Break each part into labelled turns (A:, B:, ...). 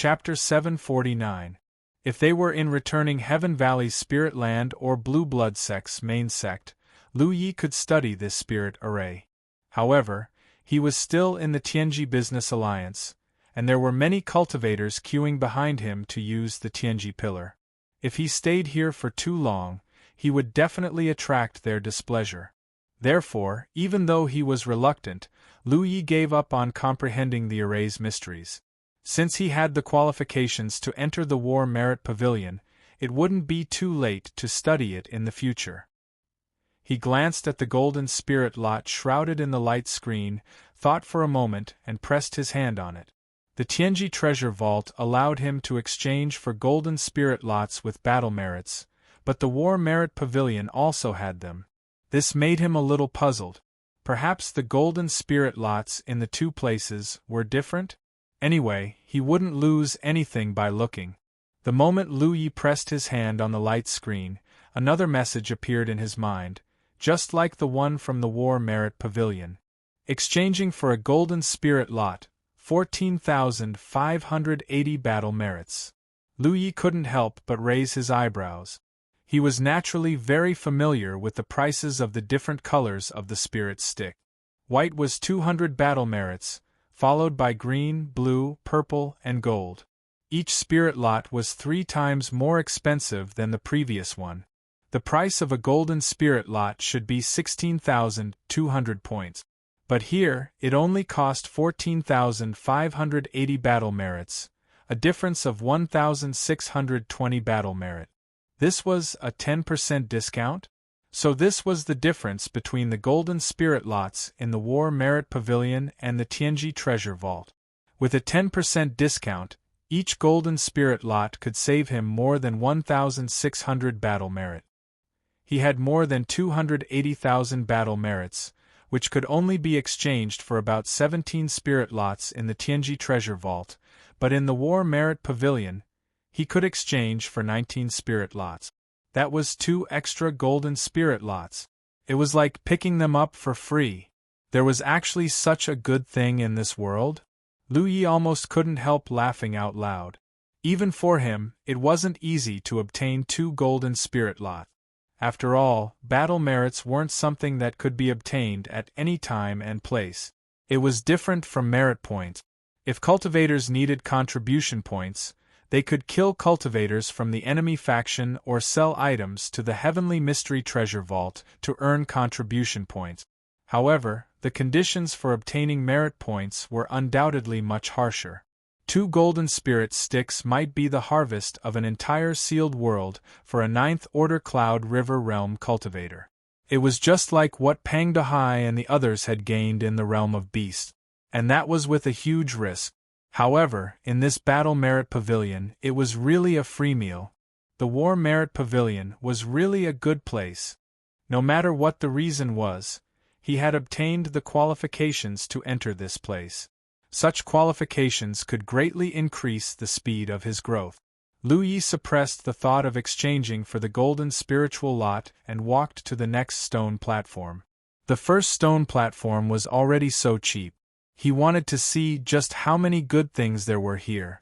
A: Chapter 749. If they were in returning Heaven Valley's Spirit Land or Blue Blood Sect's main sect, Lu Yi could study this spirit array. However, he was still in the Tianji Business Alliance, and there were many cultivators queuing behind him to use the Tianji Pillar. If he stayed here for too long, he would definitely attract their displeasure. Therefore, even though he was reluctant, Lu Yi gave up on comprehending the array's mysteries. Since he had the qualifications to enter the War Merit Pavilion, it wouldn't be too late to study it in the future. He glanced at the golden spirit lot shrouded in the light screen, thought for a moment, and pressed his hand on it. The Tianji treasure vault allowed him to exchange for golden spirit lots with battle merits, but the War Merit Pavilion also had them. This made him a little puzzled. Perhaps the golden spirit lots in the two places were different? Anyway, he wouldn't lose anything by looking. The moment Lu Yi pressed his hand on the light screen, another message appeared in his mind, just like the one from the War Merit Pavilion. Exchanging for a golden spirit lot, 14,580 battle merits. Lu Yi couldn't help but raise his eyebrows. He was naturally very familiar with the prices of the different colors of the spirit stick. White was 200 battle merits, followed by green, blue, purple, and gold. Each spirit lot was 3 times more expensive than the previous one. The price of a golden spirit lot should be 16,200 points. But here, it only cost 14,580 battle merits, a difference of 1,620 battle merit. This was a 10% discount? So this was the difference between the golden spirit lots in the War Merit Pavilion and the Tianji Treasure Vault. With a 10% discount, each golden spirit lot could save him more than 1,600 battle merit. He had more than 280,000 battle merits, which could only be exchanged for about 17 spirit lots in the Tianji Treasure Vault, but in the War Merit Pavilion, he could exchange for 19 spirit lots. That was 2 extra golden spirit lots. It was like picking them up for free. There was actually such a good thing in this world? Lu Yi almost couldn't help laughing out loud. Even for him, it wasn't easy to obtain 2 golden spirit lots. After all, battle merits weren't something that could be obtained at any time and place. It was different from merit points. If cultivators needed contribution points, they could kill cultivators from the enemy faction or sell items to the Heavenly Mystery Treasure Vault to earn contribution points. However, the conditions for obtaining merit points were undoubtedly much harsher. 2 golden spirit sticks might be the harvest of an entire sealed world for a 9th Order Cloud River Realm cultivator. It was just like what Pang Dehai and the others had gained in the Realm of Beasts. And that was with a huge risk. However, in this Battle Merit Pavilion, it was really a free meal. The War Merit Pavilion was really a good place. No matter what the reason was, he had obtained the qualifications to enter this place. Such qualifications could greatly increase the speed of his growth. Lu Yi suppressed the thought of exchanging for the golden spiritual lot and walked to the next stone platform. The first stone platform was already so cheap. He wanted to see just how many good things there were here.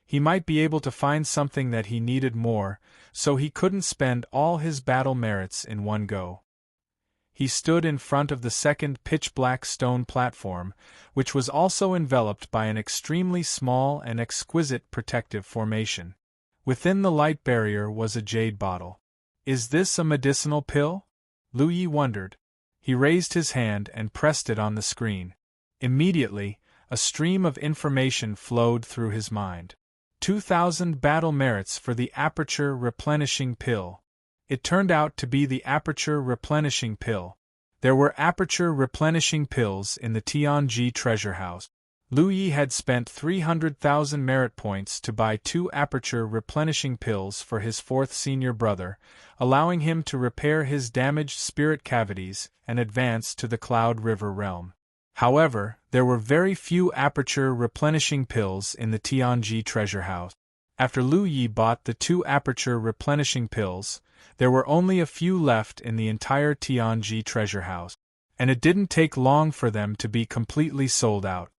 A: He might be able to find something that he needed more, so he couldn't spend all his battle merits in one go. He stood in front of the second pitch-black stone platform, which was also enveloped by an extremely small and exquisite protective formation. Within the light barrier was a jade bottle. Is this a medicinal pill? Lu Yi wondered. He raised his hand and pressed it on the screen. Immediately, a stream of information flowed through his mind. 2,000 battle merits for the Aperture Replenishing Pill. It turned out to be the Aperture Replenishing Pill. There were Aperture Replenishing Pills in the Tianji Treasure House. Lu Yi had spent 300,000 merit points to buy 2 Aperture Replenishing Pills for his 4th senior brother, allowing him to repair his damaged spirit cavities and advance to the Cloud River realm. However, there were very few Aperture Replenishing Pills in the Tianji Treasure House. After Lu Yi bought the 2 Aperture Replenishing Pills, there were only a few left in the entire Tianji Treasure House, and it didn't take long for them to be completely sold out.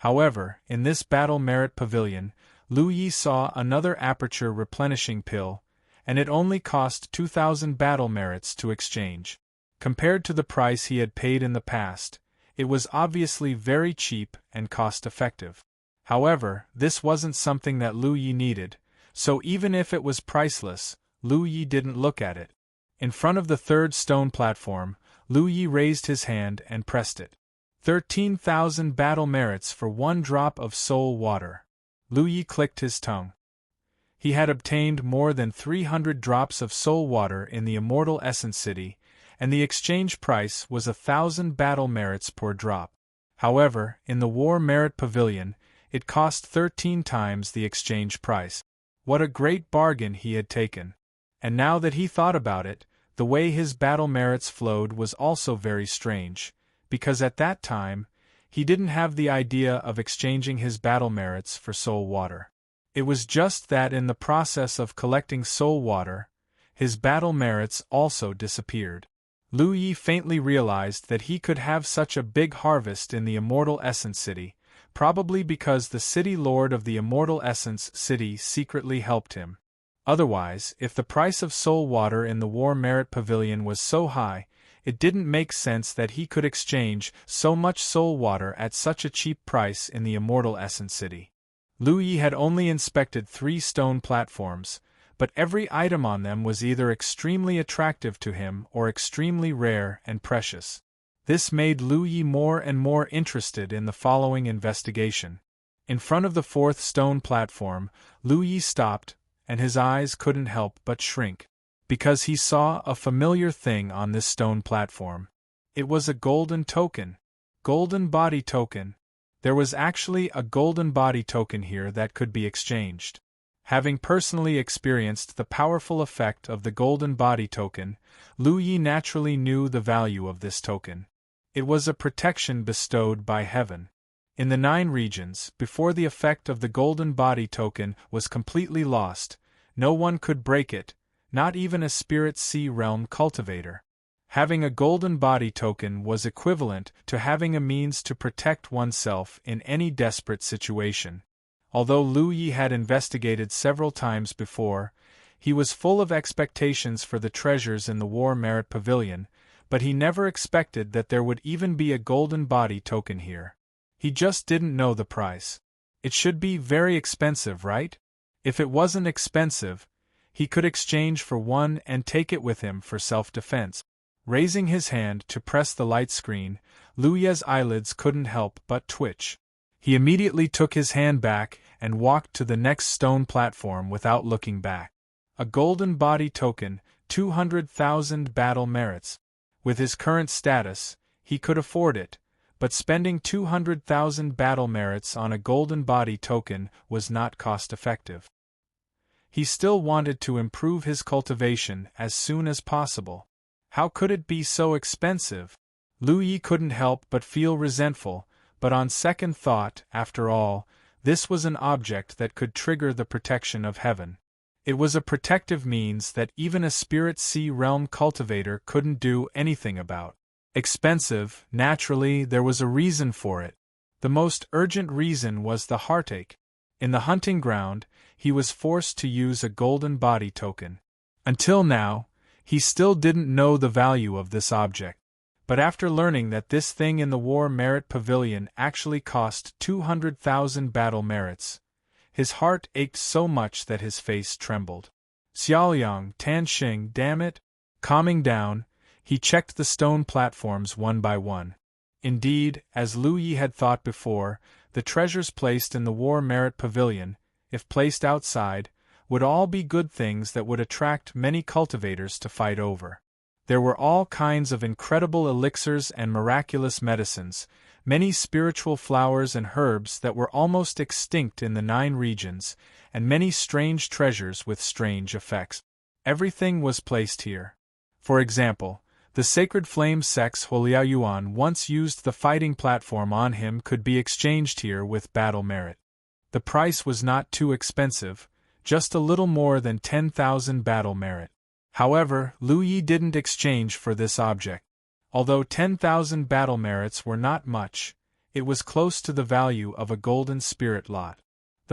A: However, in this Battle Merit Pavilion, Lu Yi saw another aperture replenishing pill, and it only cost 2,000 battle merits to exchange. Compared to the price he had paid in the past, it was obviously very cheap and cost-effective. However, this wasn't something that Lu Yi needed, so even if it was priceless, Lu Yi didn't look at it. In front of the third stone platform, Lu Yi raised his hand and pressed it. 13,000 battle merits for 1 drop of soul water. Lu Yi clicked his tongue. He had obtained more than 300 drops of soul water in the Immortal Essence City, and the exchange price was 1,000 battle merits per drop. However, in the War Merit Pavilion, it cost 13 times the exchange price. What a great bargain he had taken! And now that he thought about it, the way his battle merits flowed was also very strange, because at that time, he didn't have the idea of exchanging his battle merits for soul water. It was just that in the process of collecting soul water, his battle merits also disappeared. Lu Yi faintly realized that he could have such a big harvest in the Immortal Essence City, probably because the City Lord of the Immortal Essence City secretly helped him. Otherwise, if the price of soul water in the War Merit Pavilion was so high, it didn't make sense that he could exchange so much soul water at such a cheap price in the Immortal Essence City. Lu Yi had only inspected 3 stone platforms, but every item on them was either extremely attractive to him or extremely rare and precious. This made Lu Yi more and more interested in the following investigation. In front of the 4th stone platform, Lu Yi stopped, and his eyes couldn't help but shrink, because he saw a familiar thing on this stone platform. It was a golden token. Golden body token. There was actually a golden body token here that could be exchanged. Having personally experienced the powerful effect of the golden body token, Lu Yi naturally knew the value of this token. It was a protection bestowed by heaven. In the 9 regions, before the effect of the golden body token was completely lost, no one could break it, not even a spirit sea realm cultivator. Having a golden body token was equivalent to having a means to protect oneself in any desperate situation. Although Lu Yi had investigated several times before, he was full of expectations for the treasures in the War Merit Pavilion, but he never expected that there would even be a golden body token here. He just didn't know the price. It should be very expensive, right? If it wasn't expensive, he could exchange for one and take it with him for self-defense. Raising his hand to press the light screen, Lu Yi's eyelids couldn't help but twitch. He immediately took his hand back and walked to the next stone platform without looking back. A golden body token, 200,000 battle merits. With his current status, he could afford it, but spending 200,000 battle merits on a golden body token was not cost-effective. He still wanted to improve his cultivation as soon as possible. How could it be so expensive? Lu Yi couldn't help but feel resentful, but on second thought, after all, this was an object that could trigger the protection of heaven. It was a protective means that even a spirit sea realm cultivator couldn't do anything about. Expensive, naturally, there was a reason for it. The most urgent reason was the heartache. In the hunting ground, he was forced to use a golden body token. Until now, he still didn't know the value of this object. But after learning that this thing in the War Merit Pavilion actually cost 200,000 battle merits, his heart ached so much that his face trembled. Xiaoliang, Tanxing, damn it! Calming down, he checked the stone platforms one by one. Indeed, as Lu Yi had thought before, the treasures placed in the War Merit Pavilion, if placed outside, would all be good things that would attract many cultivators to fight over. There were all kinds of incredible elixirs and miraculous medicines, many spiritual flowers and herbs that were almost extinct in the 9 regions, and many strange treasures with strange effects. Everything was placed here. For example, the sacred flame sex Huoliao Yuan once used the fighting platform on him could be exchanged here with battle merit. The price was not too expensive, just a little more than 10,000 battle merit. However, Lu Yi didn't exchange for this object. Although 10,000 battle merits were not much, it was close to the value of a golden spirit lot.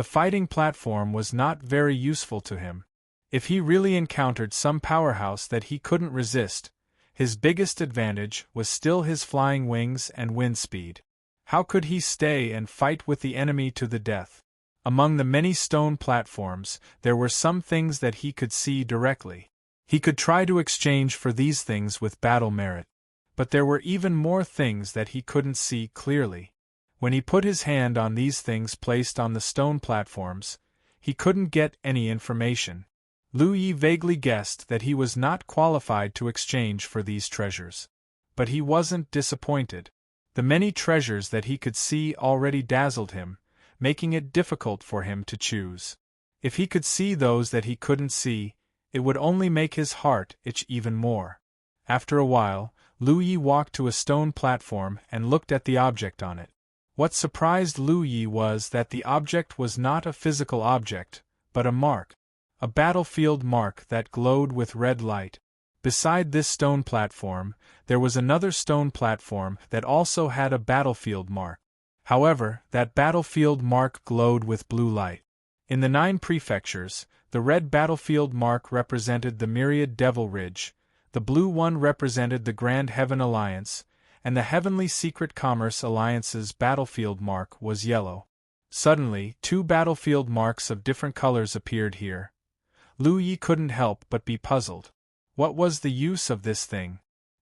A: The fighting platform was not very useful to him. If he really encountered some powerhouse that he couldn't resist, his biggest advantage was still his flying wings and wind speed. How could he stay and fight with the enemy to the death? Among the many stone platforms, there were some things that he could see directly. He could try to exchange for these things with battle merit. But there were even more things that he couldn't see clearly. When he put his hand on these things placed on the stone platforms, he couldn't get any information. Lu Yi vaguely guessed that he was not qualified to exchange for these treasures. But he wasn't disappointed. The many treasures that he could see already dazzled him, making it difficult for him to choose. If he could see those that he couldn't see, it would only make his heart itch even more. After a while, Lu Yi walked to a stone platform and looked at the object on it. What surprised Lu Yi was that the object was not a physical object, but a mark. A battlefield mark that glowed with red light. Beside this stone platform, there was another stone platform that also had a battlefield mark. However, that battlefield mark glowed with blue light. In the 9 prefectures, the red battlefield mark represented the Myriad Devil Ridge, the blue one represented the Grand Heaven Alliance, and the Heavenly Secret Commerce Alliance's battlefield mark was yellow. Suddenly, 2 battlefield marks of different colors appeared here. Lu Yi couldn't help but be puzzled. What was the use of this thing?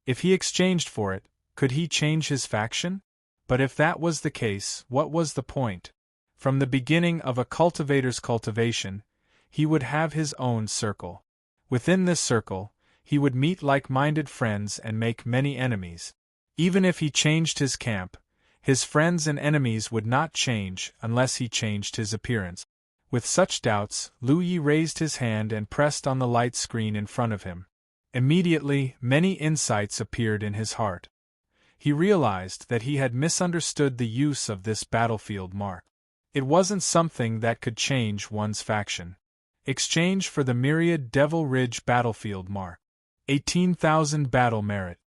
A: If he exchanged for it, could he change his faction? But if that was the case, what was the point? From the beginning of a cultivator's cultivation, he would have his own circle. Within this circle, he would meet like-minded friends and make many enemies. Even if he changed his camp, his friends and enemies would not change unless he changed his appearance. With such doubts, Lu Yi raised his hand and pressed on the light screen in front of him. Immediately, many insights appeared in his heart. He realized that he had misunderstood the use of this battlefield mark. It wasn't something that could change one's faction. Exchange for the Myriad Devil Ridge battlefield mark. 18,000 battle merit.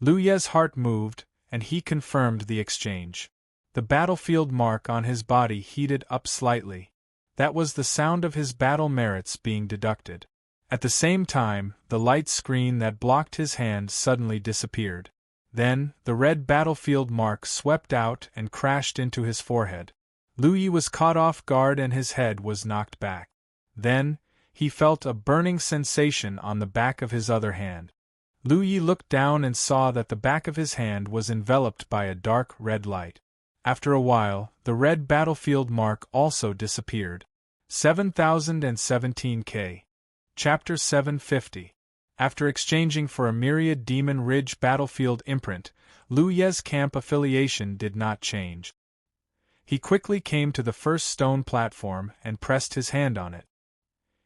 A: Lu Ye's heart moved, and he confirmed the exchange. The battlefield mark on his body heated up slightly. That was the sound of his battle merits being deducted. At the same time, the light screen that blocked his hand suddenly disappeared. Then, the red battlefield mark swept out and crashed into his forehead. Lu Yi was caught off guard and his head was knocked back. Then, he felt a burning sensation on the back of his other hand. Lu Yi looked down and saw that the back of his hand was enveloped by a dark red light. After a while, the red battlefield mark also disappeared. 7017 K. Chapter 750. After exchanging for a Myriad Demon Ridge battlefield imprint, Lu Ye's camp affiliation did not change. He quickly came to the first stone platform and pressed his hand on it.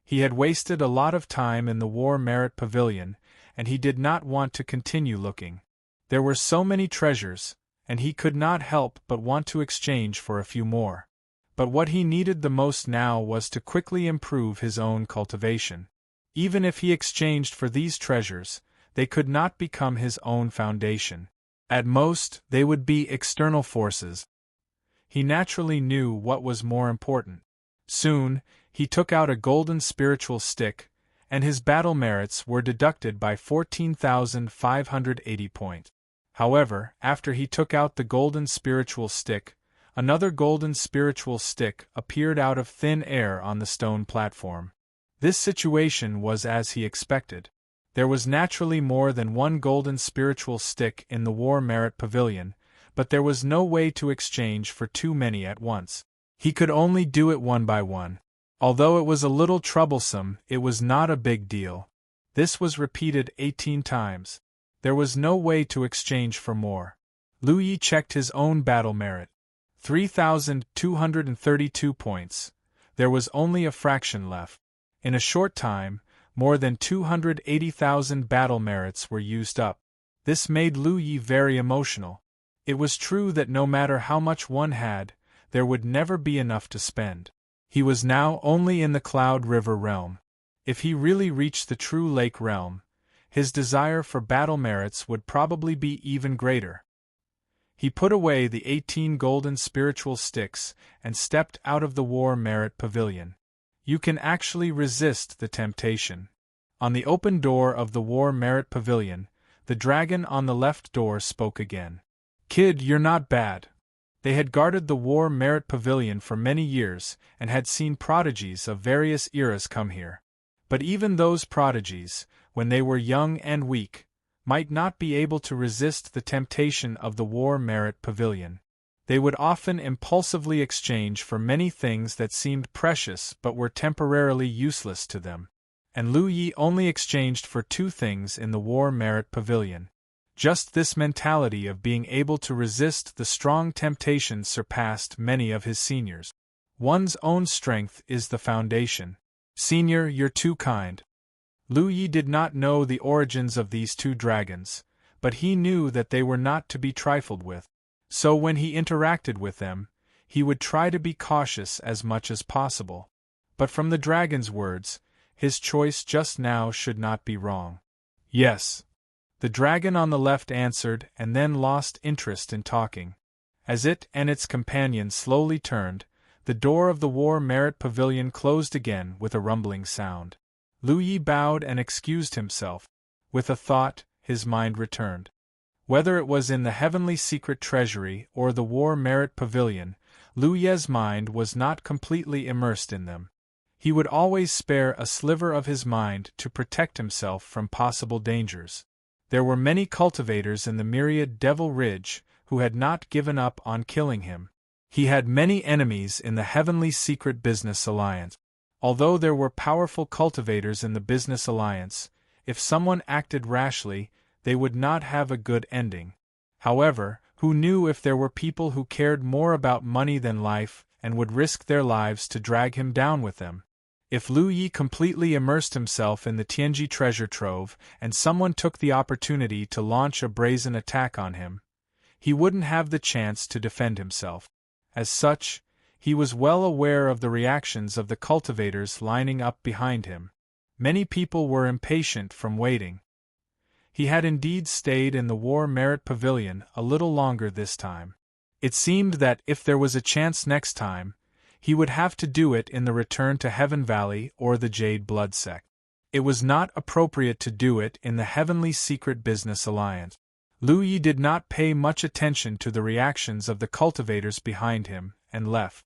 A: He had wasted a lot of time in the War Merit Pavilion, and he did not want to continue looking. There were so many treasures, and he could not help but want to exchange for a few more. But what he needed the most now was to quickly improve his own cultivation. Even if he exchanged for these treasures, they could not become his own foundation. At most, they would be external forces. He naturally knew what was more important. Soon, he took out a golden spiritual stick, and his battle merits were deducted by 14,580 points. However, after he took out the golden spiritual stick, another golden spiritual stick appeared out of thin air on the stone platform. This situation was as he expected. There was naturally more than one golden spiritual stick in the War Merit Pavilion, but there was no way to exchange for too many at once. He could only do it one by one. Although it was a little troublesome, it was not a big deal. This was repeated 18 times. There was no way to exchange for more. Lu Yi checked his own battle merit. 3,232 points. There was only a fraction left. In a short time, more than 280,000 battle merits were used up. This made Lu Yi very emotional. It was true that no matter how much one had, there would never be enough to spend. He was now only in the Cloud River realm. If he really reached the true Lake realm, his desire for battle merits would probably be even greater. He put away the 18 golden spiritual sticks and stepped out of the War Merit Pavilion. You can actually resist the temptation. On the open door of the War Merit Pavilion, the dragon on the left door spoke again. Kid, you're not bad. They had guarded the War Merit Pavilion for many years and had seen prodigies of various eras come here. But even those prodigies, when they were young and weak, might not be able to resist the temptation of the War Merit Pavilion. They would often impulsively exchange for many things that seemed precious but were temporarily useless to them. And Lu Yi only exchanged for 2 things in the War Merit Pavilion. Just this mentality of being able to resist the strong temptations surpassed many of his seniors. One's own strength is the foundation. Senior, you're too kind. Lu Yi did not know the origins of these 2 dragons, but he knew that they were not to be trifled with. So when he interacted with them, he would try to be cautious as much as possible. But from the dragon's words, his choice just now should not be wrong. Yes. The dragon on the left answered and then lost interest in talking. As it and its companion slowly turned, the door of the War Merit Pavilion closed again with a rumbling sound. Lu Yi bowed and excused himself. With a thought, his mind returned. Whether it was in the heavenly secret treasury or the War Merit Pavilion, Lu Ye's mind was not completely immersed in them. He would always spare a sliver of his mind to protect himself from possible dangers. There were many cultivators in the myriad Devil Ridge who had not given up on killing him. He had many enemies in the Heavenly Secret Business Alliance. Although there were powerful cultivators in the Business Alliance, if someone acted rashly, they would not have a good ending. However, who knew if there were people who cared more about money than life and would risk their lives to drag him down with them? If Lu Yi completely immersed himself in the Tianji treasure trove and someone took the opportunity to launch a brazen attack on him, he wouldn't have the chance to defend himself. As such, he was well aware of the reactions of the cultivators lining up behind him. Many people were impatient from waiting. He had indeed stayed in the War Merit Pavilion a little longer this time. It seemed that if there was a chance next time, he would have to do it in the Return to Heaven Valley or the Jade Blood Sect. It was not appropriate to do it in the Heavenly Secret Business Alliance. Lu Yi did not pay much attention to the reactions of the cultivators behind him, and left.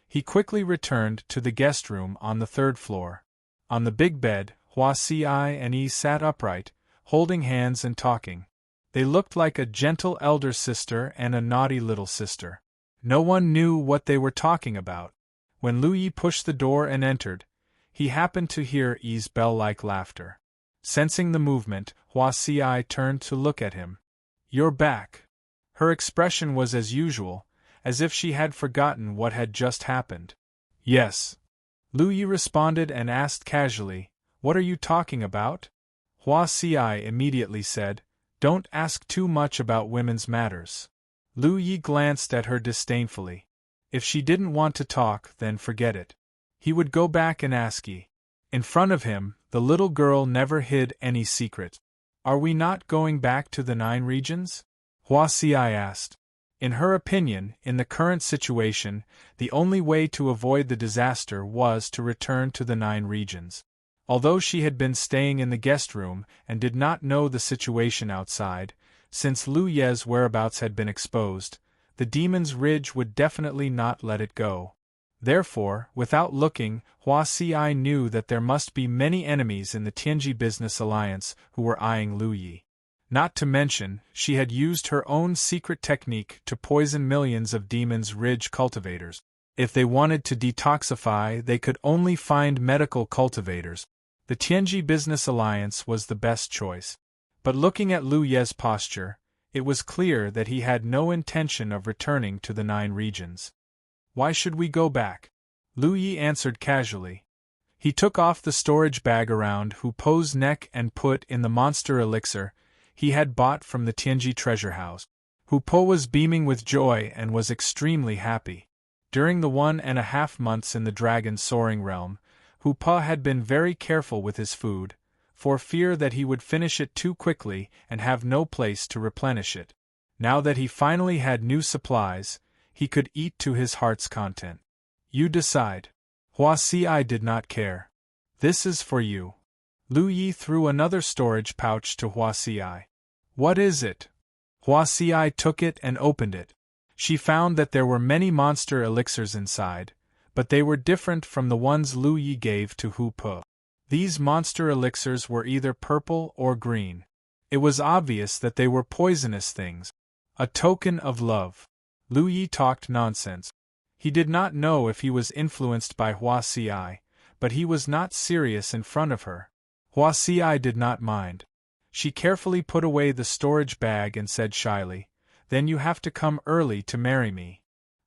A: He quickly returned to the guest room on the 3rd floor. On the big bed, Hua Si and Yi sat upright, holding hands and talking. They looked like a gentle elder sister and a naughty little sister. No one knew what they were talking about. When Lu Yi pushed the door and entered, he happened to hear Yi's bell-like laughter. Sensing the movement, Hua Si turned to look at him. "You're back." Her expression was as usual, as if she had forgotten what had just happened. "Yes." Lu Yi responded and asked casually, "What are you talking about?" Hua Si immediately said, "Don't ask too much about women's matters." Lu Yi glanced at her disdainfully. If she didn't want to talk, then forget it. He would go back and ask Yi. In front of him, the little girl never hid any secret. "Are we not going back to the 9 regions?" Hua Si asked. In her opinion, in the current situation, the only way to avoid the disaster was to return to the 9 regions. Although she had been staying in the guest room and did not know the situation outside, since Lu Ye's whereabouts had been exposed, the Demon's Ridge would definitely not let it go. Therefore, without looking, Hua Si knew that there must be many enemies in the Tianji Business Alliance who were eyeing Lu Yi. Not to mention, she had used her own secret technique to poison millions of Demon's Ridge cultivators. If they wanted to detoxify, they could only find medical cultivators. The Tianji Business Alliance was the best choice. But looking at Lu Ye's posture, it was clear that he had no intention of returning to the 9 regions. "Why should we go back?" Lu Yi answered casually. He took off the storage bag around Hu Po's neck and put in the monster elixir he had bought from the Tianji treasure house. Hu Po was beaming with joy and was extremely happy. During the 1.5 months in the dragon soaring realm, Hu Po had been very careful with his food, for fear that he would finish it too quickly and have no place to replenish it. Now that he finally had new supplies, he could eat to his heart's content. You decide. Hua Si did not care. This is for you. Lu Yi threw another storage pouch to Hua Si. What is it? Hua Si took it and opened it. She found that there were many monster elixirs inside, but they were different from the ones Lu Yi gave to Hu Pe. These monster elixirs were either purple or green. It was obvious that they were poisonous things. A token of love. Lu Yi talked nonsense. He did not know if he was influenced by Hua Si, but he was not serious in front of her. Hua Si did not mind. She carefully put away the storage bag and said shyly, "Then you have to come early to marry me."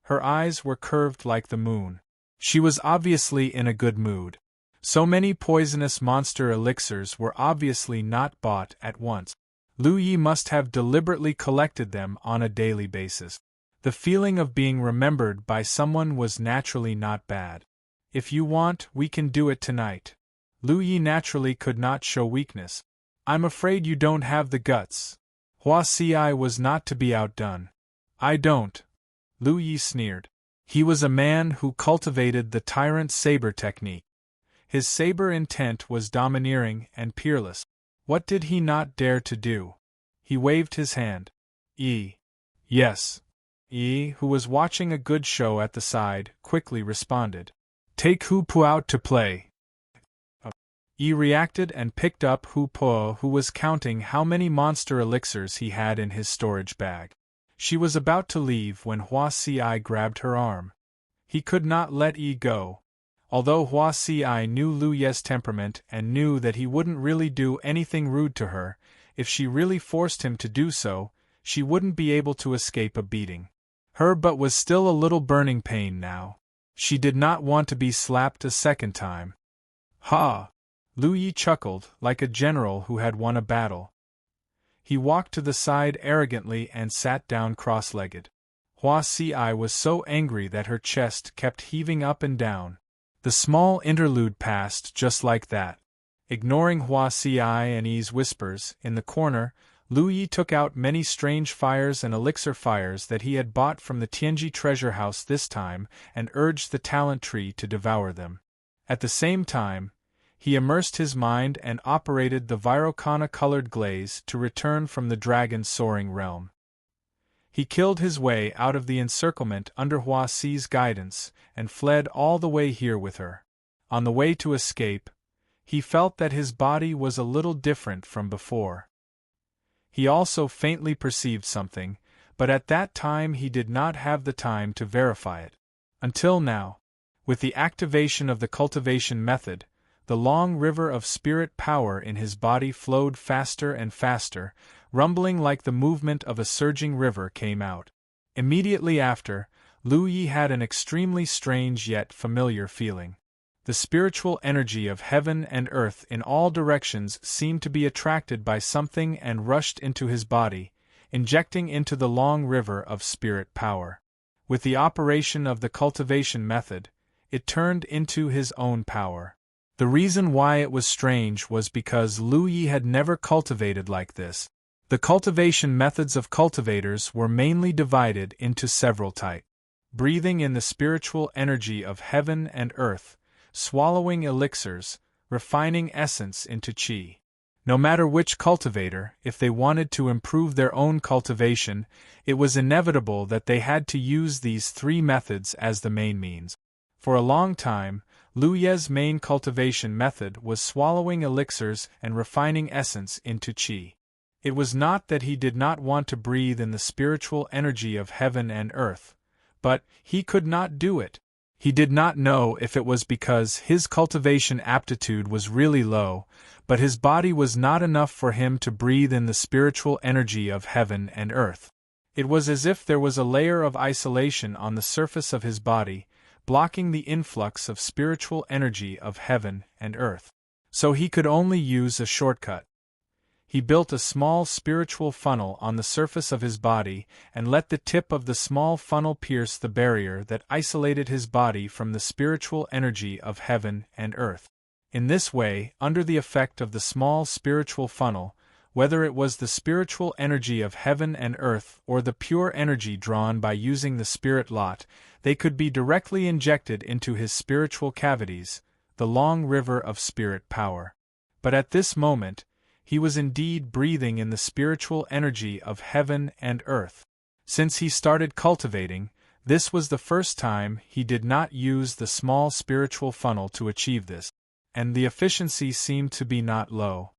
A: Her eyes were curved like the moon. She was obviously in a good mood. So many poisonous monster elixirs were obviously not bought at once. Lu Yi must have deliberately collected them on a daily basis. The feeling of being remembered by someone was naturally not bad. If you want, we can do it tonight. Lu Yi naturally could not show weakness. I'm afraid you don't have the guts. Hua Si was not to be outdone. I don't. Lu Yi sneered. He was a man who cultivated the tyrant saber technique. His saber intent was domineering and peerless. What did he not dare to do? He waved his hand. Yes. Who was watching a good show at the side, quickly responded. Take Hu Pu out to play. Reacted and picked up Hu Po, who was counting how many monster elixirs he had in his storage bag. She was about to leave when Hua Si grabbed her arm. He could not let go. Although Hua Si knew Lu Ye's temperament and knew that he wouldn't really do anything rude to her, if she really forced him to do so, she wouldn't be able to escape a beating. Her butt was still a little burning pain now. She did not want to be slapped a second time. Ha! Lu Yi chuckled, like a general who had won a battle. He walked to the side arrogantly and sat down cross-legged. Hua Si was so angry that her chest kept heaving up and down. The small interlude passed just like that. Ignoring Hua Si and Yi's whispers, in the corner, Lu Yi took out many strange fires and elixir fires that he had bought from the Tianji treasure house this time and urged the talent tree to devour them. At the same time, he immersed his mind and operated the Virokana-colored glaze to return from the dragon's soaring realm. He killed his way out of the encirclement under Hua Si's guidance and fled all the way here with her. On the way to escape, he felt that his body was a little different from before. He also faintly perceived something, but at that time he did not have the time to verify it. Until now, with the activation of the cultivation method, the long river of spirit power in his body flowed faster and faster, rumbling like the movement of a surging river came out. Immediately after, Lu Yi had an extremely strange yet familiar feeling. The spiritual energy of heaven and earth in all directions seemed to be attracted by something and rushed into his body, injecting into the long river of spirit power. With the operation of the cultivation method, it turned into his own power. The reason why it was strange was because Lu Yi had never cultivated like this. The cultivation methods of cultivators were mainly divided into several types. Breathing in the spiritual energy of heaven and earth, swallowing elixirs, refining essence into qi. No matter which cultivator, if they wanted to improve their own cultivation, it was inevitable that they had to use these three methods as the main means. For a long time, Lu Ye's main cultivation method was swallowing elixirs and refining essence into qi. It was not that he did not want to breathe in the spiritual energy of heaven and earth, but he could not do it. He did not know if it was because his cultivation aptitude was really low, but his body was not enough for him to breathe in the spiritual energy of heaven and earth. It was as if there was a layer of isolation on the surface of his body, blocking the influx of spiritual energy of heaven and earth. So he could only use a shortcut. He built a small spiritual funnel on the surface of his body and let the tip of the small funnel pierce the barrier that isolated his body from the spiritual energy of heaven and earth. In this way, under the effect of the small spiritual funnel, Whether it was the spiritual energy of heaven and earth or the pure energy drawn by using the spirit lot, they could be directly injected into his spiritual cavities, the long river of spirit power. But at this moment, he was indeed breathing in the spiritual energy of heaven and earth. Since he started cultivating, this was the first time he did not use the small spiritual funnel to achieve this, and the efficiency seemed to be not low.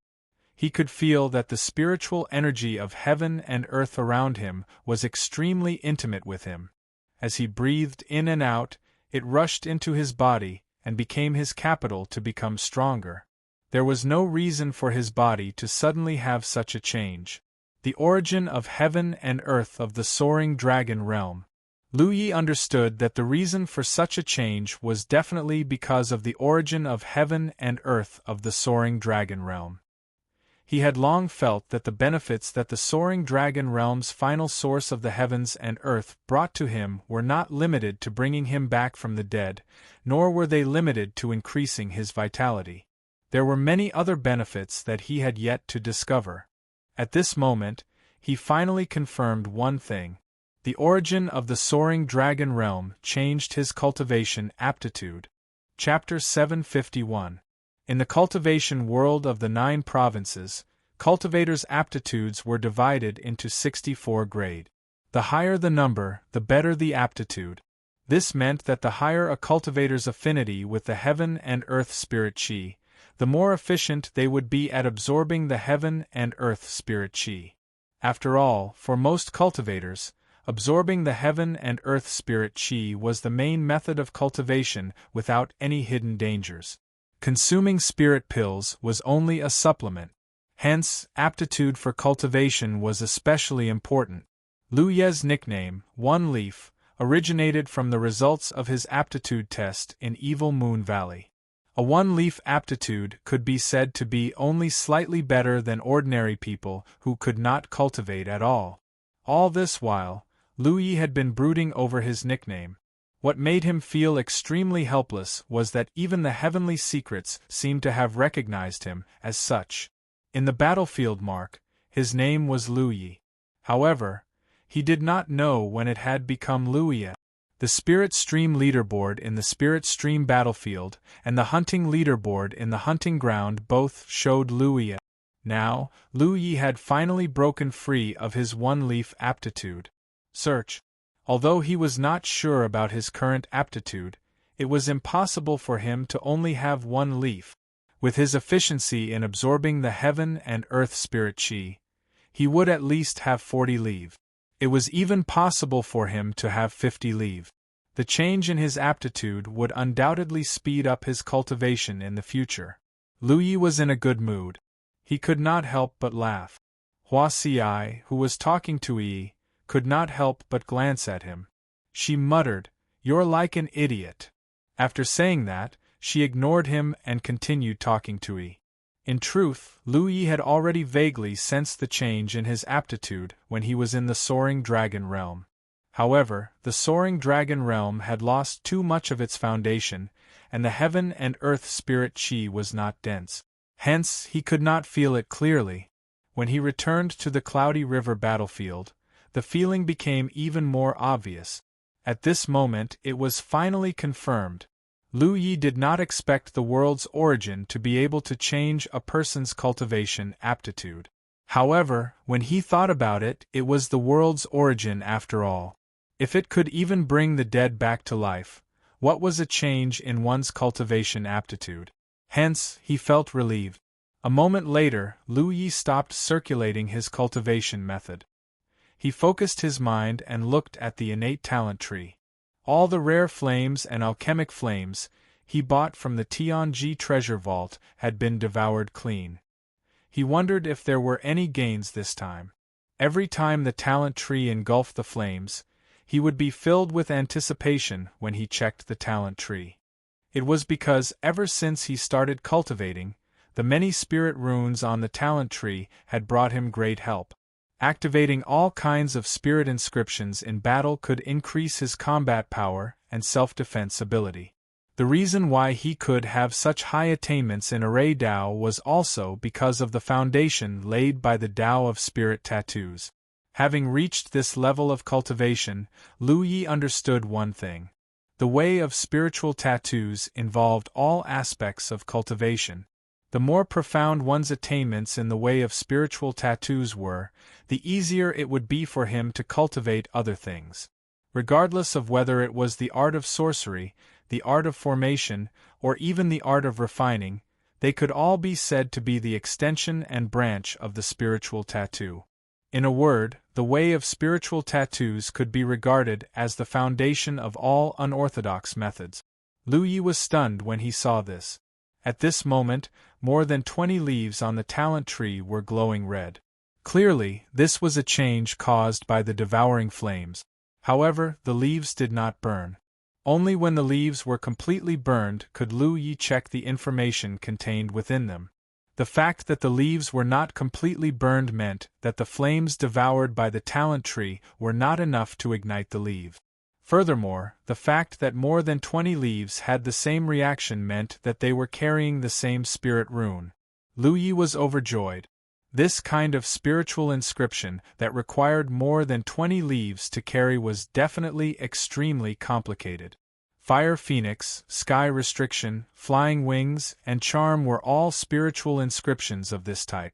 A: He could feel that the spiritual energy of heaven and earth around him was extremely intimate with him. As he breathed in and out, it rushed into his body and became his capital to become stronger. There was no reason for his body to suddenly have such a change. The origin of heaven and earth of the soaring dragon realm. Lu Yi understood that the reason for such a change was definitely because of the origin of heaven and earth of the soaring dragon realm. He had long felt that the benefits that the soaring dragon realm's final source of the heavens and earth brought to him were not limited to bringing him back from the dead, nor were they limited to increasing his vitality. There were many other benefits that he had yet to discover. At this moment, he finally confirmed one thing. The origin of the soaring dragon realm changed his cultivation aptitude. Chapter 751. In the cultivation world of the 9 provinces, cultivators' aptitudes were divided into 64 grades. The higher the number, the better the aptitude. This meant that the higher a cultivator's affinity with the heaven and earth spirit chi, the more efficient they would be at absorbing the heaven and earth spirit chi. After all, for most cultivators, absorbing the heaven and earth spirit chi was the main method of cultivation without any hidden dangers. Consuming spirit pills was only a supplement. Hence, aptitude for cultivation was especially important. Lu Ye's nickname, One Leaf, originated from the results of his aptitude test in Evil Moon Valley. A one-leaf aptitude could be said to be only slightly better than ordinary people who could not cultivate at all. All this while, Lu Yi had been brooding over his nickname. What made him feel extremely helpless was that even the heavenly secrets seemed to have recognized him as such. In the battlefield mark, his name was Lu Yi. However, he did not know when it had become Lu Yi. The Spirit Stream leaderboard in the Spirit Stream battlefield and the hunting leaderboard in the hunting ground both showed Lu Yi. Now, Lu Yi had finally broken free of his one-leaf aptitude. Search. Although he was not sure about his current aptitude, it was impossible for him to only have one leaf. With his efficiency in absorbing the heaven and earth spirit chi, he would at least have 40 leave. It was even possible for him to have 50 leave. The change in his aptitude would undoubtedly speed up his cultivation in the future. Lu Yi was in a good mood. He could not help but laugh. Hua Xiai, who was talking to Yi, could not help but glance at him. She muttered, "You're like an idiot." After saying that, she ignored him and continued talking to Yi. In truth, Lu Yi had already vaguely sensed the change in his aptitude when he was in the soaring dragon realm. However, the soaring dragon realm had lost too much of its foundation, and the heaven and earth spirit chi was not dense. Hence, he could not feel it clearly. When he returned to the Cloudy River battlefield, the feeling became even more obvious. At this moment it was finally confirmed. Lu Yi did not expect the world's origin to be able to change a person's cultivation aptitude. However, when he thought about it, it was the world's origin after all. If it could even bring the dead back to life, what was a change in one's cultivation aptitude? Hence, he felt relieved. A moment later, Lu Yi stopped circulating his cultivation method. He focused his mind and looked at the innate talent tree. All the rare flames and alchemic flames he bought from the Tianji treasure vault had been devoured clean. He wondered if there were any gains this time. Every time the talent tree engulfed the flames, he would be filled with anticipation when he checked the talent tree. It was because ever since he started cultivating, the many spirit runes on the talent tree had brought him great help. Activating all kinds of spirit inscriptions in battle could increase his combat power and self-defense ability. The reason why he could have such high attainments in Array Tao was also because of the foundation laid by the Tao of spirit tattoos. Having reached this level of cultivation, Lu Yi understood one thing. The way of spiritual tattoos involved all aspects of cultivation. The more profound one's attainments in the way of spiritual tattoos were, the easier it would be for him to cultivate other things. Regardless of whether it was the art of sorcery, the art of formation, or even the art of refining, they could all be said to be the extension and branch of the spiritual tattoo. In a word, the way of spiritual tattoos could be regarded as the foundation of all unorthodox methods. Lu Yi was stunned when he saw this. At this moment, more than 20 leaves on the talent tree were glowing red. Clearly, this was a change caused by the devouring flames. However, the leaves did not burn. Only when the leaves were completely burned could Lu Yi check the information contained within them. The fact that the leaves were not completely burned meant that the flames devoured by the talent tree were not enough to ignite the leaf. Furthermore, the fact that more than 20 leaves had the same reaction meant that they were carrying the same spirit rune. Lu Yi was overjoyed. This kind of spiritual inscription that required more than 20 leaves to carry was definitely extremely complicated. Fire Phoenix, Sky Restriction, Flying Wings, and Charm were all spiritual inscriptions of this type.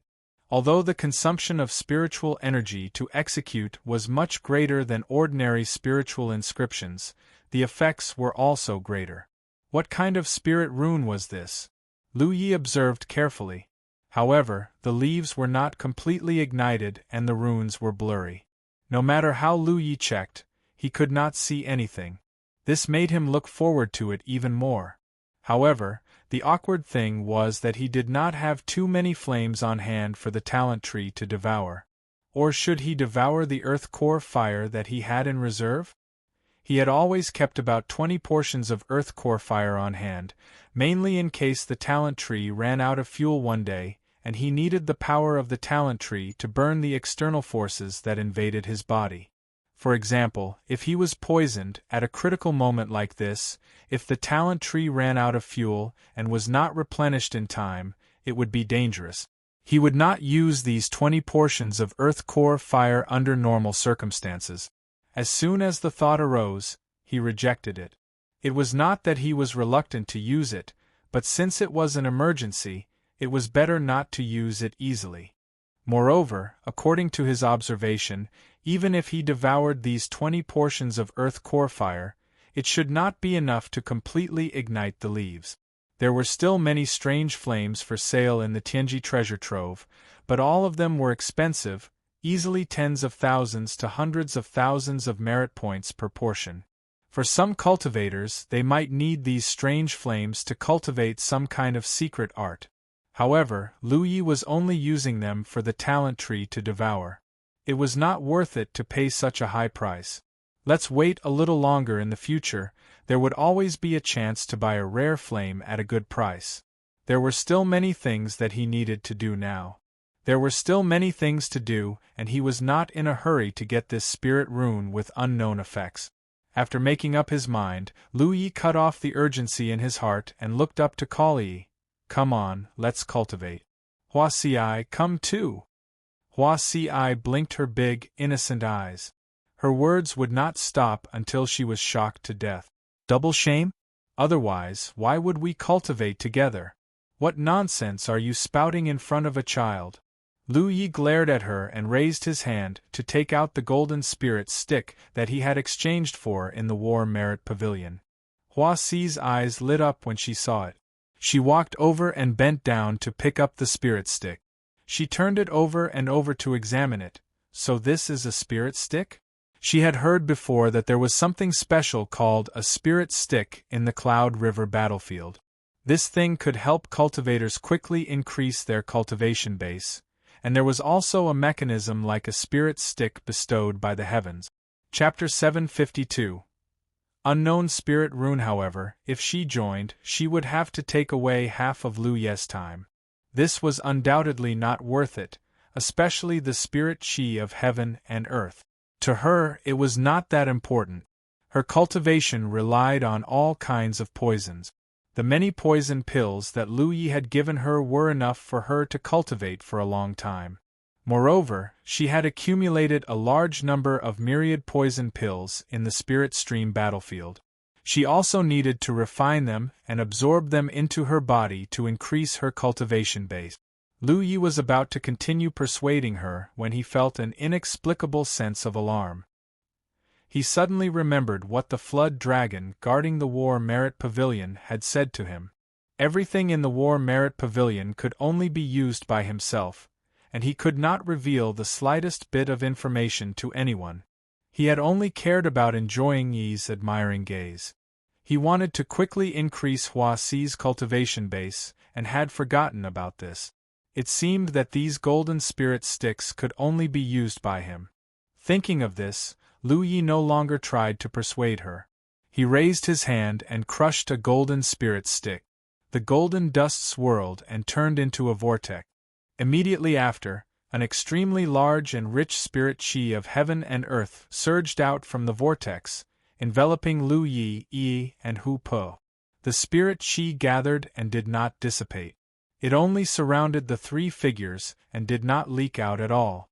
A: Although the consumption of spiritual energy to execute was much greater than ordinary spiritual inscriptions, the effects were also greater. What kind of spirit rune was this? Lu Yi observed carefully. However, the leaves were not completely ignited and the runes were blurry. No matter how Lu Yi checked, he could not see anything. This made him look forward to it even more. However, the awkward thing was that he did not have too many flames on hand for the talent tree to devour. Or should he devour the earth core fire that he had in reserve? He had always kept about 20 portions of earth core fire on hand, mainly in case the talent tree ran out of fuel one day, and he needed the power of the talent tree to burn the external forces that invaded his body. For example, if he was poisoned at a critical moment like this, if the talent tree ran out of fuel and was not replenished in time, it would be dangerous. He would not use these 20 portions of earth core fire under normal circumstances. As soon as the thought arose, he rejected it. It was not that he was reluctant to use it, but since it was an emergency, it was better not to use it easily. Moreover, according to his observation, even if he devoured these 20 portions of earth core fire, it should not be enough to completely ignite the leaves. There were still many strange flames for sale in the Tianji treasure trove, but all of them were expensive, easily tens of thousands to hundreds of thousands of merit points per portion. For some cultivators, they might need these strange flames to cultivate some kind of secret art. However, Lu Yi was only using them for the talent tree to devour. It was not worth it to pay such a high price. Let's wait a little longer in the future, there would always be a chance to buy a rare flame at a good price. There were still many things that he needed to do now. There were still many things to do, and he was not in a hurry to get this spirit rune with unknown effects. After making up his mind, Lu Yi cut off the urgency in his heart and looked up to Kali Yi. Come on, let's cultivate. Hua Si, come too. Hua Si blinked her big, innocent eyes. Her words would not stop until she was shocked to death. Double shame? Otherwise, why would we cultivate together? What nonsense are you spouting in front of a child? Lu Yi glared at her and raised his hand to take out the golden spirit stick that he had exchanged for in the War Merit Pavilion. Hua Si's eyes lit up when she saw it. She walked over and bent down to pick up the spirit stick. She turned it over and over to examine it. So this is a spirit stick? She had heard before that there was something special called a spirit stick in the Cloud River battlefield. This thing could help cultivators quickly increase their cultivation base, and there was also a mechanism like a spirit stick bestowed by the heavens. Chapter 752. Unknown spirit rune. However, if she joined, she would have to take away half of Lu Ye's time. This was undoubtedly not worth it, especially the spirit chi of heaven and earth. To her, it was not that important. Her cultivation relied on all kinds of poisons. The many poison pills that Lu Yi had given her were enough for her to cultivate for a long time. Moreover, she had accumulated a large number of myriad poison pills in the spirit stream battlefield. She also needed to refine them and absorb them into her body to increase her cultivation base. Lu Yi was about to continue persuading her when he felt an inexplicable sense of alarm. He suddenly remembered what the flood dragon guarding the War Merit Pavilion had said to him. Everything in the War Merit Pavilion could only be used by himself, and he could not reveal the slightest bit of information to anyone. He had only cared about enjoying Yi's admiring gaze. He wanted to quickly increase Hua Xi's cultivation base, and had forgotten about this. It seemed that these golden spirit sticks could only be used by him. Thinking of this, Lu Yi no longer tried to persuade her. He raised his hand and crushed a golden spirit stick. The golden dust swirled and turned into a vortex. Immediately after, an extremely large and rich spirit qi of heaven and earth surged out from the vortex, enveloping Lu Yi and Hu Po. The spirit qi gathered and did not dissipate. It only surrounded the three figures and did not leak out at all.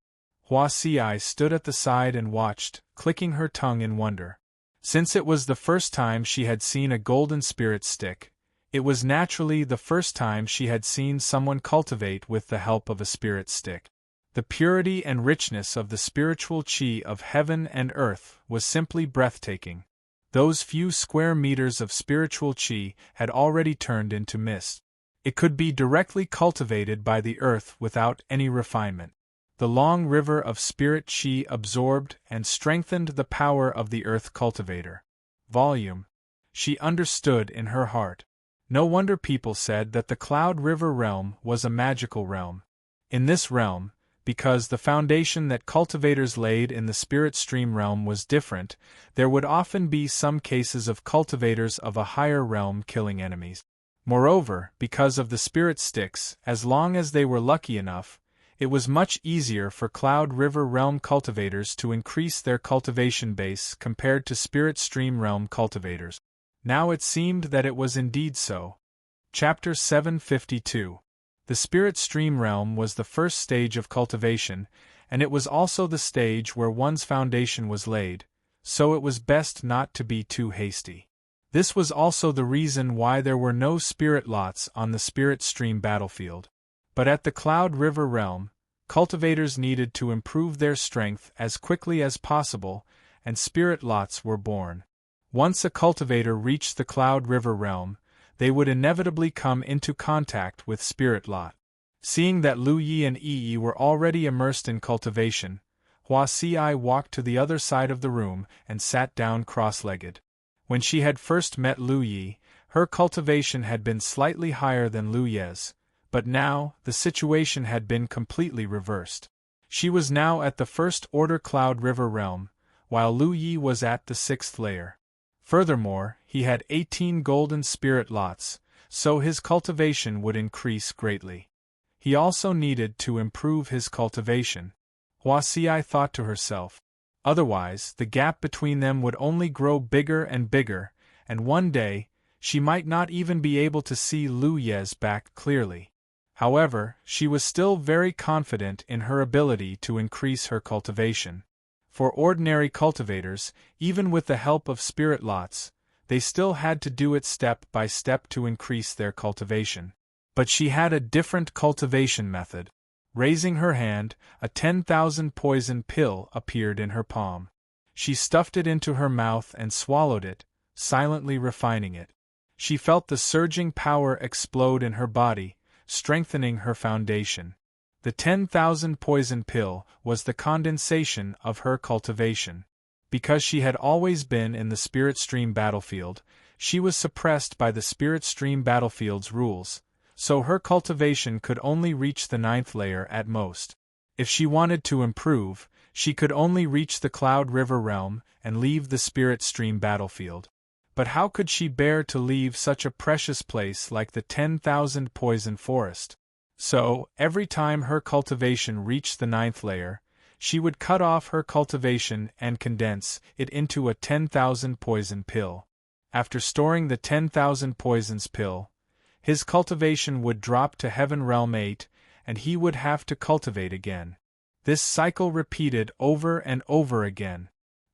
A: Hua Xi stood at the side and watched, clicking her tongue in wonder. Since it was the first time she had seen a golden spirit stick, it was naturally the first time she had seen someone cultivate with the help of a spirit stick. The purity and richness of the spiritual qi of heaven and earth was simply breathtaking. Those few square meters of spiritual qi had already turned into mist. It could be directly cultivated by the earth without any refinement. The long river of spirit qi absorbed and strengthened the power of the earth cultivator. Volume. She understood in her heart. No wonder people said that the Cloud River realm was a magical realm. In this realm, because the foundation that cultivators laid in the spirit stream realm was different, there would often be some cases of cultivators of a higher realm killing enemies. Moreover, because of the spirit sticks, as long as they were lucky enough, it was much easier for Cloud River realm cultivators to increase their cultivation base compared to spirit stream realm cultivators. Now it seemed that it was indeed so. Chapter 752. The spirit stream realm was the first stage of cultivation, and it was also the stage where one's foundation was laid, so it was best not to be too hasty. This was also the reason why there were no spirit lots on the spirit stream battlefield. But at the Cloud River realm, cultivators needed to improve their strength as quickly as possible, and spirit lots were born. Once a cultivator reached the Cloud River realm, they would inevitably come into contact with spirit lot. Seeing that Lu Yi and Yi were already immersed in cultivation, Hua Xi walked to the other side of the room and sat down cross-legged. When she had first met Lu Yi, her cultivation had been slightly higher than Lu Ye's, but now the situation had been completely reversed. She was now at the first order Cloud River realm, while Lu Yi was at the 6th layer. Furthermore, he had 18 golden spirit lots, so his cultivation would increase greatly. He also needed to improve his cultivation. Hua Xi thought to herself. Otherwise, the gap between them would only grow bigger and bigger, and one day, she might not even be able to see Lu Ye's back clearly. However, she was still very confident in her ability to increase her cultivation. For ordinary cultivators, even with the help of spirit lots, they still had to do it step by step to increase their cultivation. But she had a different cultivation method. Raising her hand, a 10,000 poison pill appeared in her palm. She stuffed it into her mouth and swallowed it, silently refining it. She felt the surging power explode in her body, strengthening her foundation. The 10,000 poison pill was the condensation of her cultivation. Because she had always been in the spirit stream battlefield, she was suppressed by the spirit stream battlefield's rules, so her cultivation could only reach the 9th layer at most. If she wanted to improve, she could only reach the Cloud River realm and leave the spirit stream battlefield. But how could she bear to leave such a precious place like the 10,000 poison forest? So, every time her cultivation reached the 9th layer, she would cut off her cultivation and condense it into a 10,000 poison pill. After storing the 10,000 poisons pill, his cultivation would drop to Heaven Realm 8, and he would have to cultivate again. This cycle repeated over and over again.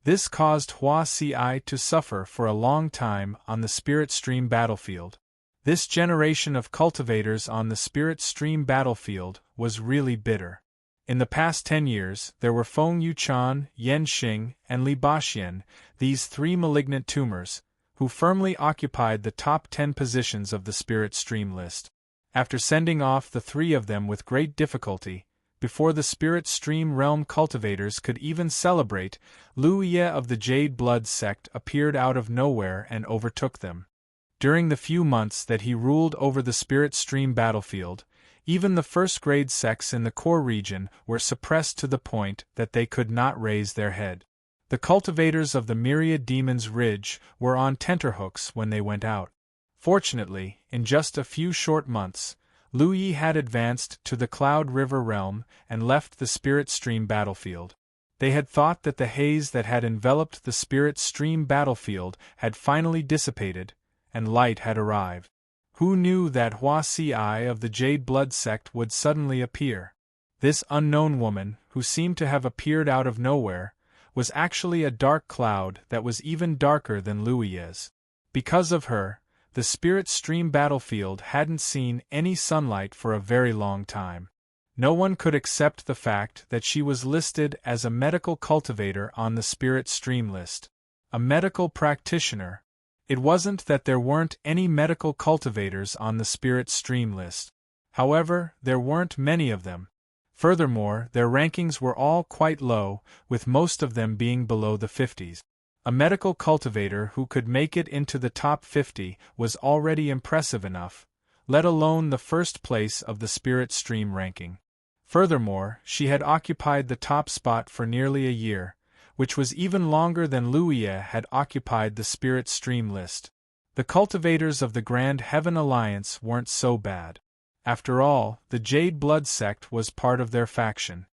A: This caused Hua Si to suffer for a long time on the Spirit Stream battlefield. This generation of cultivators on the Spirit Stream battlefield was really bitter. In the past 10 years, there were Feng Yuchan, Yan Xing, and Li Baxian, these 3 malignant tumors, who firmly occupied the top 10 positions of the Spirit Stream list. After sending off the 3 of them with great difficulty, before the Spirit Stream realm cultivators could even celebrate, Lu Ye of the Jade Blood sect appeared out of nowhere and overtook them. During the few months that he ruled over the Spirit Stream battlefield, even the first-grade sects in the core region were suppressed to the point that they could not raise their head. The cultivators of the Myriad Demons Ridge were on tenterhooks when they went out. Fortunately, in just a few short months, Lu Yi had advanced to the Cloud River realm and left the Spirit Stream battlefield. They had thought that the haze that had enveloped the Spirit Stream battlefield had finally dissipated, and light had arrived. Who knew that Hua Si of the Jade Blood sect would suddenly appear? This unknown woman, who seemed to have appeared out of nowhere, was actually a dark cloud that was even darker than Lu Yi's. Because of her, the Spirit Stream battlefield hadn't seen any sunlight for a very long time. No one could accept the fact that she was listed as a medical cultivator on the Spirit Stream list. A medical practitioner. It wasn't that there weren't any medical cultivators on the Spirit Stream list. However, there weren't many of them. Furthermore, their rankings were all quite low, with most of them being below the 50s. A medical cultivator who could make it into the top 50 was already impressive enough, let alone the first place of the Spirit Stream ranking. Furthermore, she had occupied the top spot for nearly a year, which was even longer than Lu Ye had occupied the Spirit Stream list. The cultivators of the Grand Heaven Alliance weren't so bad. After all, the Jade Blood sect was part of their faction.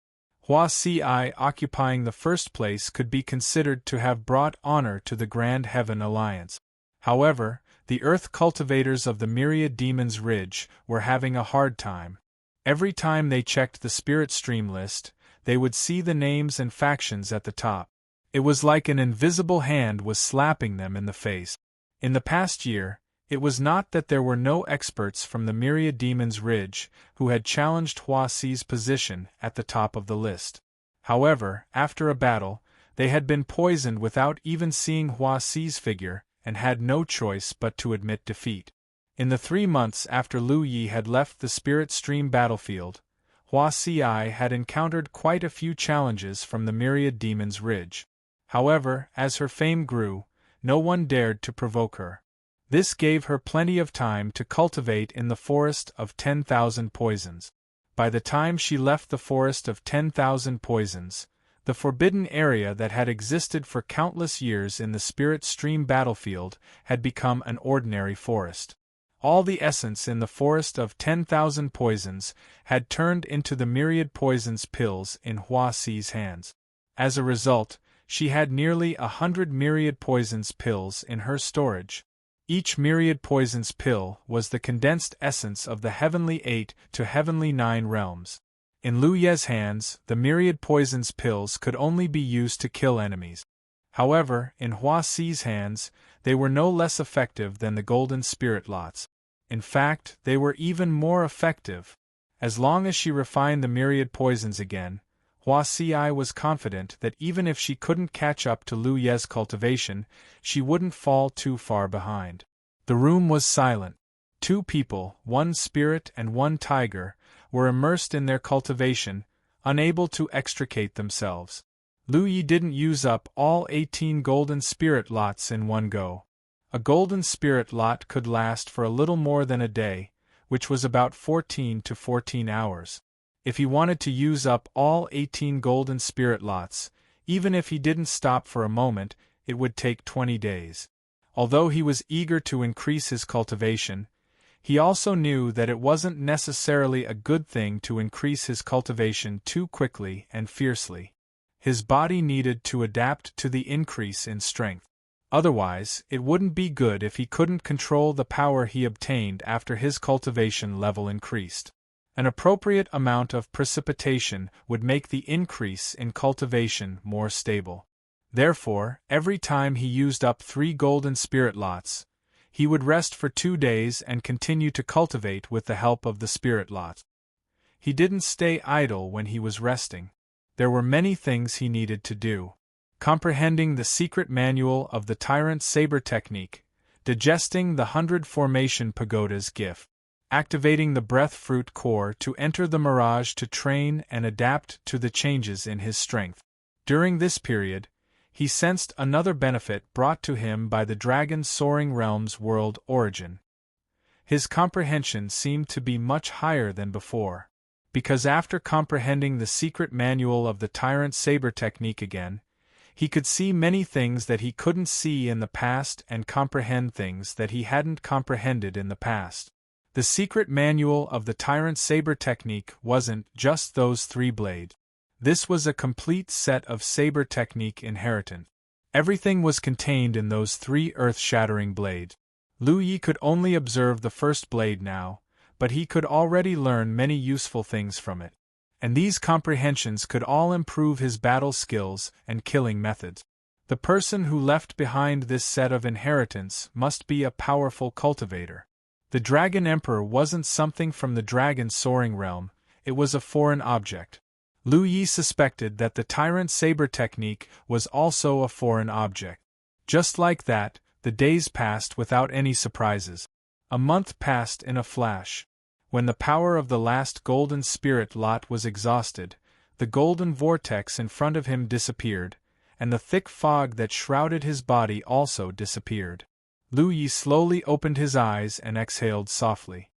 A: Hua Si occupying the first place could be considered to have brought honor to the Grand Heaven Alliance. However, the Earth cultivators of the Myriad Demons Ridge were having a hard time. Every time they checked the Spirit Stream list, they would see the names and factions at the top. It was like an invisible hand was slapping them in the face. In the past year, it was not that there were no experts from the Myriad Demons Ridge who had challenged Hua Si's position at the top of the list. However, after a battle, they had been poisoned without even seeing Hua Si's figure and had no choice but to admit defeat. In the 3 months after Lu Yi had left the Spirit Stream battlefield, Hua Si had encountered quite a few challenges from the Myriad Demons Ridge. However, as her fame grew, no one dared to provoke her. This gave her plenty of time to cultivate in the Forest of 10,000 Poisons. By the time she left the Forest of 10,000 Poisons, the forbidden area that had existed for countless years in the Spirit Stream battlefield had become an ordinary forest. All the essence in the Forest of 10,000 Poisons had turned into the Myriad Poisons pills in Hua Si's hands. As a result, she had nearly 100 Myriad Poisons pills in her storage. Each Myriad Poisons pill was the condensed essence of the Heavenly 8 to Heavenly 9 realms. In Lu Ye's hands, the Myriad Poisons pills could only be used to kill enemies. However, in Hua Si's hands, they were no less effective than the Golden Spirit Lots. In fact, they were even more effective. As long as she refined the Myriad Poisons again, Hua Si was confident that even if she couldn't catch up to Lu Ye's cultivation, she wouldn't fall too far behind. The room was silent. 2 people, 1 spirit and 1 tiger, were immersed in their cultivation, unable to extricate themselves. Lu Yi didn't use up all 18 golden spirit lots in one go. A golden spirit lot could last for a little more than a day, which was about 14 to 14 hours. If he wanted to use up all 18 golden spirit lots, even if he didn't stop for a moment, it would take 20 days. Although he was eager to increase his cultivation, he also knew that it wasn't necessarily a good thing to increase his cultivation too quickly and fiercely. His body needed to adapt to the increase in strength. Otherwise, it wouldn't be good if he couldn't control the power he obtained after his cultivation level increased. An appropriate amount of precipitation would make the increase in cultivation more stable. Therefore, every time he used up 3 golden spirit lots, he would rest for 2 days and continue to cultivate with the help of the spirit lot. He didn't stay idle when he was resting. There were many things he needed to do. Comprehending the secret manual of the Tyrant Saber technique, digesting the 100 Formation Pagoda's gift, activating the Breath Fruit core to enter the Mirage to train and adapt to the changes in his strength. During this period, he sensed another benefit brought to him by the Dragon Soaring Realm's world origin. His comprehension seemed to be much higher than before. Because after comprehending the secret manual of the Tyrant Saber technique again, he could see many things that he couldn't see in the past and comprehend things that he hadn't comprehended in the past. The secret manual of the Tyrant Saber technique wasn't just those 3 blades. This was a complete set of saber technique inheritance. Everything was contained in those 3 earth-shattering blades. Lu Yi could only observe the first blade now, but he could already learn many useful things from it. And these comprehensions could all improve his battle skills and killing methods. The person who left behind this set of inheritance must be a powerful cultivator. The Dragon Emperor wasn't something from the Dragon Soaring Realm, it was a foreign object. Lu Yi suspected that the Tyrant Saber technique was also a foreign object. Just like that, the days passed without any surprises. A month passed in a flash. When the power of the last golden spirit lot was exhausted, the golden vortex in front of him disappeared, and the thick fog that shrouded his body also disappeared. Lu Yi slowly opened his eyes and exhaled softly.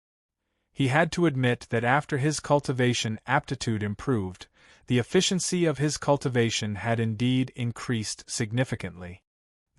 A: He had to admit that after his cultivation aptitude improved, the efficiency of his cultivation had indeed increased significantly.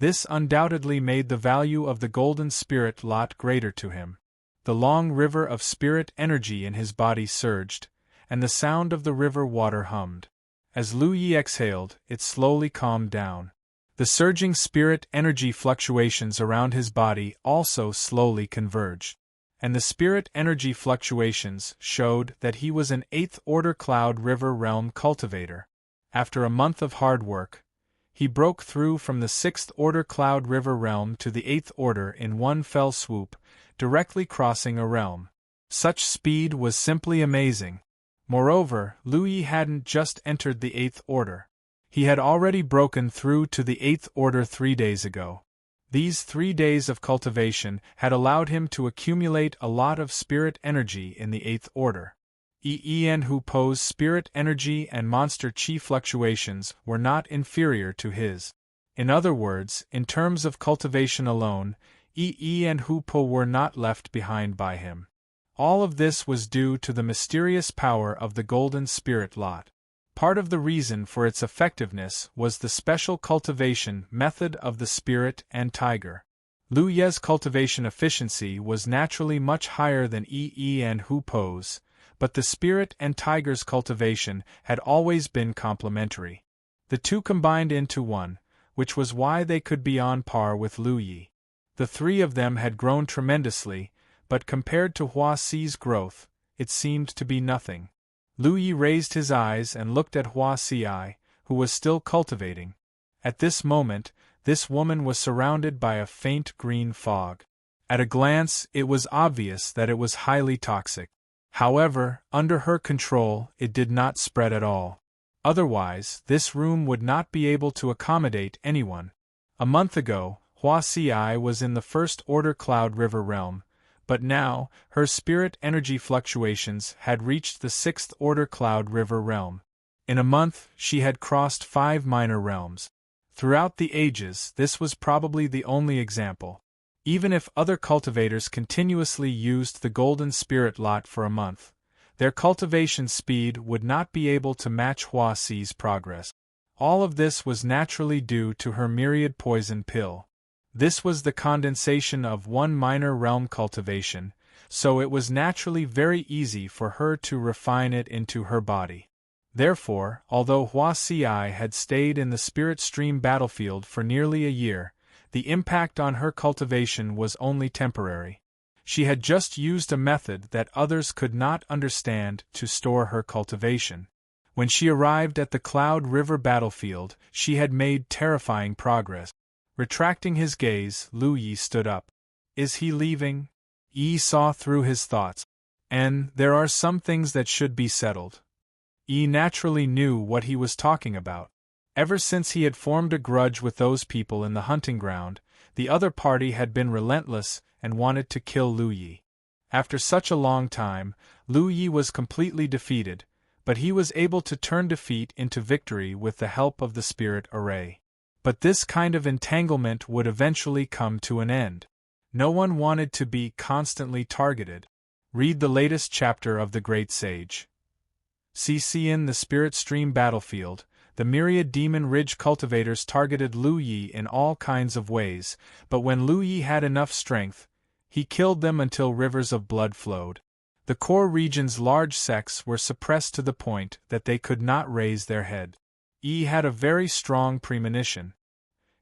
A: This undoubtedly made the value of the golden spirit lot greater to him. The long river of spirit energy in his body surged, and the sound of the river water hummed. As Lu Yi exhaled, it slowly calmed down. The surging spirit energy fluctuations around his body also slowly converged. And the spirit energy fluctuations showed that he was an 8th order Cloud River Realm cultivator. After a month of hard work, he broke through from the 6th order Cloud River Realm to the 8th order in one fell swoop, directly crossing a realm. Such speed was simply amazing. Moreover, Lu Yi hadn't just entered the 8th order. He had already broken through to the 8th order 3 days ago. These 3 days of cultivation had allowed him to accumulate a lot of spirit energy in the 8th order. En Hu Po's spirit energy and monster chi fluctuations were not inferior to his. In other words, in terms of cultivation alone, En Hu Po were not left behind by him. All of this was due to the mysterious power of the golden spirit lot. Part of the reason for its effectiveness was the special cultivation method of the spirit and tiger. Lu Ye's cultivation efficiency was naturally much higher than En Hu Po's, but the spirit and tiger's cultivation had always been complementary. The two combined into one, which was why they could be on par with Lu Yi. The 3 of them had grown tremendously, but compared to Hua Xi's growth, it seemed to be nothing. Lu Yi raised his eyes and looked at Hua Xi, who was still cultivating. At this moment, this woman was surrounded by a faint green fog. At a glance, it was obvious that it was highly toxic. However, under her control, it did not spread at all. Otherwise, this room would not be able to accommodate anyone. A month ago, Hua Xi was in the 1st Order Cloud River Realm, but now, her spirit energy fluctuations had reached the 6th Order Cloud River Realm. In a month, she had crossed 5 minor realms. Throughout the ages, this was probably the only example. Even if other cultivators continuously used the golden spirit lot for a month, their cultivation speed would not be able to match Hua Xi's progress. All of this was naturally due to her myriad poison pill. This was the condensation of one minor realm cultivation, so it was naturally very easy for her to refine it into her body. Therefore, although Hua Xiai had stayed in the spirit stream battlefield for nearly a year, the impact on her cultivation was only temporary. She had just used a method that others could not understand to store her cultivation. When she arrived at the Cloud River battlefield, she had made terrifying progress. Retracting his gaze, Lu Yi stood up. Is he leaving? Yi saw through his thoughts. And there are some things that should be settled. Yi naturally knew what he was talking about. Ever since he had formed a grudge with those people in the hunting ground, the other party had been relentless and wanted to kill Lu Yi. After such a long time, Lu Yi was completely defeated, but he was able to turn defeat into victory with the help of the spirit array. But this kind of entanglement would eventually come to an end. No one wanted to be constantly targeted. Read the latest chapter of The Great Sage. In the Spirit Stream battlefield, the myriad Demon Ridge cultivators targeted Lu Yi in all kinds of ways, but when Lu Yi had enough strength, he killed them until rivers of blood flowed. The core region's large sects were suppressed to the point that they could not raise their head. Yi had a very strong premonition.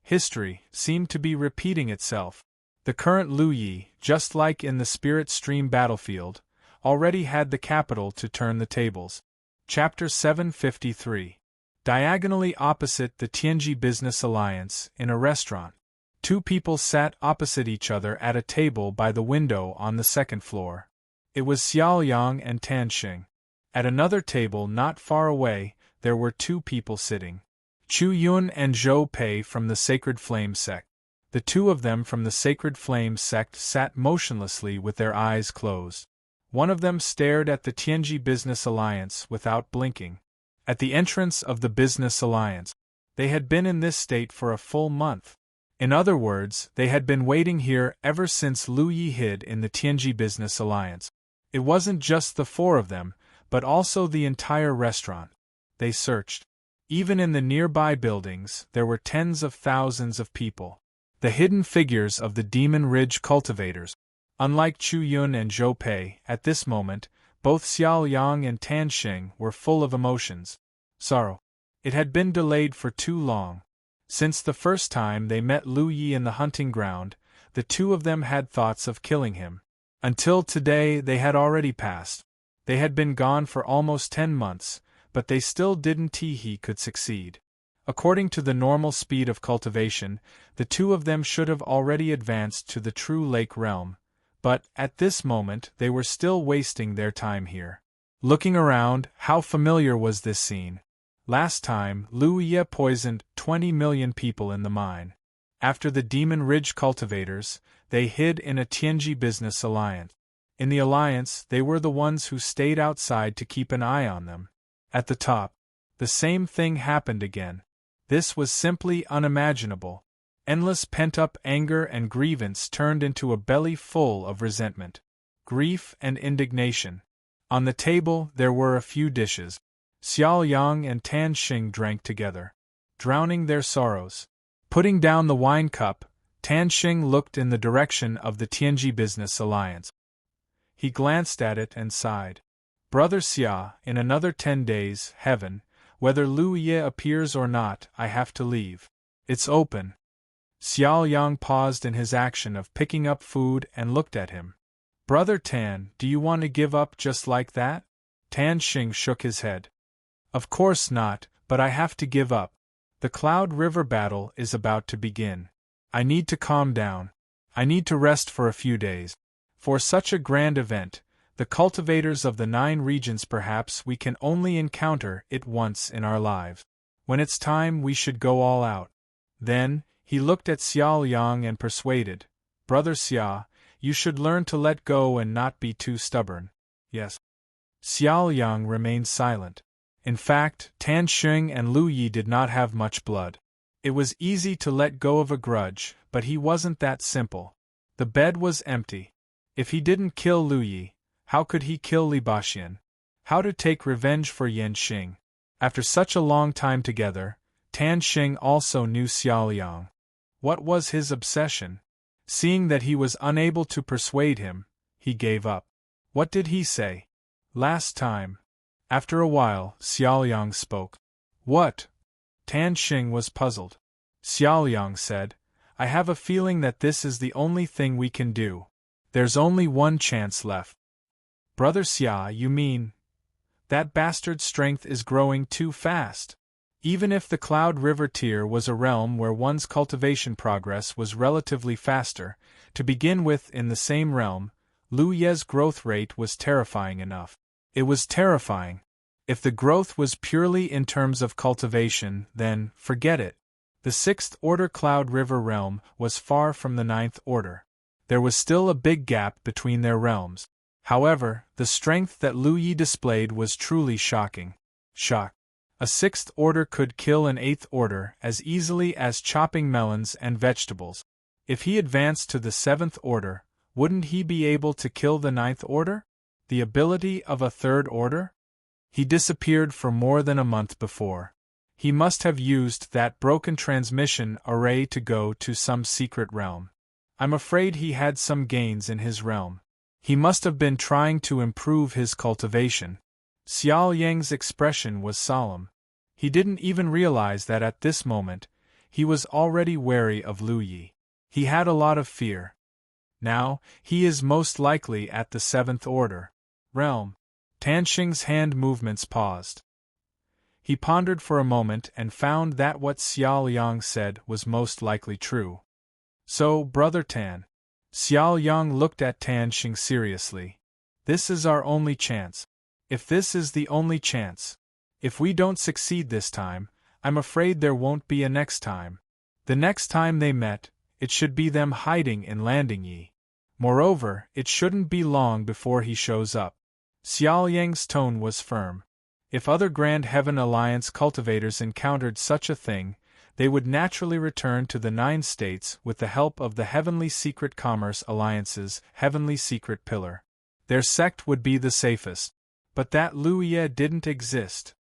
A: History seemed to be repeating itself. The current Lu Yi, just like in the Spirit Stream battlefield, already had the capital to turn the tables. Chapter 753. Diagonally opposite the Tianji Business Alliance, in a restaurant, two people sat opposite each other at a table by the window on the second floor. It was Xiao Yang and Tan Xing. At another table not far away, there were two people sitting. Chu Yun and Zhou Pei from the Sacred Flame sect. The two of them from the Sacred Flame sect sat motionlessly with their eyes closed. One of them stared at the Tianji Business Alliance without blinking. At the entrance of the Business Alliance, they had been in this state for a full month. In other words, they had been waiting here ever since Lu Yi hid in the Tianji Business Alliance. It wasn't just the four of them, but also the entire restaurant. They searched. Even in the nearby buildings, there were tens of thousands of people. The hidden figures of the Demon Ridge cultivators. Unlike Chu Yun and Zhou Pei, at this moment, both Xiao Yang and Tan Xing were full of emotions. Sorrow. It had been delayed for too long. Since the first time they met Lu Yi in the hunting ground, the two of them had thoughts of killing him. Until today they had already passed. They had been gone for almost 10 months, but they still didn't think he could succeed. According to the normal speed of cultivation, the two of them should have already advanced to the true lake realm, but at this moment they were still wasting their time here. Looking around, how familiar was this scene? Last time, Lu Yi poisoned 20 million people in the mine. After the Demon Ridge cultivators, they hid in a Tianji Business Alliance. In the alliance, they were the ones who stayed outside to keep an eye on them. At the top, the same thing happened again. This was simply unimaginable. Endless pent-up anger and grievance turned into a belly full of resentment, grief and indignation. On the table there were a few dishes. Xiao Yang and Tan Xing drank together, drowning their sorrows. Putting down the wine cup, Tan Xing looked in the direction of the Tianji Business Alliance. He glanced at it and sighed. Brother Xia, in another 10 days, heaven, whether Lu Yi appears or not, I have to leave. It's open. Xiao Yang paused in his action of picking up food and looked at him. Brother Tan, do you want to give up just like that? Tan Xing shook his head. Of course not, but I have to give up. The Cloud River battle is about to begin. I need to calm down. I need to rest for a few days. For such a grand event, the cultivators of the 9 regions, perhaps we can only encounter it once in our lives. When it's time, we should go all out. Then, he looked at Xiao Yang and persuaded, Brother Xia, you should learn to let go and not be too stubborn. Yes. Xiao Yang remained silent. In fact, Tan Xing and Lu Yi did not have much blood. It was easy to let go of a grudge, but he wasn't that simple. The bed was empty. If he didn't kill Lu Yi, how could he kill Li Baxian? How to take revenge for Yan Xing? After such a long time together, Tan Xing also knew Xiao Yang. What was his obsession? Seeing that he was unable to persuade him, he gave up. What did he say? Last time. After a while, Xiaoyang spoke. What? Tan Xing was puzzled. Xiaoyang said, I have a feeling that this is the only thing we can do. There's only one chance left. Brother Xia, you mean? That bastard's strength is growing too fast. Even if the Cloud River tier was a realm where one's cultivation progress was relatively faster, to begin with in the same realm, Lu Ye's growth rate was terrifying enough. It was terrifying. If the growth was purely in terms of cultivation, then, forget it. The 6th Order Cloud River realm was far from the 9th Order. There was still a big gap between their realms. However, the strength that Lu Yi displayed was truly shocking. A 6th Order could kill an 8th Order as easily as chopping melons and vegetables. If he advanced to the 7th Order, wouldn't he be able to kill the 9th Order? The ability of a 3rd Order? He disappeared for more than a month before. He must have used that broken transmission array to go to some secret realm. I'm afraid he had some gains in his realm. He must have been trying to improve his cultivation. Xiao Yang's expression was solemn. He didn't even realize that at this moment, he was already wary of Lu Yi. He had a lot of fear. Now, he is most likely at the 7th Order realm. Tanxing's hand movements paused. He pondered for a moment and found that what Xiao Yang said was most likely true. So, Brother Tan. Xiao Yang looked at Tanxing seriously. This is our only chance. If this is the only chance, if we don't succeed this time, I'm afraid there won't be a next time. The next time they met, it should be them hiding in Landing Yi. Moreover, it shouldn't be long before he shows up. Xiao Yang's tone was firm. If other Grand Heaven Alliance cultivators encountered such a thing, they would naturally return to the 9 states with the help of the Heavenly Secret Commerce Alliance's Heavenly Secret Pillar. Their sect would be the safest. But that Lu Ye didn't exist.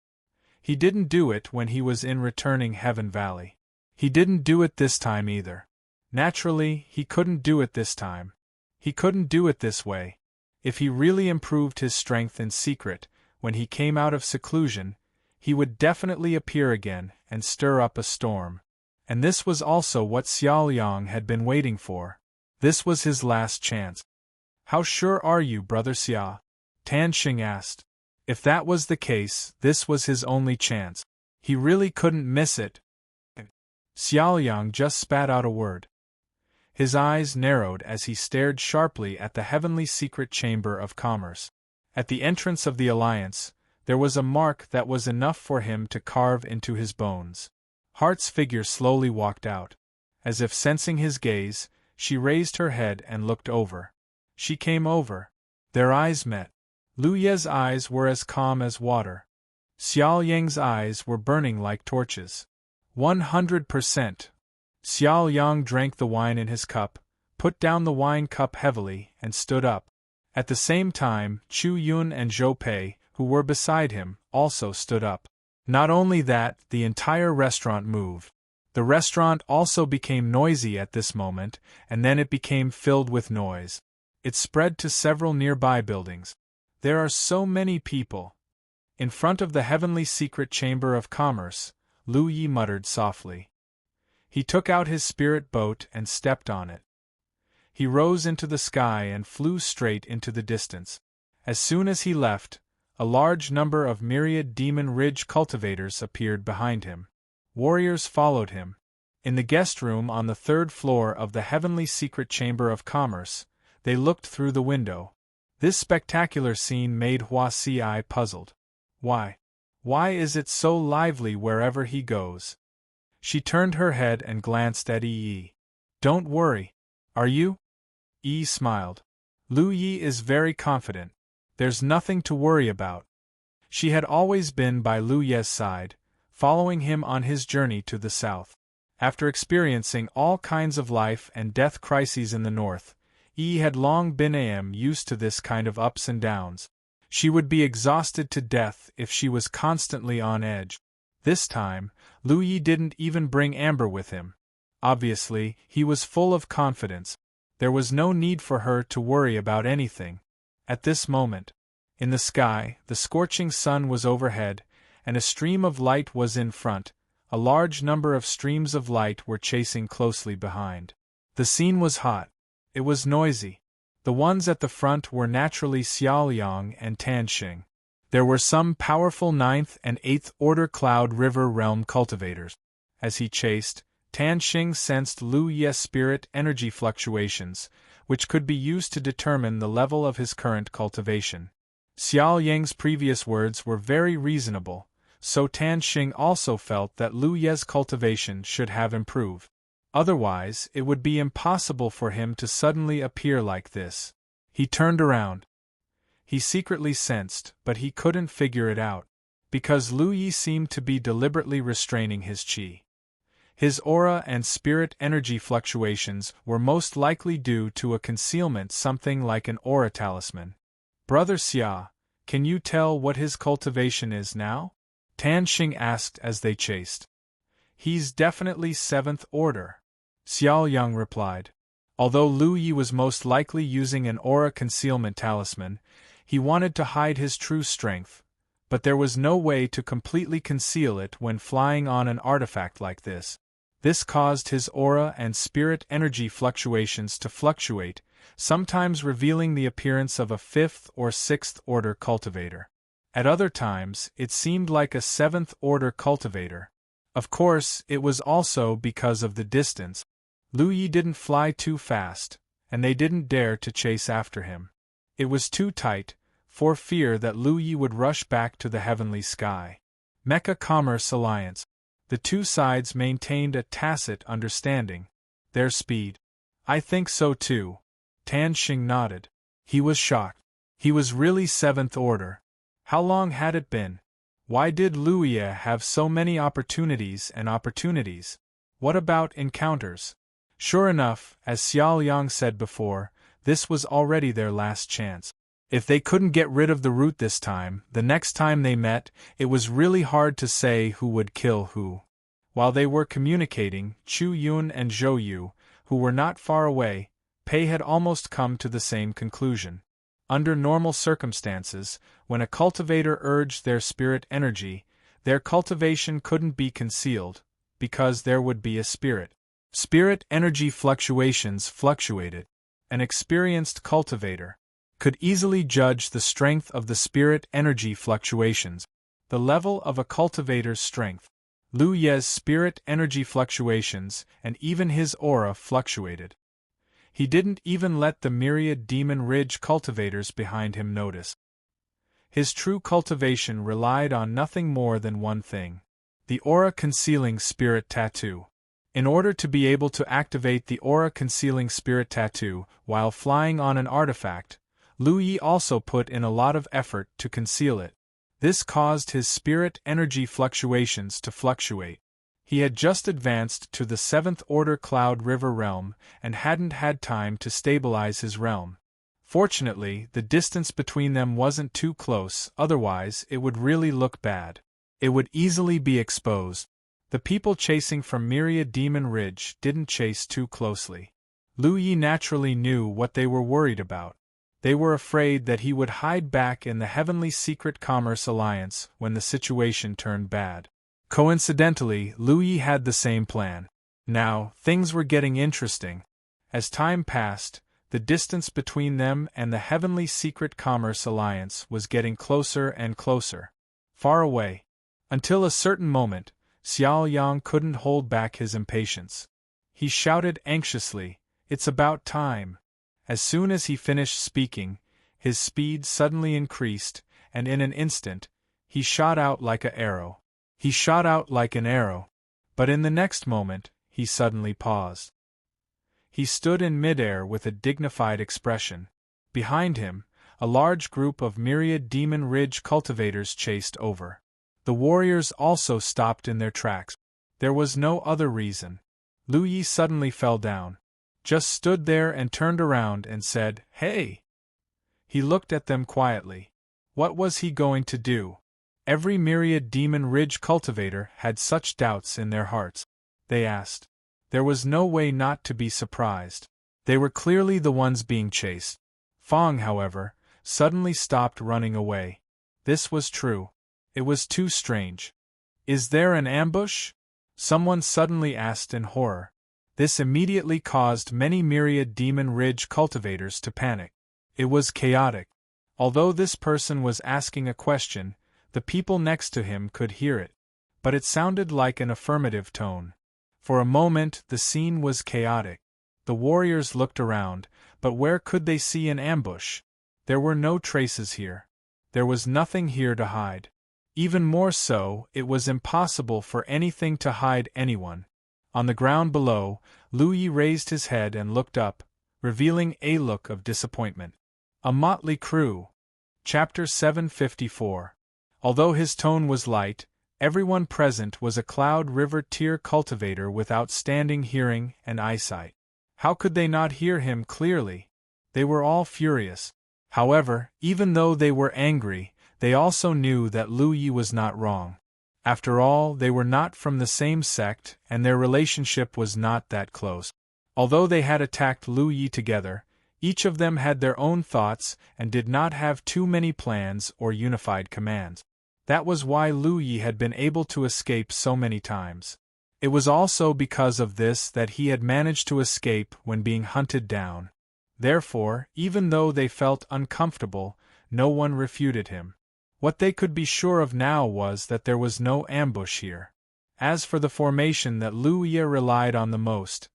A: He didn't do it when he was in returning Heaven Valley. He didn't do it this time either. Naturally, he couldn't do it this time. He couldn't do it this way. If he really improved his strength in secret, when he came out of seclusion, he would definitely appear again and stir up a storm. And this was also what Xiao Yang had been waiting for. This was his last chance. How sure are you, Brother Xia? Tanxing asked. If that was the case, this was his only chance. He really couldn't miss it. Xiao Yang just spat out a word. His eyes narrowed as he stared sharply at the Heavenly Secret Chamber of Commerce. At the entrance of the Alliance, there was a mark that was enough for him to carve into his bones. Heart's figure slowly walked out. As if sensing his gaze, she raised her head and looked over. She came over. Their eyes met. Lu Ye's eyes were as calm as water. Xiao Yang's eyes were burning like torches. 100%. Xiao Yang drank the wine in his cup, put down the wine cup heavily, and stood up. At the same time, Chu Yun and Zhou Pei, who were beside him, also stood up. Not only that, the entire restaurant moved. The restaurant also became noisy at this moment, and then it became filled with noise. It spread to several nearby buildings. There are so many people. In front of the Heavenly Secret Chamber of Commerce, Lu Yi muttered softly. He took out his spirit boat and stepped on it. He rose into the sky and flew straight into the distance. As soon as he left, a large number of myriad Demon Ridge cultivators appeared behind him. Warriors followed him. In the guest room on the 3rd floor of the Heavenly Secret Chamber of Commerce, they looked through the window. This spectacular scene made Hua Si puzzled. Why? Why is it so lively wherever he goes? She turned her head and glanced at Yi. Don't worry. Are you? Yi smiled. Lu Yi is very confident. There's nothing to worry about. She had always been by Lu Ye's side, following him on his journey to the south. After experiencing all kinds of life and death crises in the north, Yi had long been used to this kind of ups and downs. She would be exhausted to death if she was constantly on edge. This time, Lu Yi didn't even bring Amber with him. Obviously, he was full of confidence. There was no need for her to worry about anything. At this moment. In the sky, the scorching sun was overhead, and a stream of light was in front. A large number of streams of light were chasing closely behind. The scene was hot. It was noisy. The ones at the front were naturally Xiaoyang and Tanxing. There were some powerful 9th and 8th order Cloud River Realm cultivators. As he chased, Tanxing sensed Lu Ye's spirit energy fluctuations, which could be used to determine the level of his current cultivation. Xiaoyang's previous words were very reasonable, so Tanxing also felt that Lu Ye's cultivation should have improved. Otherwise, it would be impossible for him to suddenly appear like this. He turned around. He secretly sensed, but he couldn't figure it out, because Lu Yi seemed to be deliberately restraining his qi. His aura and spirit energy fluctuations were most likely due to a concealment, something like an aura talisman. Brother Xia, can you tell what his cultivation is now? Tanxing asked as they chased. He's definitely 7th order, Xiaoyang replied. Although Lu Yi was most likely using an aura concealment talisman, he wanted to hide his true strength, but there was no way to completely conceal it when flying on an artifact like this. This caused his aura and spirit energy fluctuations to fluctuate, sometimes revealing the appearance of a 5th or 6th order cultivator. At other times, it seemed like a 7th order cultivator. Of course, it was also because of the distance. Lu Yi didn't fly too fast, and they didn't dare to chase after him. It was too tight, for fear that Lu Yi would rush back to the heavenly sky. Mecha Commerce Alliance. The two sides maintained a tacit understanding. Their speed. I think so too. Tanxing nodded. He was shocked. He was really 7th order. How long had it been? Why did Lu Yi have so many opportunities and opportunities? What about encounters? Sure enough, as Xiaoyang said before, this was already their last chance. If they couldn't get rid of the root this time, the next time they met, it was really hard to say who would kill who. While they were communicating, Chu Yun and Zhou Yu, who were not far away, Pei had almost come to the same conclusion. Under normal circumstances, when a cultivator urged their spirit energy, their cultivation couldn't be concealed, because there would be a spirit. Spirit energy fluctuations fluctuated. An experienced cultivator could easily judge the strength of the spirit energy fluctuations, the level of a cultivator's strength. Lu Ye's spirit energy fluctuations and even his aura fluctuated. He didn't even let the myriad Demon Ridge cultivators behind him notice. His true cultivation relied on nothing more than one thing: the aura-concealing spirit tattoo. In order to be able to activate the aura-concealing spirit tattoo while flying on an artifact, Lu Yi also put in a lot of effort to conceal it. This caused his spirit energy fluctuations to fluctuate. He had just advanced to the 7th order Cloud River realm and hadn't had time to stabilize his realm. Fortunately, the distance between them wasn't too close, otherwise it would really look bad. It would easily be exposed. The people chasing from Myriad Demon Ridge didn't chase too closely. Lu Yi naturally knew what they were worried about. They were afraid that he would hide back in the Heavenly Secret Commerce Alliance when the situation turned bad. Coincidentally, Lu Yi had the same plan. Now, things were getting interesting. As time passed, the distance between them and the Heavenly Secret Commerce Alliance was getting closer and closer. Far away. Until a certain moment, Xiaoyang couldn't hold back his impatience. He shouted anxiously, "It's about time!" As soon as he finished speaking, his speed suddenly increased, and in an instant, he shot out like an arrow. He shot out like an arrow. But in the next moment, he suddenly paused. He stood in midair with a dignified expression. Behind him, a large group of Myriad Demon Ridge cultivators chased over. The warriors also stopped in their tracks. There was no other reason. Lu Yi suddenly fell down. Just stood there and turned around and said, "Hey!" He looked at them quietly. What was he going to do? Every Myriad Demon Ridge cultivator had such doubts in their hearts. They asked. There was no way not to be surprised. They were clearly the ones being chased. Fong, however, suddenly stopped running away. This was true. It was too strange. "Is there an ambush?" someone suddenly asked in horror. This immediately caused many myriad Demon Ridge cultivators to panic. It was chaotic. Although this person was asking a question, the people next to him could hear it. But it sounded like an affirmative tone. For a moment the scene was chaotic. The warriors looked around, but where could they see an ambush? There were no traces here. There was nothing here to hide. Even more so, it was impossible for anything to hide anyone. On the ground below, Lu Yi raised his head and looked up, revealing a look of disappointment. A motley crew. Chapter 754. Although his tone was light, everyone present was a Cloud River tier cultivator with outstanding hearing and eyesight. How could they not hear him clearly? They were all furious. However, even though they were angry, they also knew that Lu Yi was not wrong. After all, they were not from the same sect, and their relationship was not that close. Although they had attacked Lu Yi together, each of them had their own thoughts and did not have too many plans or unified commands. That was why Lu Yi had been able to escape so many times. It was also because of this that he had managed to escape when being hunted down. Therefore, even though they felt uncomfortable, no one refuted him. What they could be sure of now was that there was no ambush here. As for the formation that Lu Yi relied on the most,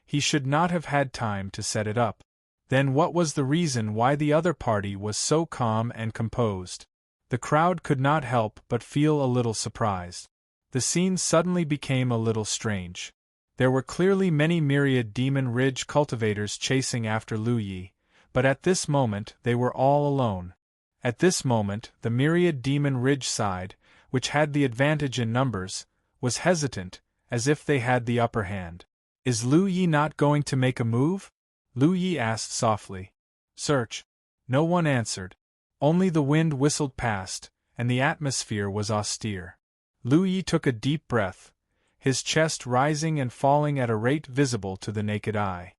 A: he should not have had time to set it up. Then what was the reason why the other party was so calm and composed? The crowd could not help but feel a little surprised. The scene suddenly became a little strange. There were clearly many myriad Demon Ridge cultivators chasing after Lu Yi, but at this moment they were all alone. At this moment, the myriad Demon Ridge side, which had the advantage in numbers, was hesitant, as if they had the upper hand. "Is Lu Yi not going to make a move?" Lu Yi asked softly. "Search." No one answered. Only the wind whistled past, and the atmosphere was austere. Lu Yi took a deep breath, his chest rising and falling at a rate visible to the naked eye.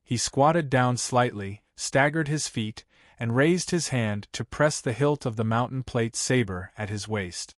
A: He squatted down slightly, staggered his feet, and raised his hand to press the hilt of the mountain plate saber at his waist.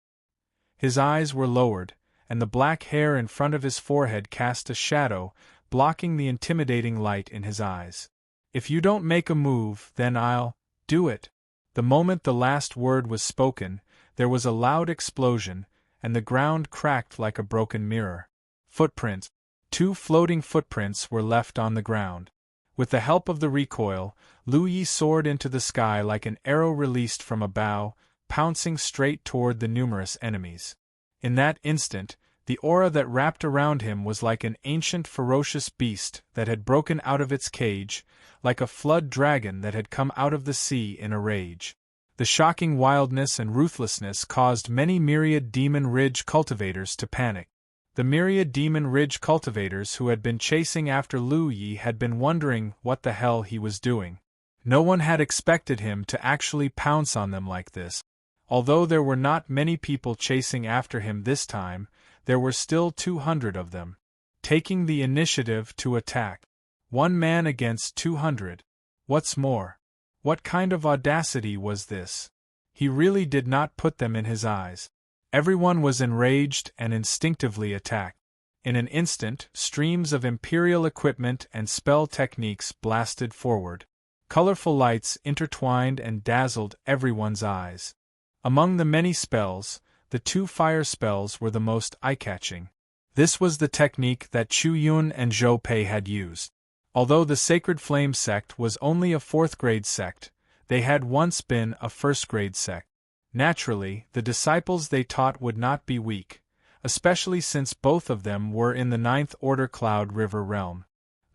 A: His eyes were lowered, and the black hair in front of his forehead cast a shadow, blocking the intimidating light in his eyes. "If you don't make a move, then I'll do it." The moment the last word was spoken, there was a loud explosion, and the ground cracked like a broken mirror. Footprints. 2 floating footprints were left on the ground. With the help of the recoil, Lu Yi soared into the sky like an arrow released from a bow, pouncing straight toward the numerous enemies. In that instant, the aura that wrapped around him was like an ancient ferocious beast that had broken out of its cage, like a flood dragon that had come out of the sea in a rage. The shocking wildness and ruthlessness caused many myriad Demon Ridge cultivators to panic. The myriad Demon Ridge cultivators who had been chasing after Lu Yi had been wondering what the hell he was doing. No one had expected him to actually pounce on them like this. Although there were not many people chasing after him this time, there were still 200 of them, taking the initiative to attack. 1 man against 200. What's more, what kind of audacity was this? He really did not put them in his eyes. Everyone was enraged and instinctively attacked. In an instant, streams of imperial equipment and spell techniques blasted forward. Colorful lights intertwined and dazzled everyone's eyes. Among the many spells, the 2 fire spells were the most eye-catching. This was the technique that Chu Yun and Zhou Pei had used. Although the Sacred Flame sect was only a 4th-grade sect, they had once been a 1st-grade sect. Naturally, the disciples they taught would not be weak, especially since both of them were in the 9th Order Cloud River realm.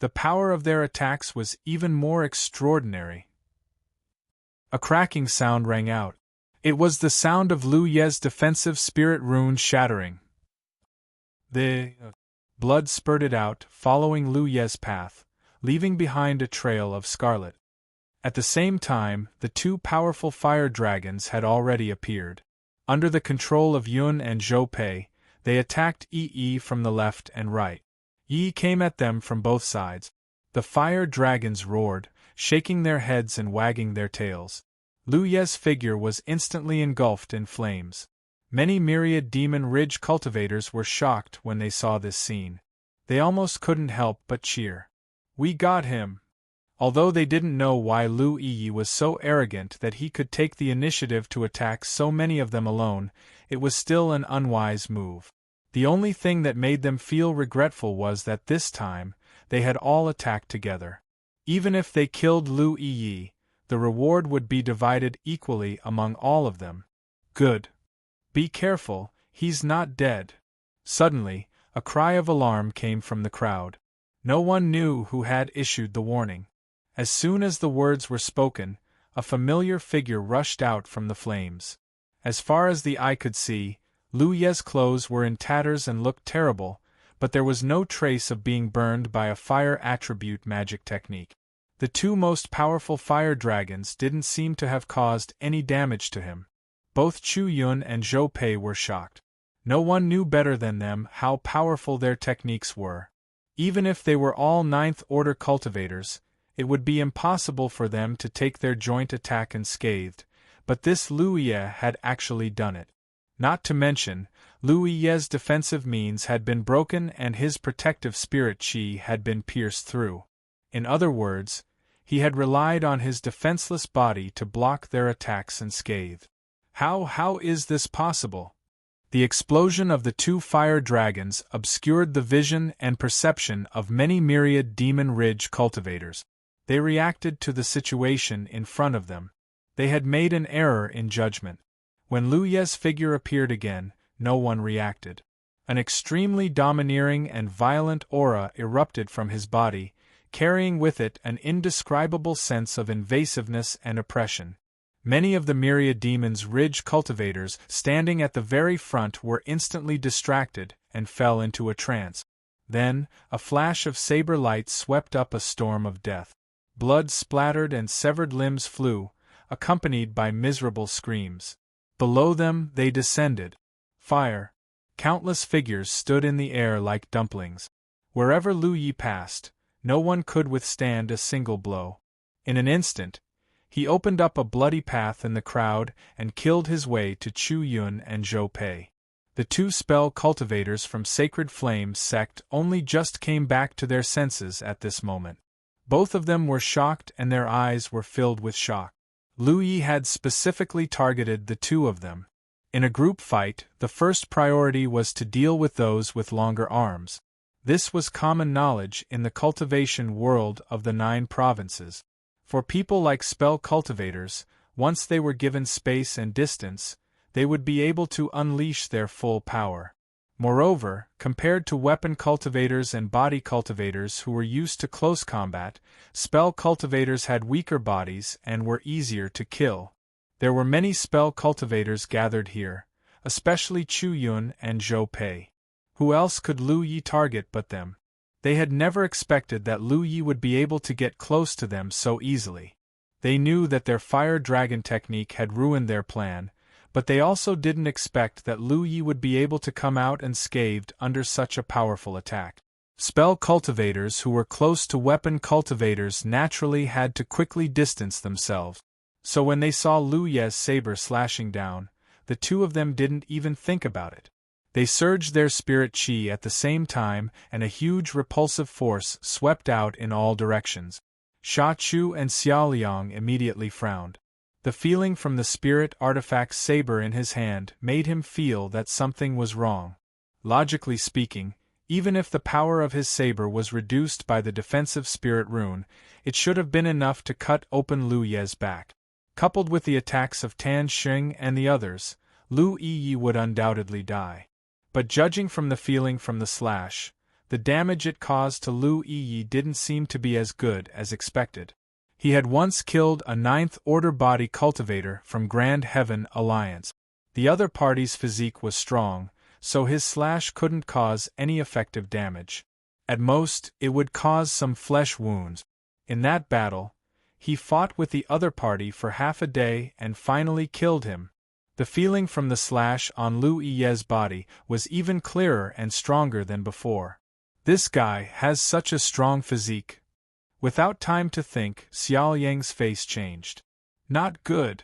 A: The power of their attacks was even more extraordinary. A cracking sound rang out. It was the sound of Lu Ye's defensive spirit rune shattering. The blood spurted out, following Lu Ye's path, leaving behind a trail of scarlet. At the same time, the 2 powerful fire dragons had already appeared. Under the control of Yun and Zhou Pei, they attacked Yi from the left and right. Yi came at them from both sides. The fire dragons roared, shaking their heads and wagging their tails. Lu Ye's figure was instantly engulfed in flames. Many myriad Demon Ridge cultivators were shocked when they saw this scene. They almost couldn't help but cheer. "We got him!" Although they didn't know why Lu Yi was so arrogant that he could take the initiative to attack so many of them alone, it was still an unwise move. The only thing that made them feel regretful was that this time, they had all attacked together. Even if they killed Lu Yi, the reward would be divided equally among all of them. Good. Be careful, he's not dead. Suddenly, a cry of alarm came from the crowd. No one knew who had issued the warning. As soon as the words were spoken, a familiar figure rushed out from the flames. As far as the eye could see, Lu Ye's clothes were in tatters and looked terrible, but there was no trace of being burned by a fire attribute magic technique. The two most powerful fire dragons didn't seem to have caused any damage to him. Both Chu Yun and Zhou Pei were shocked. No one knew better than them how powerful their techniques were. Even if they were all ninth-order cultivators, it would be impossible for them to take their joint attack unscathed, but this Lu Ye had actually done it. Not to mention, Lu Ye's defensive means had been broken and his protective spirit chi had been pierced through. In other words, he had relied on his defenseless body to block their attacks unscathed. How is this possible? The explosion of the two fire dragons obscured the vision and perception of many myriad Demon Ridge cultivators. They reacted to the situation in front of them. They had made an error in judgment. When Lu Ye's figure appeared again, no one reacted. An extremely domineering and violent aura erupted from his body, carrying with it an indescribable sense of invasiveness and oppression. Many of the myriad Demons Ridge cultivators standing at the very front were instantly distracted and fell into a trance. Then, a flash of saber light swept up a storm of death. Blood splattered and severed limbs flew, accompanied by miserable screams. Below them they descended. Fire. Countless figures stood in the air like dumplings. Wherever Lu Yi passed, no one could withstand a single blow. In an instant, he opened up a bloody path in the crowd and killed his way to Chu Yun and Zhou Pei. The two spell cultivators from Sacred Flame sect only just came back to their senses at this moment. Both of them were shocked and their eyes were filled with shock. Lu Yi had specifically targeted the two of them. In a group fight, the first priority was to deal with those with longer arms. This was common knowledge in the cultivation world of the 9 provinces. For people like spell cultivators, once they were given space and distance, they would be able to unleash their full power. Moreover, compared to weapon cultivators and body cultivators who were used to close combat, spell cultivators had weaker bodies and were easier to kill. There were many spell cultivators gathered here, especially Chu Yun and Zhou Pei. Who else could Lu Yi target but them? They had never expected that Lu Yi would be able to get close to them so easily. They knew that their fire dragon technique had ruined their plan, but they also didn't expect that Lu Yi would be able to come out unscathed under such a powerful attack. Spell cultivators who were close to weapon cultivators naturally had to quickly distance themselves. So when they saw Lu Ye's saber slashing down, the two of them didn't even think about it. They surged their spirit chi at the same time and a huge repulsive force swept out in all directions. Sha Chu and Xiao Liang immediately frowned. The feeling from the spirit artifact's saber in his hand made him feel that something was wrong. Logically speaking, even if the power of his saber was reduced by the defensive spirit rune, it should have been enough to cut open Lu Ye's back. Coupled with the attacks of Tan Xing and the others, Lu Yi would undoubtedly die. But judging from the feeling from the slash, the damage it caused to Lu Yi didn't seem to be as good as expected. He had once killed a 9th Order body cultivator from Grand Heaven Alliance. The other party's physique was strong, so his slash couldn't cause any effective damage. At most, it would cause some flesh wounds. In that battle, he fought with the other party for half a day and finally killed him. The feeling from the slash on Lu Yi's body was even clearer and stronger than before. This guy has such a strong physique. Without time to think, Xiao Yang's face changed. Not good.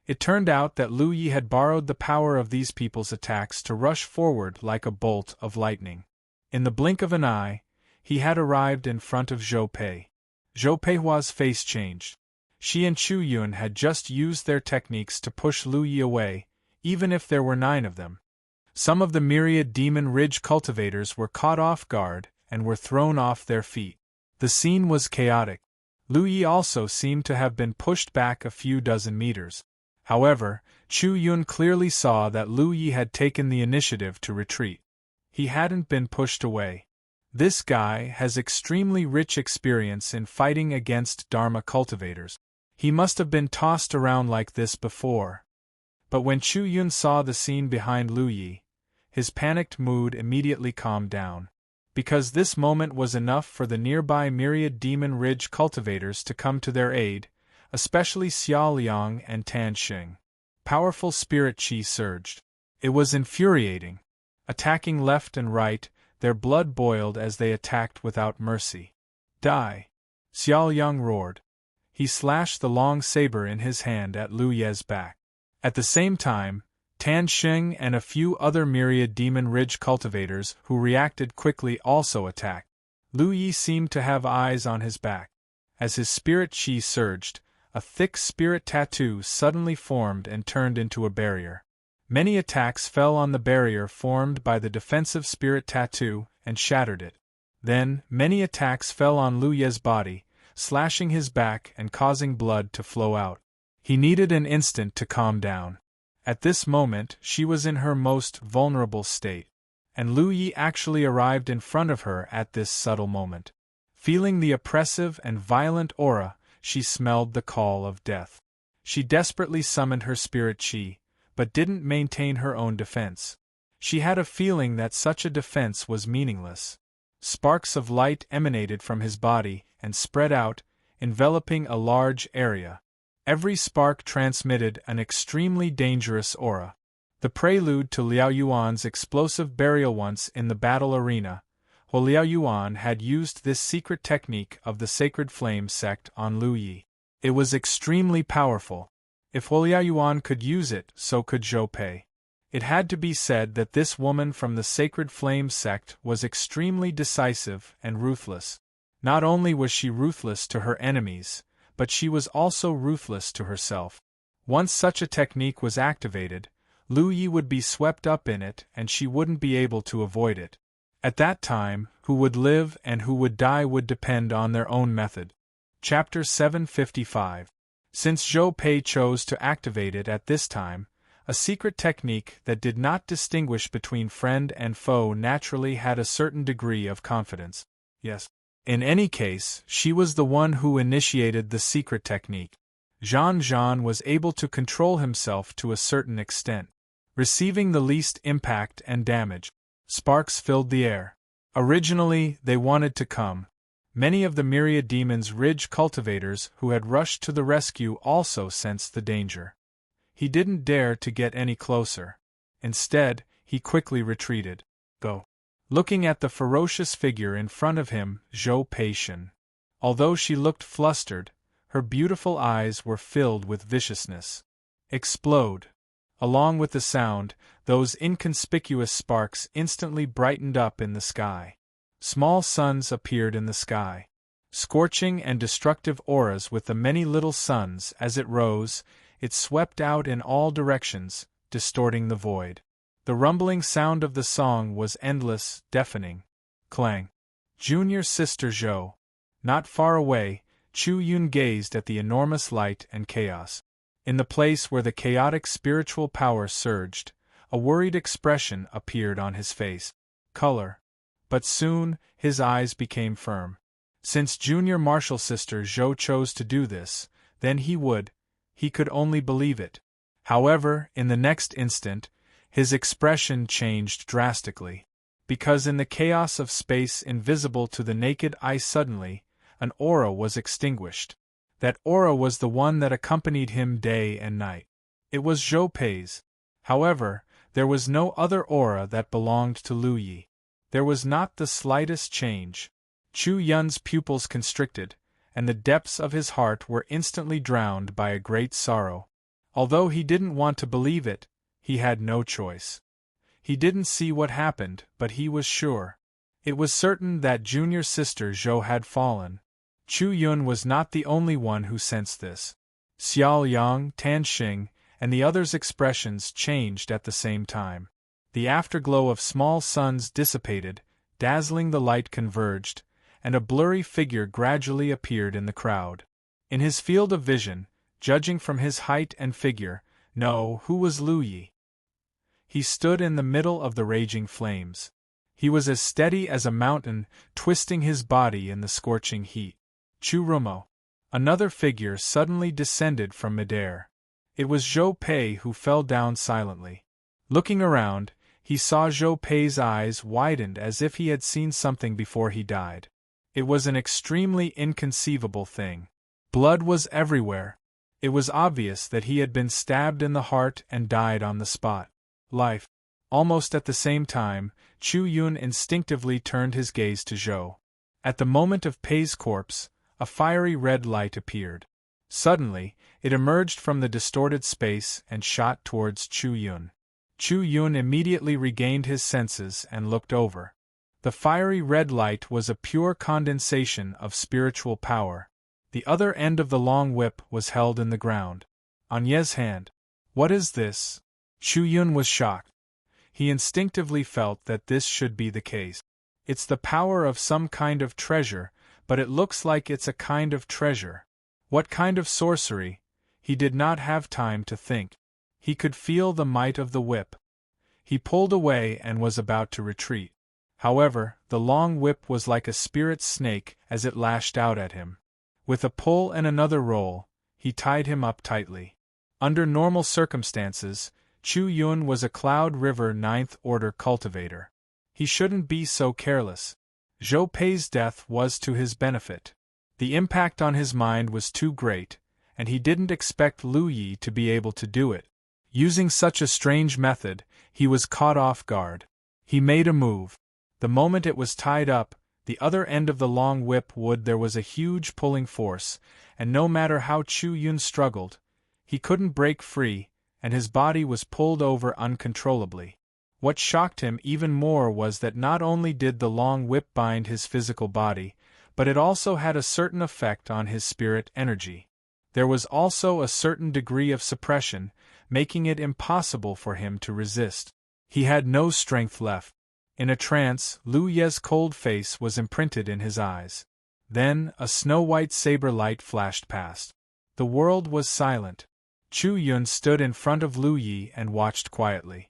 A: It turned out that Lu Yi had borrowed the power of these people's attacks to rush forward like a bolt of lightning. In the blink of an eye, he had arrived in front of Zhou Pei. Zhou Peihua's face changed. She and Chu Yun had just used their techniques to push Lu Yi away, even if there were 9 of them. Some of the myriad demon ridge cultivators were caught off guard and were thrown off their feet. The scene was chaotic. Lu Yi also seemed to have been pushed back a few dozen meters. However, Chu Yun clearly saw that Lu Yi had taken the initiative to retreat. He hadn't been pushed away. This guy has extremely rich experience in fighting against Dharma cultivators. He must have been tossed around like this before. But when Chu Yun saw the scene behind Lu Yi, his panicked mood immediately calmed down. Because this moment was enough for the nearby myriad demon ridge cultivators to come to their aid, especially Xiao Liang and Tan Xing. Powerful spirit qi surged. It was infuriating. Attacking left and right, their blood boiled as they attacked without mercy. Die! Xiao Liang roared. He slashed the long saber in his hand at Lu Ye's back. At the same time, Tan Xing and a few other myriad demon ridge cultivators who reacted quickly also attacked. Lu Yi seemed to have eyes on his back. As his spirit qi surged, a thick spirit tattoo suddenly formed and turned into a barrier. Many attacks fell on the barrier formed by the defensive spirit tattoo and shattered it. Then, many attacks fell on Lu Ye's body, slashing his back and causing blood to flow out. He needed an instant to calm down. At this moment, she was in her most vulnerable state, and Lu Yi actually arrived in front of her at this subtle moment. Feeling the oppressive and violent aura, she smelled the call of death. She desperately summoned her spirit qi, but didn't maintain her own defense. She had a feeling that such a defense was meaningless. Sparks of light emanated from his body and spread out, enveloping a large area. Every spark transmitted an extremely dangerous aura. The prelude to Liao Yuan's explosive burial. Once in the battle arena, Liao Yuan had used this secret technique of the Sacred Flame sect on Lu Yi. It was extremely powerful. If Liao Yuan could use it, so could Zhou Pei. It had to be said that this woman from the Sacred Flame sect was extremely decisive and ruthless. Not only was she ruthless to her enemies, but she was also ruthless to herself. Once such a technique was activated, Lu Yi would be swept up in it and she wouldn't be able to avoid it. At that time, who would live and who would die would depend on their own method. Chapter 755. Since Zhou Pei chose to activate it at this time, a secret technique that did not distinguish between friend and foe naturally had a certain degree of confidence. Yes. In any case, she was the one who initiated the secret technique. Zhan was able to control himself to a certain extent, receiving the least impact and damage. Sparks filled the air. Originally, they wanted to come. Many of the myriad demons' ridge cultivators who had rushed to the rescue also sensed the danger. He didn't dare to get any closer. Instead, he quickly retreated. Go. Looking at the ferocious figure in front of him, Zhou Pei Shen. Although she looked flustered, her beautiful eyes were filled with viciousness. Explode! Along with the sound, those inconspicuous sparks instantly brightened up in the sky. Small suns appeared in the sky. Scorching and destructive auras with the many little suns. As it rose, it swept out in all directions, distorting the void. The rumbling sound of the song was endless, deafening. Clang. Junior sister Zhou. Not far away, Chu Yun gazed at the enormous light and chaos. In the place where the chaotic spiritual power surged, a worried expression appeared on his face. Color. But soon, his eyes became firm. Since junior martial sister Zhou chose to do this, then he could only believe it. However, in the next instant, his expression changed drastically. Because in the chaos of space invisible to the naked eye suddenly, an aura was extinguished. That aura was the one that accompanied him day and night. It was Zhou Pei's. However, there was no other aura that belonged to Lu Yi. There was not the slightest change. Chu Yun's pupils constricted, and the depths of his heart were instantly drowned by a great sorrow. Although he didn't want to believe it, he had no choice. He didn't see what happened, but he was sure. It was certain that junior sister Zhou had fallen. Chu Yun was not the only one who sensed this. Xiao Yang, Tan Xing, and the others' expressions changed at the same time. The afterglow of small suns dissipated, dazzling the light converged, and a blurry figure gradually appeared in the crowd. In his field of vision, judging from his height and figure, who was Lu Yi? He stood in the middle of the raging flames. He was as steady as a mountain, twisting his body in the scorching heat. Chu Rumo. Another figure suddenly descended from midair. It was Zhou Pei who fell down silently. Looking around, he saw Zhou Pei's eyes widened as if he had seen something before he died. It was an extremely inconceivable thing. Blood was everywhere. It was obvious that he had been stabbed in the heart and died on the spot. Life. Almost at the same time, Chu Yun instinctively turned his gaze to Zhou. At the moment of Pei's corpse, a fiery red light appeared. Suddenly, it emerged from the distorted space and shot towards Chu Yun. Chu Yun immediately regained his senses and looked over. The fiery red light was a pure condensation of spiritual power. The other end of the long whip was held in the ground. On Ye's hand. What is this? Chu Yun was shocked. He instinctively felt that this should be the case. It's the power of some kind of treasure, but it looks like it's a kind of treasure. What kind of sorcery? He did not have time to think. He could feel the might of the whip. He pulled away and was about to retreat. However, the long whip was like a spirit snake as it lashed out at him. With a pull and another roll, he tied him up tightly. Under normal circumstances, Chu Yun was a Cloud River 9th Order cultivator. He shouldn't be so careless. Zhou Pei's death was to his benefit. The impact on his mind was too great, and he didn't expect Lu Yi to be able to do it. Using such a strange method, he was caught off guard. He made a move. The moment it was tied up, the other end of the long whip there was a huge pulling force, and no matter how Chu Yun struggled, he couldn't break free, and his body was pulled over uncontrollably. What shocked him even more was that not only did the long whip bind his physical body, but it also had a certain effect on his spirit energy. There was also a certain degree of suppression, making it impossible for him to resist. He had no strength left. In a trance, Lu Ye's cold face was imprinted in his eyes. Then, a snow-white saber light flashed past. The world was silent. Chu Yun stood in front of Lu Yi and watched quietly.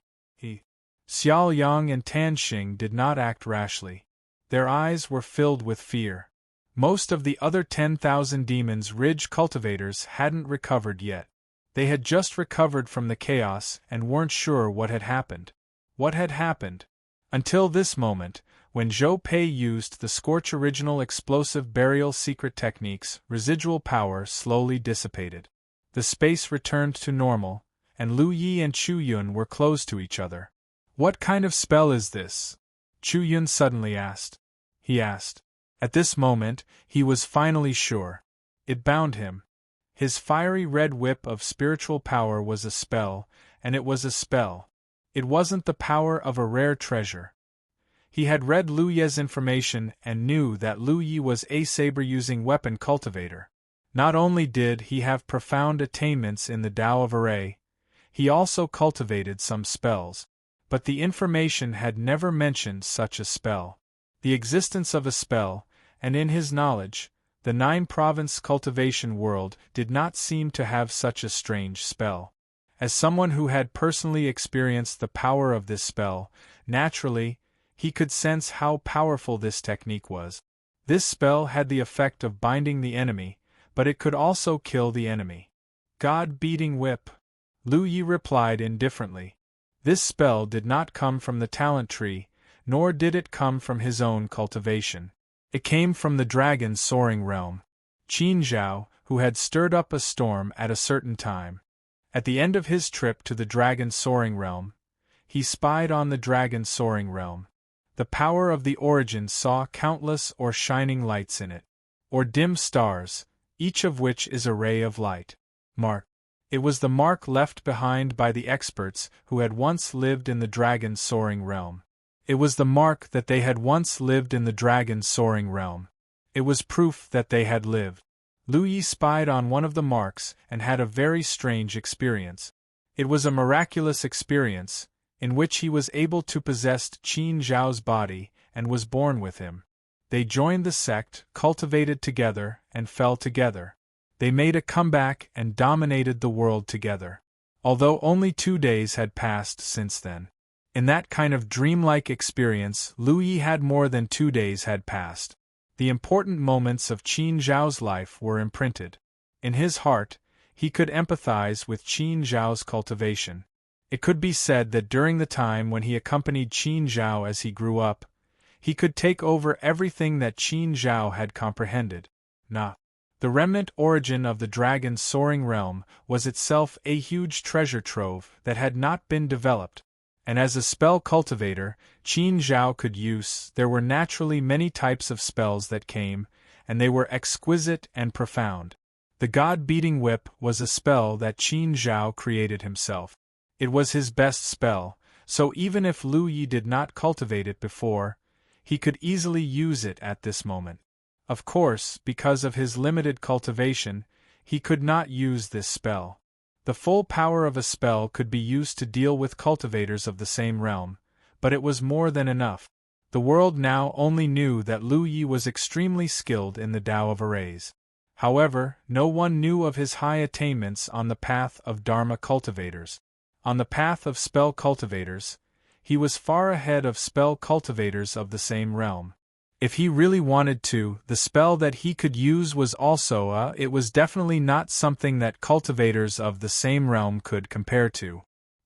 A: Xiao Yang and Tan Xing did not act rashly. Their eyes were filled with fear. Most of the other 10,000 Demons Ridge cultivators hadn't recovered yet. They had just recovered from the chaos and weren't sure what had happened. What had happened? Until this moment, when Zhou Pei used the Scorch Original Explosive Burial Secret Techniques, residual power slowly dissipated. The space returned to normal, and Lu Yi and Chu Yun were close to each other. What kind of spell is this? Chu Yun suddenly asked. He asked. At this moment, he was finally sure. It bound him. His fiery red whip of spiritual power was a spell, and it was a spell. It wasn't the power of a rare treasure. He had read Lu Ye's information and knew that Lu Yi was a saber-using weapon cultivator. Not only did he have profound attainments in the Tao of Array, he also cultivated some spells. But the information had never mentioned such a spell. The existence of a spell, and in his knowledge, the 9-province cultivation world did not seem to have such a strange spell. As someone who had personally experienced the power of this spell, naturally, he could sense how powerful this technique was. This spell had the effect of binding the enemy, but it could also kill the enemy. God-beating whip. Lu Yi replied indifferently. This spell did not come from the talent tree, nor did it come from his own cultivation. It came from the dragon's soaring realm. Qin Zhao, who had stirred up a storm at a certain time. At the end of his trip to the dragon's soaring realm, he spied on the dragon's soaring realm. The power of the origin saw countless or shining lights in it. or dim stars, each of which is a ray of light. Mark. It was the mark left behind by the experts who had once lived in the dragon's soaring realm. It was the mark that they had once lived in the dragon's soaring realm. It was proof that they had lived. Lu Yi spied on one of the marks and had a very strange experience. It was a miraculous experience, in which he was able to possess Qin Zhao's body and was born with him. They joined the sect, cultivated together, and fell together. They made a comeback and dominated the world together. Although only 2 days had passed since then. In that kind of dreamlike experience, Lu Yi had more than 2 days had passed. The important moments of Qin Zhao's life were imprinted. In his heart, he could empathize with Qin Zhao's cultivation. It could be said that during the time when he accompanied Qin Zhao as he grew up, he could take over everything that Qin Zhao had comprehended. The remnant origin of the dragon's soaring realm was itself a huge treasure trove that had not been developed, and as a spell cultivator, Qin Zhao could use. There were naturally many types of spells that came, and they were exquisite and profound. The God-beating whip was a spell that Qin Zhao created himself. It was his best spell, so even if Lu Yi did not cultivate it before, he could easily use it at this moment. Of course, because of his limited cultivation, he could not use this spell. The full power of a spell could be used to deal with cultivators of the same realm, but it was more than enough. The world now only knew that Lu Yi was extremely skilled in the Tao of Arrays. However, no one knew of his high attainments on the path of Dharma cultivators. On the path of spell cultivators, he was far ahead of spell cultivators of the same realm. If he really wanted to, the spell that he could use was also it was definitely not something that cultivators of the same realm could compare to.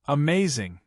A: Amazing!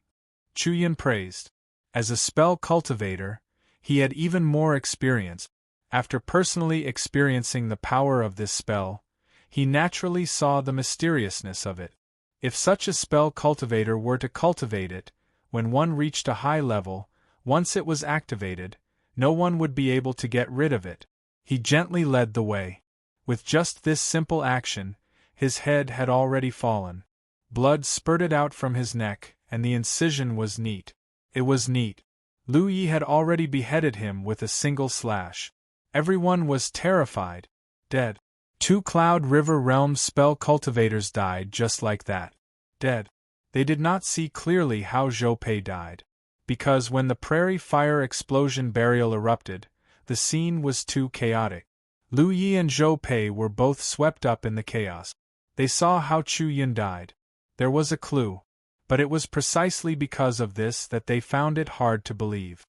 A: Chuyan praised. As a spell cultivator, he had even more experience. After personally experiencing the power of this spell, he naturally saw the mysteriousness of it. If such a spell cultivator were to cultivate it, when one reached a high level, once it was activated, no one would be able to get rid of it. He gently led the way. With just this simple action, his head had already fallen. Blood spurted out from his neck, and the incision was neat. It was neat. Lu Yi had already beheaded him with a single slash. Everyone was terrified. Dead. 2 Cloud River Realm spell cultivators died just like that. Dead. They did not see clearly how Zhou Pei died. Because when the prairie fire explosion burial erupted, the scene was too chaotic. Lu Yi and Zhou Pei were both swept up in the chaos. They saw how Chu Yun died. There was a clue. But it was precisely because of this that they found it hard to believe.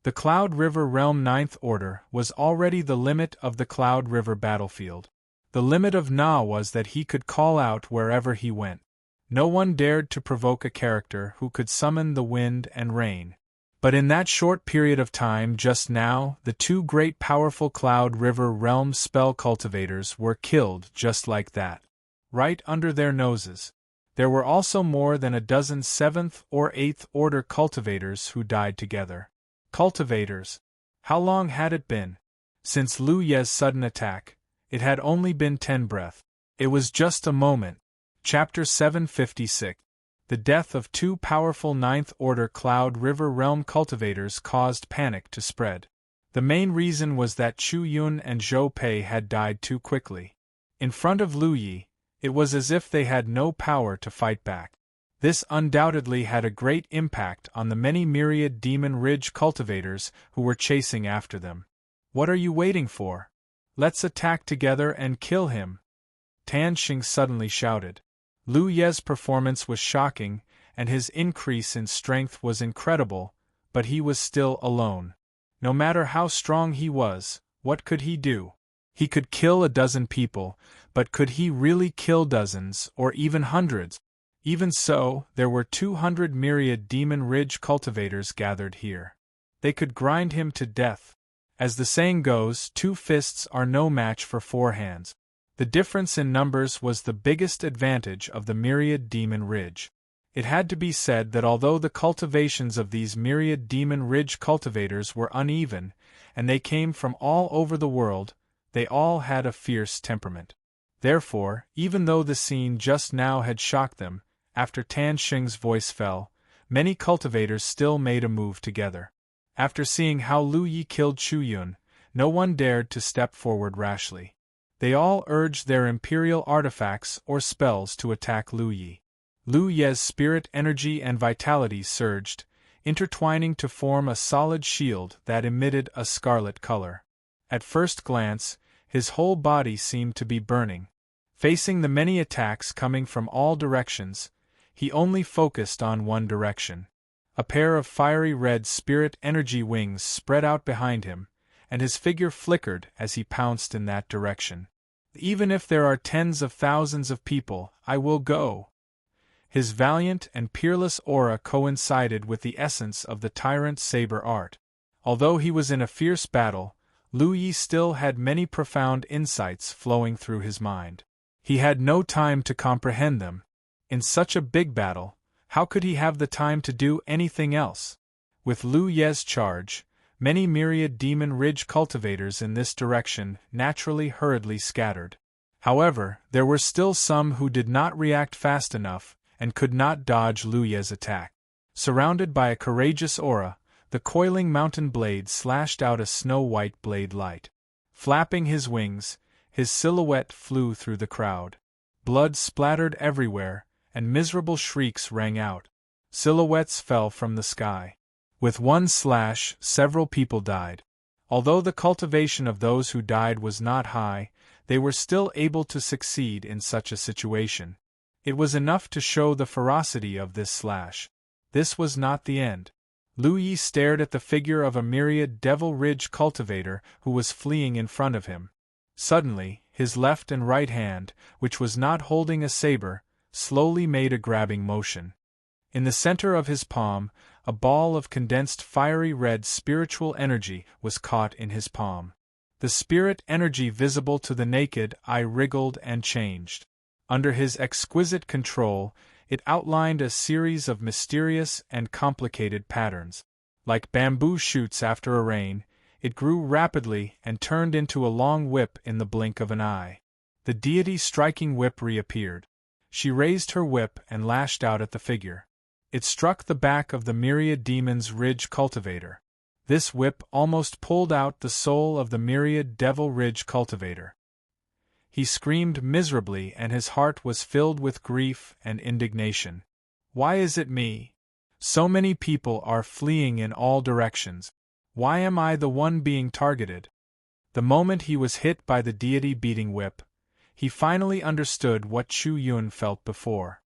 A: The Cloud River Realm 9th Order was already the limit of the Cloud River battlefield. The limit of Na was that he could call out wherever he went. No one dared to provoke a character who could summon the wind and rain. But in that short period of time just now, the 2 great powerful Cloud River Realm spell cultivators were killed just like that. Right under their noses. There were also more than a dozen 7th or 8th Order cultivators who died together. Cultivators. How long had it been? Since Lu Ye's sudden attack, it had only been 10 breath. It was just a moment. Chapter 756. The death of 2 powerful 9th Order Cloud River Realm cultivators caused panic to spread. The main reason was that Chu Yun and Zhou Pei had died too quickly. In front of Lu Yi, it was as if they had no power to fight back. This undoubtedly had a great impact on the many myriad Demon Ridge cultivators who were chasing after them. What are you waiting for? Let's attack together and kill him! Tan Xing suddenly shouted. Lu Ye's performance was shocking, and his increase in strength was incredible, but he was still alone. No matter how strong he was, what could he do? He could kill a dozen people, but could he really kill dozens or even hundreds? Even so, there were 200 myriad Demon Ridge cultivators gathered here. They could grind him to death. As the saying goes, 2 fists are no match for 4 hands. The difference in numbers was the biggest advantage of the myriad Demon Ridge. It had to be said that although the cultivations of these myriad Demon Ridge cultivators were uneven, and they came from all over the world, They all had a fierce temperament. Therefore, even though the scene just now had shocked them, after Tan Xing's voice fell, many cultivators still made a move together. After seeing how Lu Yi killed Chu Yun, no one dared to step forward rashly. They all urged their imperial artifacts or spells to attack Lu Yi. Lu Ye's spirit energy and vitality surged, intertwining to form a solid shield that emitted a scarlet color. At first glance, his whole body seemed to be burning. Facing the many attacks coming from all directions, he only focused on one direction. A pair of fiery red spirit energy wings spread out behind him, and his figure flickered as he pounced in that direction. Even if there are tens of thousands of people, I will go. His valiant and peerless aura coincided with the essence of the tyrant saber art. Although he was in a fierce battle, Lu Yi still had many profound insights flowing through his mind. He had no time to comprehend them. In such a big battle, how could he have the time to do anything else? With Lu Ye's charge, many myriad Demon Ridge cultivators in this direction naturally hurriedly scattered. However, there were still some who did not react fast enough and could not dodge Lu Ye's attack. Surrounded by a courageous aura, the coiling mountain blade slashed out a snow-white blade light. Flapping his wings, his silhouette flew through the crowd. Blood splattered everywhere, and miserable shrieks rang out. Silhouettes fell from the sky. With one slash, several people died. Although the cultivation of those who died was not high, they were still able to succeed in such a situation. It was enough to show the ferocity of this slash. This was not the end. Lu Yi stared at the figure of a myriad Devil Ridge cultivator who was fleeing in front of him. Suddenly, his left and right hand, which was not holding a saber, slowly made a grabbing motion. In the center of his palm, a ball of condensed fiery red spiritual energy was caught in his palm. The spirit energy visible to the naked eye wriggled and changed. Under his exquisite control, it outlined a series of mysterious and complicated patterns. Like bamboo shoots after a rain, it grew rapidly and turned into a long whip in the blink of an eye. The deity's striking whip reappeared. She raised her whip and lashed out at the figure. It struck the back of the myriad Demon's Ridge cultivator. This whip almost pulled out the soul of the myriad Devil Ridge cultivator. He screamed miserably and his heart was filled with grief and indignation. Why is it me? So many people are fleeing in all directions. Why am I the one being targeted? The moment he was hit by the deity beating whip, he finally understood what Chu Yun felt before.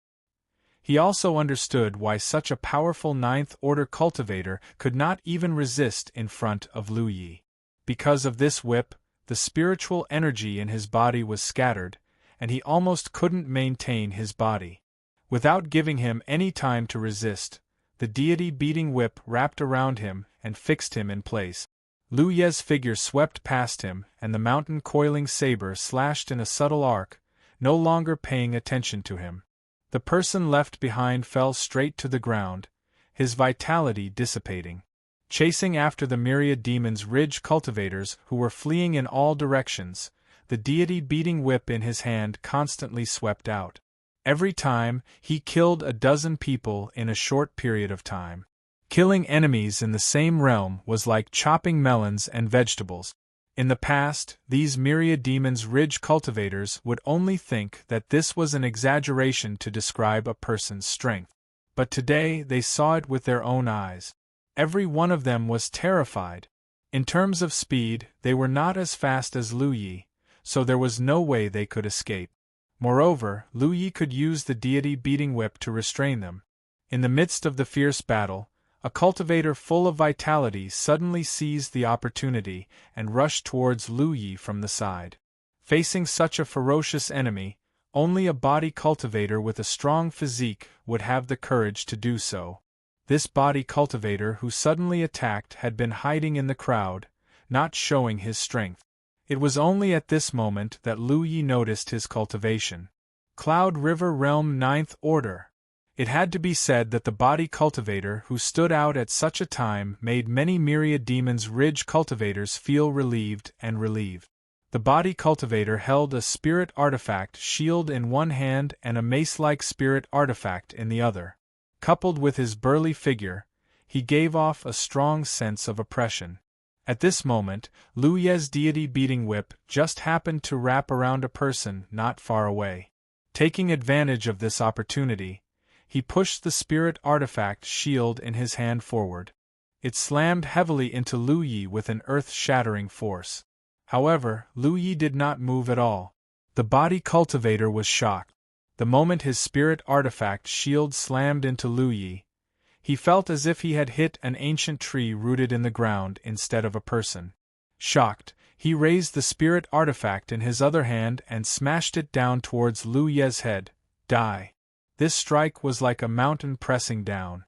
A: He also understood why such a powerful ninth-order cultivator could not even resist in front of Lu Yi. Because of this whip, the spiritual energy in his body was scattered, and he almost couldn't maintain his body. Without giving him any time to resist, the deity beating whip wrapped around him and fixed him in place. Lu Ye's figure swept past him, and the mountain coiling saber slashed in a subtle arc, no longer paying attention to him. The person left behind fell straight to the ground, his vitality dissipating. Chasing after the myriad Demon's Ridge cultivators who were fleeing in all directions, the deity beating whip in his hand constantly swept out. Every time, he killed a dozen people in a short period of time. Killing enemies in the same realm was like chopping melons and vegetables. In the past, these myriad Demon's Ridge cultivators would only think that this was an exaggeration to describe a person's strength. But today they saw it with their own eyes. Every one of them was terrified. In terms of speed, they were not as fast as Lu Yi, so there was no way they could escape. Moreover, Lu Yi could use the deity beating whip to restrain them. In the midst of the fierce battle, a cultivator full of vitality suddenly seized the opportunity and rushed towards Lu Yi from the side. Facing such a ferocious enemy, only a body cultivator with a strong physique would have the courage to do so. This body cultivator who suddenly attacked had been hiding in the crowd, not showing his strength. It was only at this moment that Lu Yi noticed his cultivation. Cloud River Realm 9th Order. It had to be said that the body cultivator who stood out at such a time made many myriad Demon's Ridge cultivators feel relieved. The body cultivator held a spirit artifact shield in one hand and a mace-like spirit artifact in the other. Coupled with his burly figure, he gave off a strong sense of oppression. At this moment, Lu Ye's deity beating whip just happened to wrap around a person not far away. Taking advantage of this opportunity, he pushed the spirit artifact shield in his hand forward. It slammed heavily into Lu Yi with an earth-shattering force. However, Lu Yi did not move at all. The body cultivator was shocked. The moment his spirit artifact shield slammed into Lu Yi, he felt as if he had hit an ancient tree rooted in the ground instead of a person. Shocked, he raised the spirit artifact in his other hand and smashed it down towards Lu Ye's head. Die. This strike was like a mountain pressing down.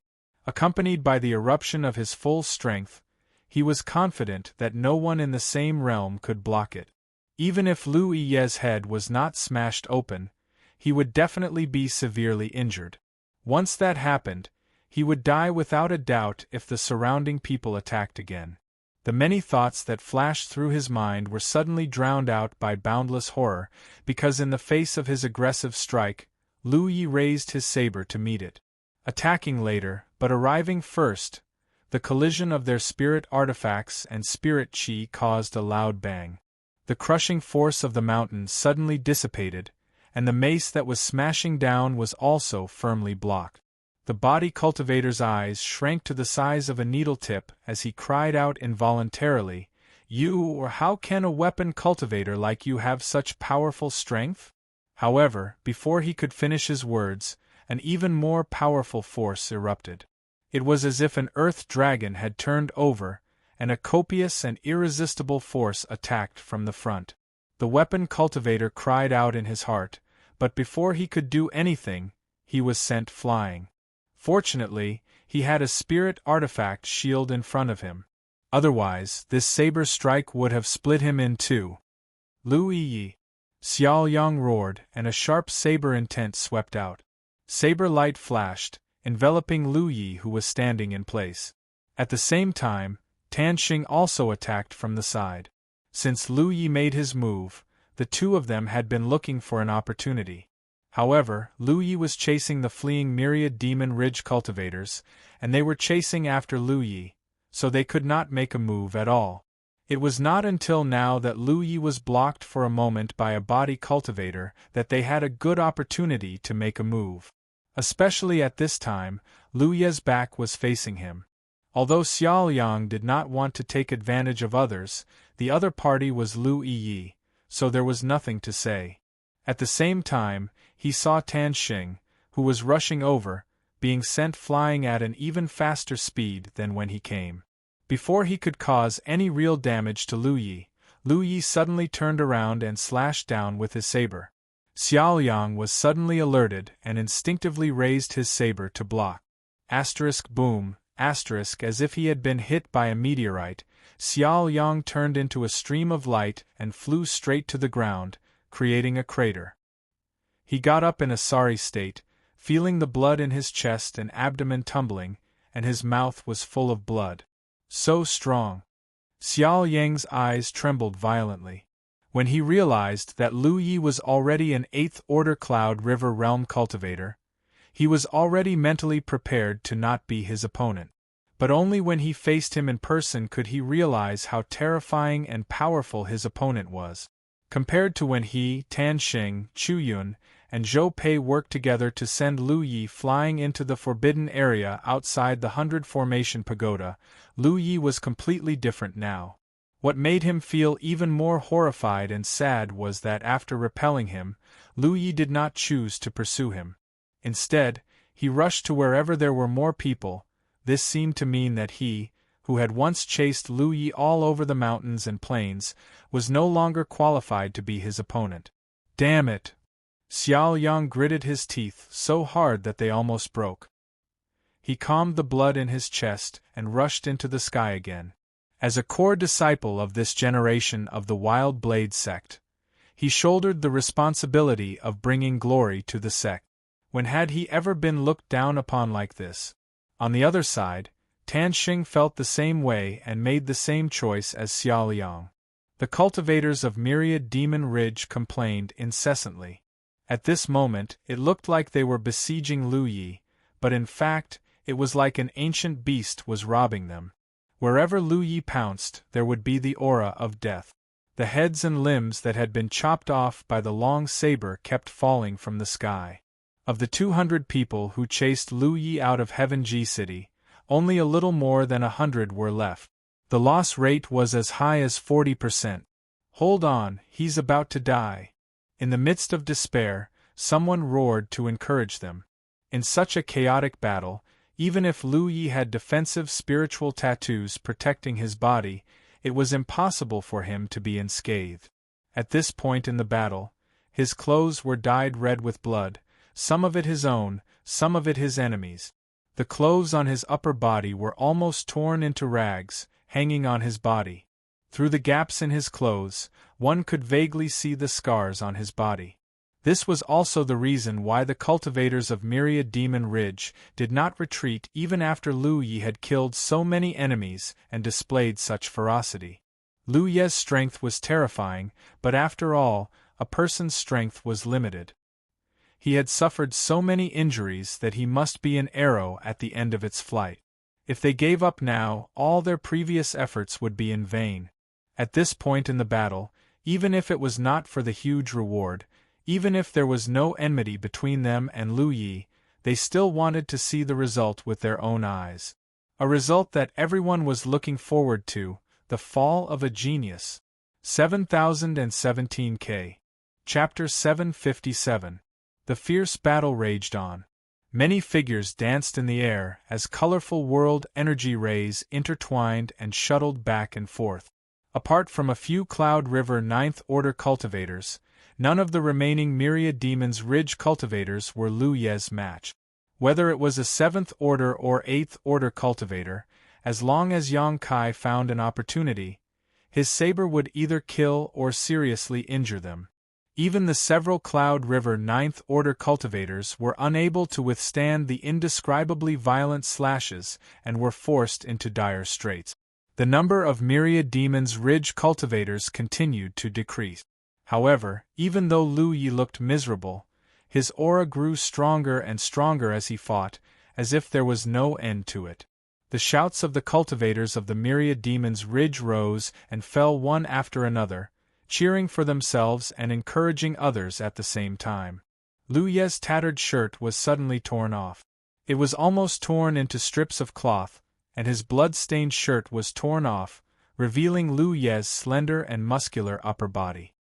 A: Accompanied by the eruption of his full strength, he was confident that no one in the same realm could block it. Even if Lu Ye's head was not smashed open, he would definitely be severely injured. Once that happened, he would die without a doubt if the surrounding people attacked again. The many thoughts that flashed through his mind were suddenly drowned out by boundless horror, because in the face of his aggressive strike, Lu Yi raised his saber to meet it. Attacking later, but arriving first, the collision of their spirit artifacts and spirit chi caused a loud bang. The crushing force of the mountain suddenly dissipated, and the mace that was smashing down was also firmly blocked. The body cultivator's eyes shrank to the size of a needle tip as he cried out involuntarily, "You, or how can a weapon cultivator like you have such powerful strength?" However, before he could finish his words, an even more powerful force erupted. It was as if an earth dragon had turned over, and a copious and irresistible force attacked from the front. The weapon cultivator cried out in his heart, but before he could do anything, he was sent flying. Fortunately, he had a spirit artifact shield in front of him. Otherwise, this saber strike would have split him in two. Lu Yi! Xiao Yang roared, and a sharp saber intent swept out. Saber light flashed, enveloping Lu Yi, who was standing in place. At the same time, Tan Xing also attacked from the side. Since Lu Yi made his move, the two of them had been looking for an opportunity. However, Lu Yi was chasing the fleeing myriad demon ridge cultivators, and they were chasing after Lu Yi, so they could not make a move at all. It was not until now that Lu Yi was blocked for a moment by a body cultivator that they had a good opportunity to make a move. Especially at this time, Lu Ye's back was facing him. Although Xiao Yang did not want to take advantage of others, the other party was Lu Yi, so there was nothing to say. At the same time, he saw Tan Xing, who was rushing over, being sent flying at an even faster speed than when he came. Before he could cause any real damage to Lu Yi suddenly turned around and slashed down with his saber. Xiao Yang was suddenly alerted and instinctively raised his saber to block. Boom, as if he had been hit by a meteorite, Xiao Yang turned into a stream of light and flew straight to the ground, creating a crater. He got up in a sorry state, feeling the blood in his chest and abdomen tumbling, and his mouth was full of blood. So strong. Xiao Yang's eyes trembled violently. When he realized that Lu Yi was already an 8th Order Cloud River Realm cultivator, he was already mentally prepared to not be his opponent. But only when he faced him in person could he realize how terrifying and powerful his opponent was. Compared to when he, Tan Xing, Chu Yun, and Zhou Pei worked together to send Lu Yi flying into the forbidden area outside the 100 Formation Pagoda, Lu Yi was completely different now. What made him feel even more horrified and sad was that after repelling him, Lu Yi did not choose to pursue him. Instead, he rushed to wherever there were more people. This seemed to mean that he, who had once chased Lu Yi all over the mountains and plains, was no longer qualified to be his opponent. Damn it! Xiao Yang gritted his teeth so hard that they almost broke. He calmed the blood in his chest and rushed into the sky again. As a core disciple of this generation of the Wild Blade sect, he shouldered the responsibility of bringing glory to the sect. When had he ever been looked down upon like this? On the other side, Tan Xing felt the same way and made the same choice as Xiao Yang. The cultivators of Myriad Demon Ridge complained incessantly. At this moment, it looked like they were besieging Lu Yi, but in fact, it was like an ancient beast was robbing them. Wherever Lu Yi pounced, there would be the aura of death. The heads and limbs that had been chopped off by the long saber kept falling from the sky. Of the 200 people who chased Lu Yi out of Heaven G City, only a little more than 100 were left. The loss rate was as high as 40%. Hold on, he's about to die. In the midst of despair, someone roared to encourage them. In such a chaotic battle, even if Lu Yi had defensive spiritual tattoos protecting his body, it was impossible for him to be unscathed. At this point in the battle, his clothes were dyed red with blood, some of it his own, some of it his enemies'. The clothes on his upper body were almost torn into rags, hanging on his body. Through the gaps in his clothes, one could vaguely see the scars on his body. This was also the reason why the cultivators of Myriad Demon Ridge did not retreat even after Lu Yi had killed so many enemies and displayed such ferocity. Lu Yi's strength was terrifying, but after all, a person's strength was limited. He had suffered so many injuries that he must be an arrow at the end of its flight. If they gave up now, all their previous efforts would be in vain. At this point in the battle, even if it was not for the huge reward, even if there was no enmity between them and Lu Yi, they still wanted to see the result with their own eyes. A result that everyone was looking forward to, the fall of a genius. 7017K. Chapter 757. The fierce battle raged on. Many figures danced in the air as colorful world energy rays intertwined and shuttled back and forth. Apart from a few Cloud River Ninth Order cultivators, none of the remaining Myriad Demons Ridge cultivators were Lu Yi's match. Whether it was a 7th Order or 8th Order cultivator, as long as Yang Kai found an opportunity, his saber would either kill or seriously injure them. Even the several Cloud River Ninth Order cultivators were unable to withstand the indescribably violent slashes and were forced into dire straits. The number of Myriad Demons Ridge cultivators continued to decrease. However, even though Lu Yi looked miserable, his aura grew stronger and stronger as he fought, as if there was no end to it. The shouts of the cultivators of the Myriad Demons Ridge rose and fell one after another, cheering for themselves and encouraging others at the same time. Lu Yi's tattered shirt was suddenly torn off. It was almost torn into strips of cloth, and his blood-stained shirt was torn off, revealing Lu Yi's slender and muscular upper body.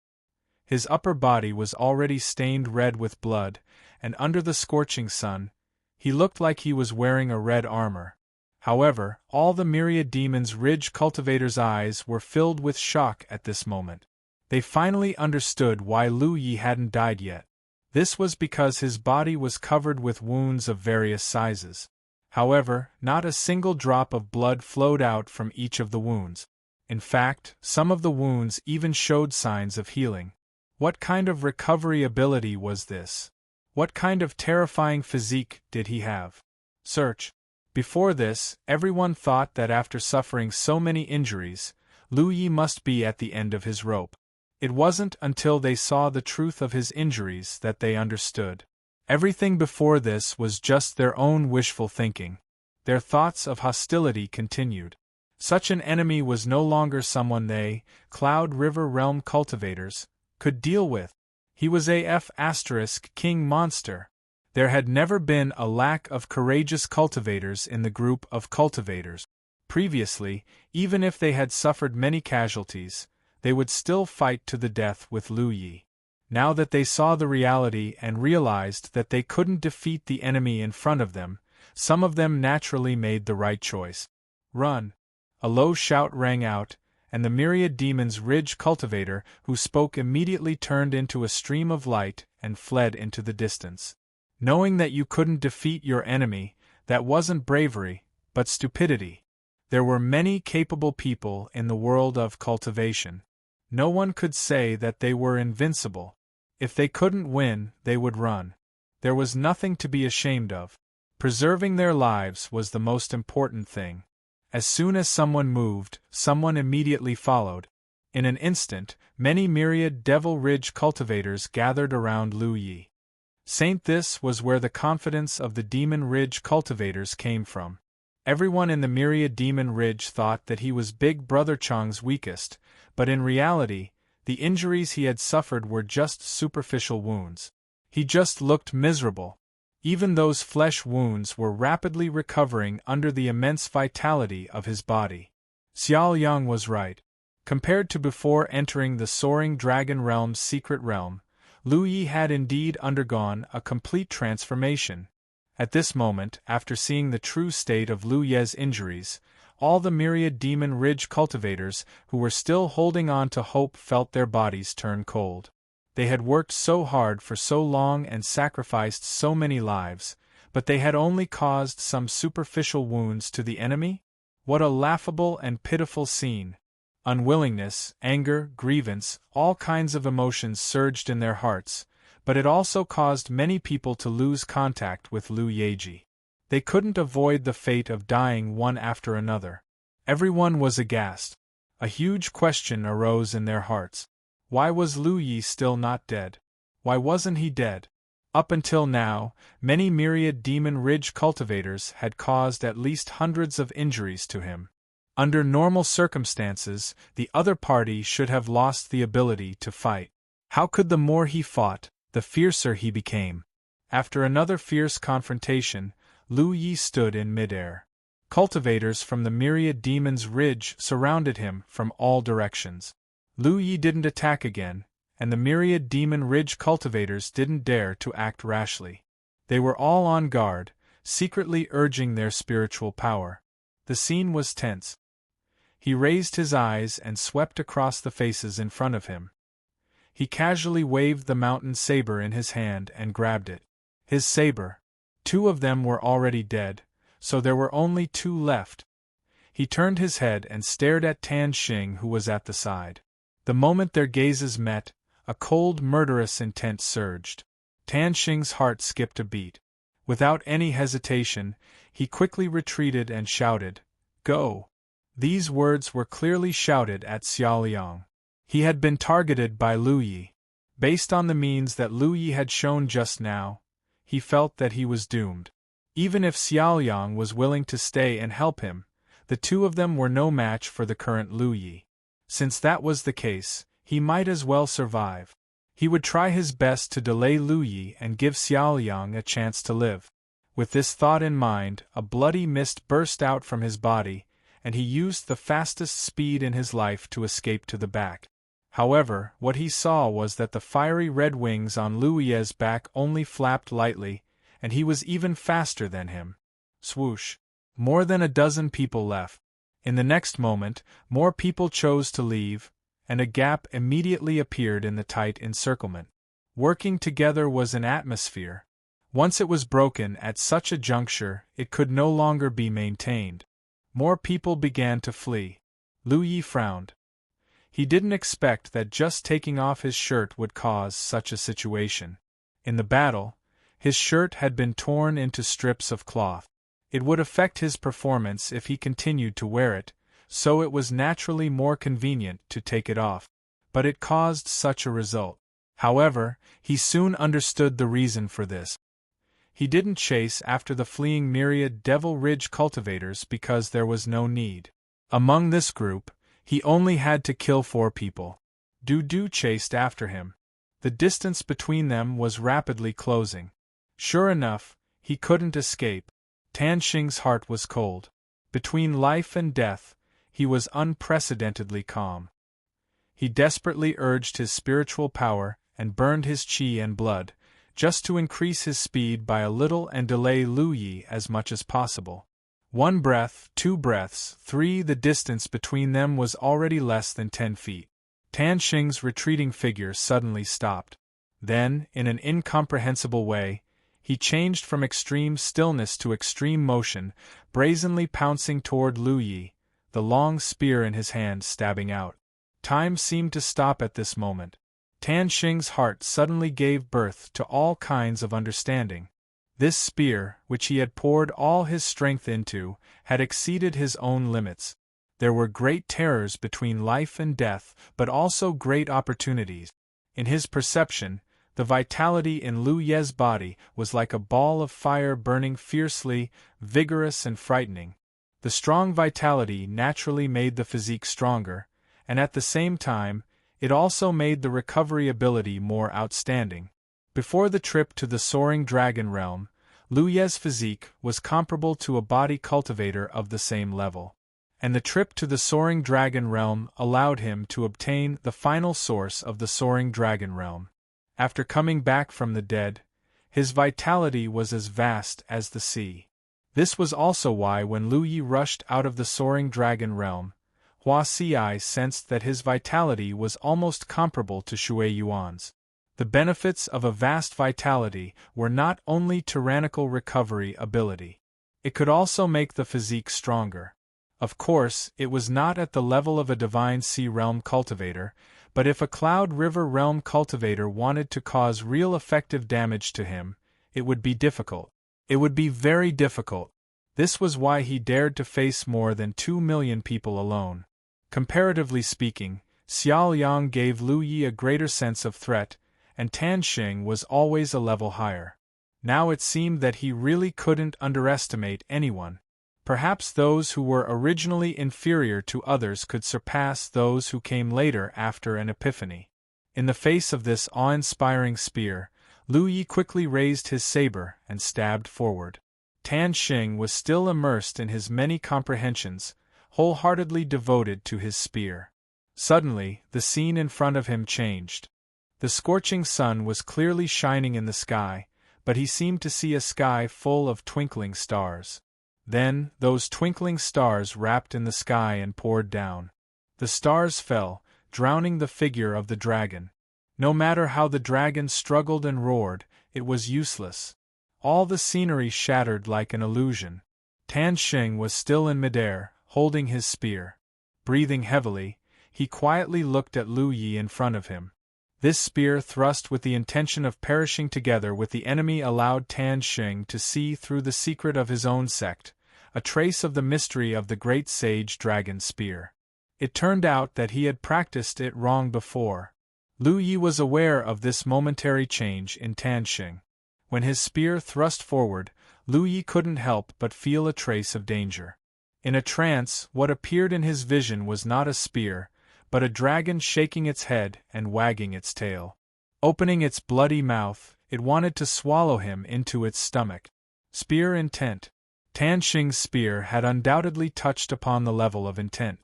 A: His upper body was already stained red with blood, and under the scorching sun, he looked like he was wearing a red armor. However, all the Myriad Demons Ridge cultivators' eyes were filled with shock at this moment. They finally understood why Lu Yi hadn't died yet. This was because his body was covered with wounds of various sizes. However, not a single drop of blood flowed out from each of the wounds. In fact, some of the wounds even showed signs of healing. What kind of recovery ability was this? What kind of terrifying physique did he have? Search. Before this, everyone thought that after suffering so many injuries, Lu Yi must be at the end of his rope. It wasn't until they saw the truth of his injuries that they understood. Everything before this was just their own wishful thinking. Their thoughts of hostility continued. Such an enemy was no longer someone they, Cloud River Realm cultivators, could deal with. He was a king monster. There had never been a lack of courageous cultivators in the group of cultivators. Previously, even if they had suffered many casualties, they would still fight to the death with Lu Yi. Now that they saw the reality and realized that they couldn't defeat the enemy in front of them, some of them naturally made the right choice. Run! A low shout rang out, and the Myriad Demons Ridge cultivator who spoke immediately turned into a stream of light and fled into the distance. Knowing that you couldn't defeat your enemy, that wasn't bravery, but stupidity. There were many capable people in the world of cultivation. No one could say that they were invincible. If they couldn't win, they would run. There was nothing to be ashamed of. Preserving their lives was the most important thing. As soon as someone moved, someone immediately followed. In an instant, many myriad Devil Ridge cultivators gathered around Lu Yi. This was where the confidence of the Demon Ridge cultivators came from. Everyone in the myriad Demon Ridge thought that he was Big Brother Chang's weakest, but in reality, the injuries he had suffered were just superficial wounds. He just looked miserable. Even those flesh wounds were rapidly recovering under the immense vitality of his body. Xiao Yang was right. Compared to before entering the soaring dragon realm's secret realm, Lu Yi had indeed undergone a complete transformation. At this moment, after seeing the true state of Lu Ye's injuries, all the myriad Demon Ridge cultivators who were still holding on to hope felt their bodies turn cold. They had worked so hard for so long and sacrificed so many lives, but they had only caused some superficial wounds to the enemy? What a laughable and pitiful scene! Unwillingness, anger, grievance, all kinds of emotions surged in their hearts, but it also caused many people to lose contact with Lu Yeji. They couldn't avoid the fate of dying one after another. Everyone was aghast. A huge question arose in their hearts. Why was Lu Yi still not dead? Why wasn't he dead? Up until now, many myriad Demon Ridge cultivators had caused at least hundreds of injuries to him. Under normal circumstances, the other party should have lost the ability to fight. How could the more he fought, the fiercer he became? After another fierce confrontation, Lu Yi stood in midair. Cultivators from the myriad Demons Ridge surrounded him from all directions. Lu Yi didn't attack again, and the myriad Demon Ridge cultivators didn't dare to act rashly. They were all on guard, secretly urging their spiritual power. The scene was tense. He raised his eyes and swept across the faces in front of him. He casually waved the mountain saber in his hand and grabbed it. His saber. 2 of them were already dead, so there were only 2 left. He turned his head and stared at Tan Xing, who was at the side. The moment their gazes met, a cold, murderous intent surged. Tan Xing's heart skipped a beat. Without any hesitation, he quickly retreated and shouted, "Go!" These words were clearly shouted at Xiao Yang. He had been targeted by Lu Yi. Based on the means that Lu Yi had shown just now, he felt that he was doomed. Even if Xiao Yang was willing to stay and help him, the 2 of them were no match for the current Lu Yi. Since that was the case, he might as well survive. He would try his best to delay Lu Yi and give Xiao Yang a chance to live. With this thought in mind, a bloody mist burst out from his body, and he used the fastest speed in his life to escape to the back. However, what he saw was that the fiery red wings on Lu Yi's back only flapped lightly, and he was even faster than him. Swoosh! More than a dozen people left. In the next moment, more people chose to leave, and a gap immediately appeared in the tight encirclement. Working together was an atmosphere. Once it was broken at such a juncture, it could no longer be maintained. More people began to flee. Lu Yi frowned. He didn't expect that just taking off his shirt would cause such a situation. In the battle, his shirt had been torn into strips of cloth. It would affect his performance if he continued to wear it, so it was naturally more convenient to take it off. But it caused such a result. However, he soon understood the reason for this. He didn't chase after the fleeing myriad Devil Ridge cultivators because there was no need. Among this group, he only had to kill 4 people. Du chased after him. The distance between them was rapidly closing. Sure enough, he couldn't escape. Tan Xing's heart was cold. Between life and death, he was unprecedentedly calm. He desperately urged his spiritual power and burned his qi and blood, just to increase his speed by a little and delay Lu Yi as much as possible. 1 breath, 2 breaths, 3, the distance between them was already less than 10 feet. Tan Xing's retreating figure suddenly stopped. Then, in an incomprehensible way, he changed from extreme stillness to extreme motion, brazenly pouncing toward Lu Yi, the long spear in his hand stabbing out. Time seemed to stop at this moment. Tan Xing's heart suddenly gave birth to all kinds of understanding. This spear, which he had poured all his strength into, had exceeded his own limits. There were great terrors between life and death, but also great opportunities. In his perception, the vitality in Lu Ye's body was like a ball of fire burning fiercely, vigorous and frightening. The strong vitality naturally made the physique stronger, and at the same time, it also made the recovery ability more outstanding. Before the trip to the soaring dragon realm, Lu Ye's physique was comparable to a body cultivator of the same level. And the trip to the soaring dragon realm allowed him to obtain the final source of the soaring dragon realm. After coming back from the dead, his vitality was as vast as the sea. This was also why when Lu Yi rushed out of the soaring dragon realm, Hua Xiai sensed that his vitality was almost comparable to Shui Yuan's. The benefits of a vast vitality were not only tyrannical recovery ability. It could also make the physique stronger. Of course, it was not at the level of a divine sea realm cultivator, but if a cloud river realm cultivator wanted to cause real effective damage to him, it would be difficult. It would be very difficult. This was why he dared to face more than 2 million people alone. Comparatively speaking, Xiao Yang gave Lu Yi a greater sense of threat, and Tan Xing was always a level higher. Now it seemed that he really couldn't underestimate anyone. Perhaps those who were originally inferior to others could surpass those who came later after an epiphany. In the face of this awe-inspiring spear, Lu Yi quickly raised his saber and stabbed forward. Tan Xing was still immersed in his many comprehensions, wholeheartedly devoted to his spear. Suddenly, the scene in front of him changed. The scorching sun was clearly shining in the sky, but he seemed to see a sky full of twinkling stars. Then, those twinkling stars wrapped in the sky and poured down. The stars fell, drowning the figure of the dragon. No matter how the dragon struggled and roared, it was useless. All the scenery shattered like an illusion. Tan Xing was still in midair, holding his spear. Breathing heavily, he quietly looked at Lu Yi in front of him. This spear thrust with the intention of perishing together with the enemy allowed Tan Xing to see through the secret of his own sect, a trace of the mystery of the great sage dragon spear. It turned out that he had practiced it wrong before. Lu Yi was aware of this momentary change in Tan Xing. When his spear thrust forward, Lu Yi couldn't help but feel a trace of danger. In a trance, what appeared in his vision was not a spear, but a dragon shaking its head and wagging its tail. Opening its bloody mouth, it wanted to swallow him into its stomach. Spear intent. Tan Xing's spear had undoubtedly touched upon the level of intent.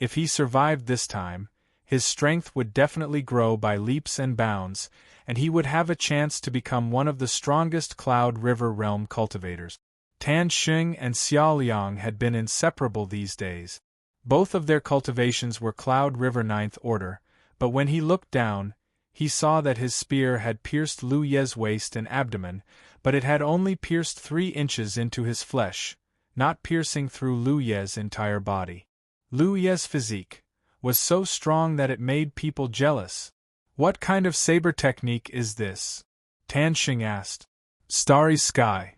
A: If he survived this time, his strength would definitely grow by leaps and bounds, and he would have a chance to become one of the strongest Cloud River realm cultivators. Tan Xing and Xiao Liang had been inseparable these days. Both of their cultivations were Cloud River 9th order, but when he looked down, he saw that his spear had pierced Lu Ye's waist and abdomen, but it had only pierced 3 inches into his flesh, not piercing through Lu Ye's entire body. Lu Ye's physique was so strong that it made people jealous. "What kind of saber technique is this?" Tan Xing asked. "Starry sky."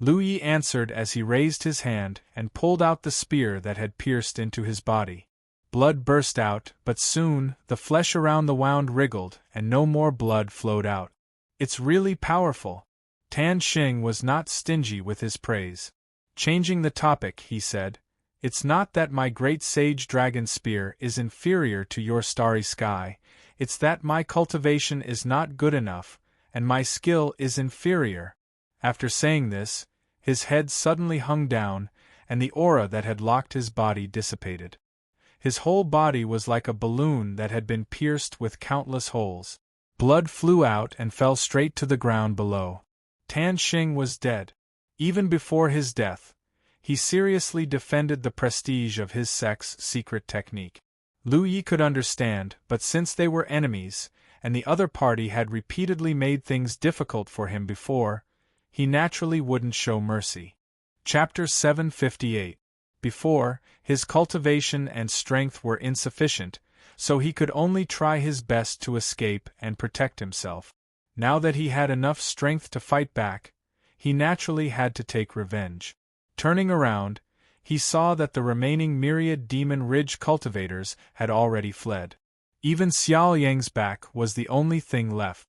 A: Lu Yi answered as he raised his hand and pulled out the spear that had pierced into his body. Blood burst out, but soon, the flesh around the wound wriggled and no more blood flowed out. "It's really powerful." Tan Xing was not stingy with his praise. Changing the topic, he said, "It's not that my great sage dragon spear is inferior to your starry sky, it's that my cultivation is not good enough, and my skill is inferior." After saying this, his head suddenly hung down, and the aura that had locked his body dissipated. His whole body was like a balloon that had been pierced with countless holes. Blood flew out and fell straight to the ground below. Tan Xing was dead. Even before his death, he seriously defended the prestige of his sect's secret technique. Lu Yi could understand, but since they were enemies, and the other party had repeatedly made things difficult for him before, he naturally wouldn't show mercy. Chapter 758. Before, his cultivation and strength were insufficient, so he could only try his best to escape and protect himself. Now that he had enough strength to fight back, he naturally had to take revenge. Turning around, he saw that the remaining myriad Demon Ridge cultivators had already fled. Even Xiao Yang's back was the only thing left.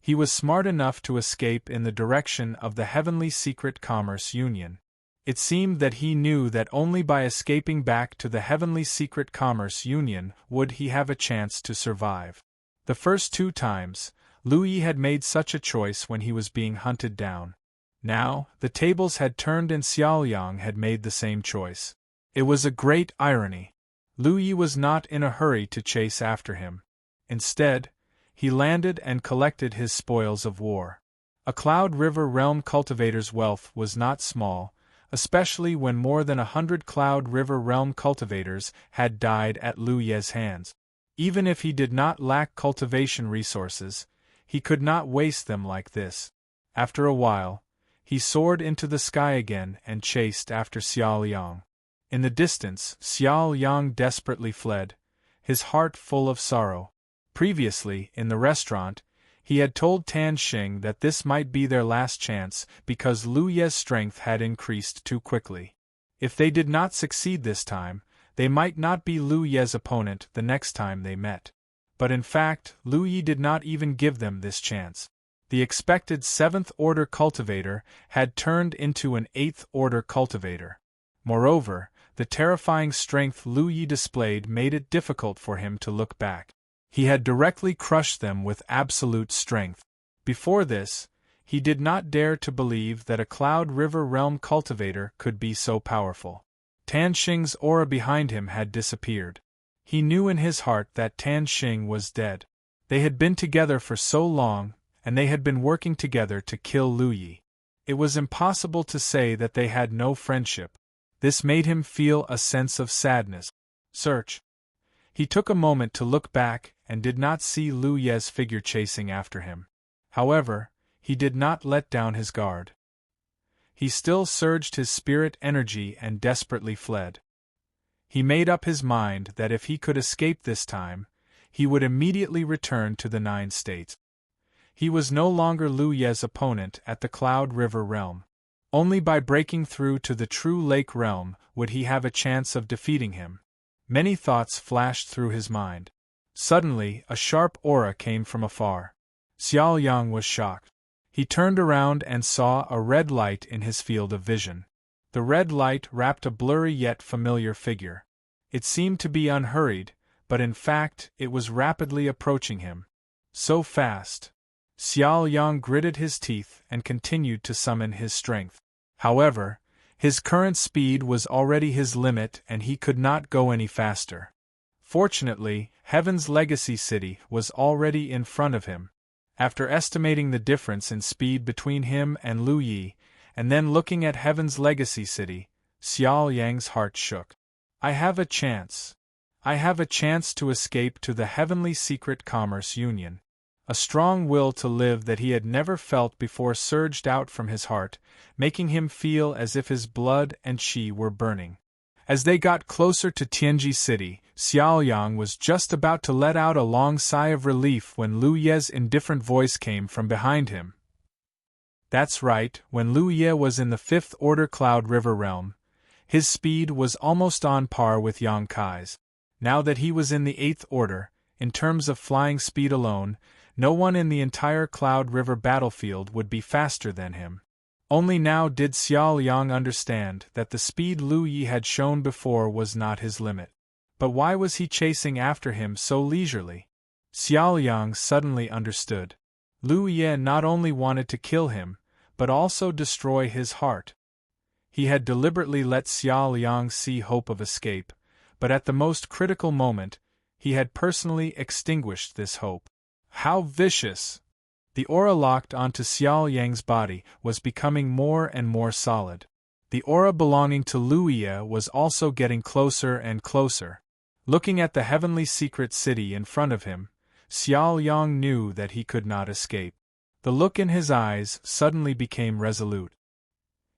A: He was smart enough to escape in the direction of the Heavenly Secret Commerce Union. It seemed that he knew that only by escaping back to the Heavenly Secret Commerce Union would he have a chance to survive. The first 2 times, Lu Yi had made such a choice when he was being hunted down. Now, the tables had turned and Xiao Yang had made the same choice. It was a great irony. Lu Yi was not in a hurry to chase after him. Instead, he landed and collected his spoils of war. A Cloud River Realm cultivator's wealth was not small, especially when more than 100 Cloud River Realm cultivators had died at Lu Ye's hands. Even if he did not lack cultivation resources, he could not waste them like this. After a while, he soared into the sky again and chased after Xiao Yang. In the distance, Xiao Yang desperately fled, his heart full of sorrow. Previously, in the restaurant, he had told Tan Xing that this might be their last chance because Lu Ye's strength had increased too quickly. If they did not succeed this time, they might not be Lu Ye's opponent the next time they met. But in fact, Lu Yi did not even give them this chance. The expected 7th Order cultivator had turned into an 8th Order cultivator. Moreover, the terrifying strength Lu Yi displayed made it difficult for him to look back. He had directly crushed them with absolute strength. Before this, he did not dare to believe that a Cloud River Realm cultivator could be so powerful. Tan Xing's aura behind him had disappeared. He knew in his heart that Tan Xing was dead. They had been together for so long, and they had been working together to kill Lu Yi. It was impossible to say that they had no friendship. This made him feel a sense of sadness. Search. He took a moment to look back and did not see Lu Ye's figure chasing after him. However, he did not let down his guard. He still surged his spirit energy and desperately fled. He made up his mind that if he could escape this time, he would immediately return to the 9 states. He was no longer Lu Ye's opponent at the Cloud River Realm. Only by breaking through to the true Lake Realm would he have a chance of defeating him. Many thoughts flashed through his mind. Suddenly, a sharp aura came from afar. Xiao Yang was shocked. He turned around and saw a red light in his field of vision. The red light wrapped a blurry yet familiar figure. It seemed to be unhurried, but in fact it was rapidly approaching him. So fast. Xiao Yang gritted his teeth and continued to summon his strength. However, his current speed was already his limit and he could not go any faster. Fortunately, Heaven's Legacy City was already in front of him. After estimating the difference in speed between him and Lu Yi, and then looking at Heaven's Legacy City, Xiao Yang's heart shook. I have a chance. I have a chance to escape to the Heavenly Secret Commerce Union. A strong will to live that he had never felt before surged out from his heart, making him feel as if his blood and qi were burning. As they got closer to Tianji City, Xiao Yang was just about to let out a long sigh of relief when Lu Ye's indifferent voice came from behind him. That's right, when Lu Ye was in the 5th Order Cloud River Realm, his speed was almost on par with Yang Kai's. Now that he was in the 8th Order, in terms of flying speed alone, no one in the entire Cloud River battlefield would be faster than him. Only now did Xiao Yang understand that the speed Lu Yi had shown before was not his limit. But why was he chasing after him so leisurely? Xiao Yang suddenly understood. Lu Yi not only wanted to kill him, but also destroy his heart. He had deliberately let Xiao Yang see hope of escape, but at the most critical moment, he had personally extinguished this hope. How vicious! The aura locked onto Xiao Yang's body was becoming more and more solid. The aura belonging to Lu Yi was also getting closer and closer. Looking at the Heavenly Secret City in front of him, Xiao Yang knew that he could not escape. The look in his eyes suddenly became resolute.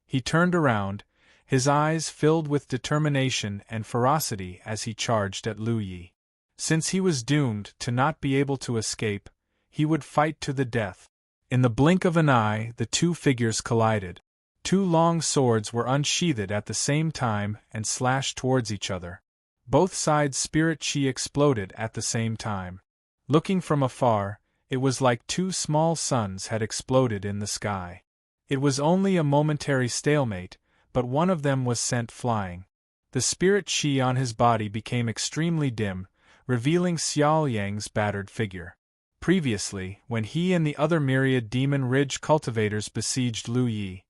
A: He turned around, his eyes filled with determination and ferocity as he charged at Lu Yi. Since he was doomed to not be able to escape, he would fight to the death. In the blink of an eye, the two figures collided. Two long swords were unsheathed at the same time and slashed towards each other. Both sides' spirit chi exploded at the same time. Looking from afar, it was like two small suns had exploded in the sky. It was only a momentary stalemate, but one of them was sent flying. The spirit chi on his body became extremely dim, revealing Xiao Yang's battered figure. Previously, when he and the other myriad Demon Ridge cultivators besieged Lu Yi,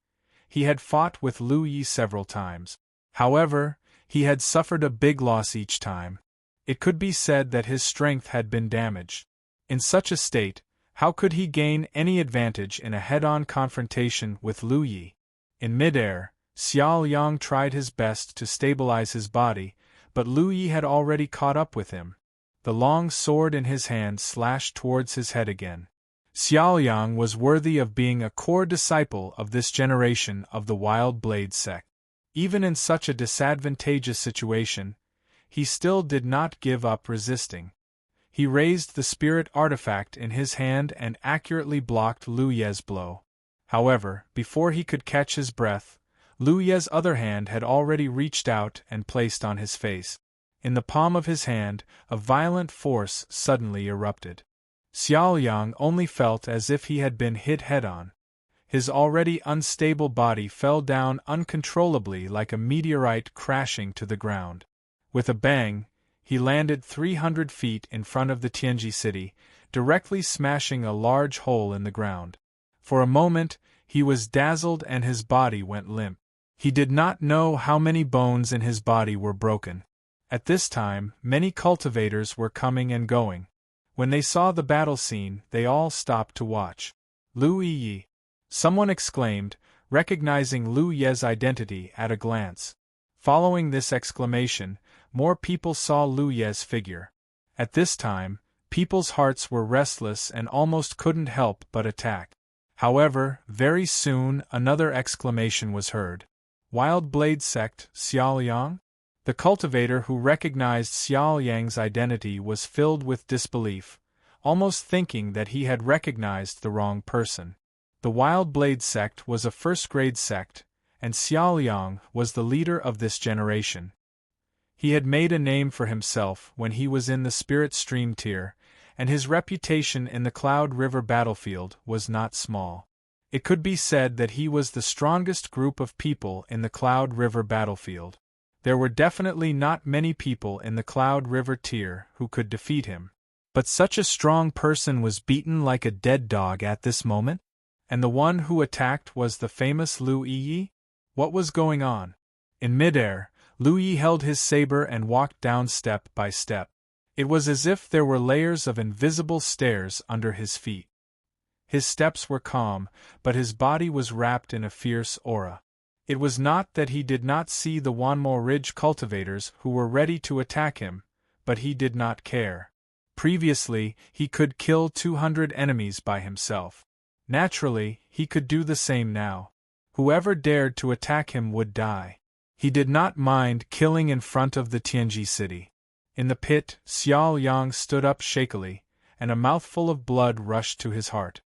A: he had fought with Lu Yi several times. However, he had suffered a big loss each time. It could be said that his strength had been damaged. In such a state, how could he gain any advantage in a head-on confrontation with Lu Yi? In midair, Xiao Yang tried his best to stabilize his body, but Lu Yi had already caught up with him. The long sword in his hand slashed towards his head again. Xiao Yang was worthy of being a core disciple of this generation of the Wild Blade sect. Even in such a disadvantageous situation, he still did not give up resisting. He raised the spirit artifact in his hand and accurately blocked Lu Ye's blow. However, before he could catch his breath, Lu Ye's other hand had already reached out and placed on his face. In the palm of his hand, a violent force suddenly erupted. Xiao Yang only felt as if he had been hit head-on. His already unstable body fell down uncontrollably like a meteorite crashing to the ground. With a bang, he landed 300 feet in front of the Tianji city, directly smashing a large hole in the ground. For a moment, he was dazzled and his body went limp. He did not know how many bones in his body were broken. At this time, many cultivators were coming and going. When they saw the battle scene, they all stopped to watch. Lu Yi! Someone exclaimed, recognizing Lu Ye's identity at a glance. Following this exclamation, more people saw Lu Ye's figure. At this time, people's hearts were restless and almost couldn't help but attack. However, very soon another exclamation was heard. Wild Blade Sect, Xiao Yang? The cultivator who recognized Xiao Yang's identity was filled with disbelief, almost thinking that he had recognized the wrong person. The Wild Blade Sect was a first-grade sect, and Xiao Yang was the leader of this generation. He had made a name for himself when he was in the Spirit Stream tier, and his reputation in the Cloud River battlefield was not small. It could be said that he was the strongest group of people in the Cloud River battlefield. There were definitely not many people in the Cloud River tier who could defeat him. But such a strong person was beaten like a dead dog at this moment? And the one who attacked was the famous Lu Yi? What was going on? In midair, Lu Yi held his saber and walked down step by step. It was as if there were layers of invisible stairs under his feet. His steps were calm, but his body was wrapped in a fierce aura. It was not that he did not see the Wanmo Ridge cultivators who were ready to attack him, but he did not care. Previously, he could kill 200 enemies by himself. Naturally, he could do the same now. Whoever dared to attack him would die. He did not mind killing in front of the Tianji city. In the pit, Xiao Yang stood up shakily, and a mouthful of blood rushed to his heart.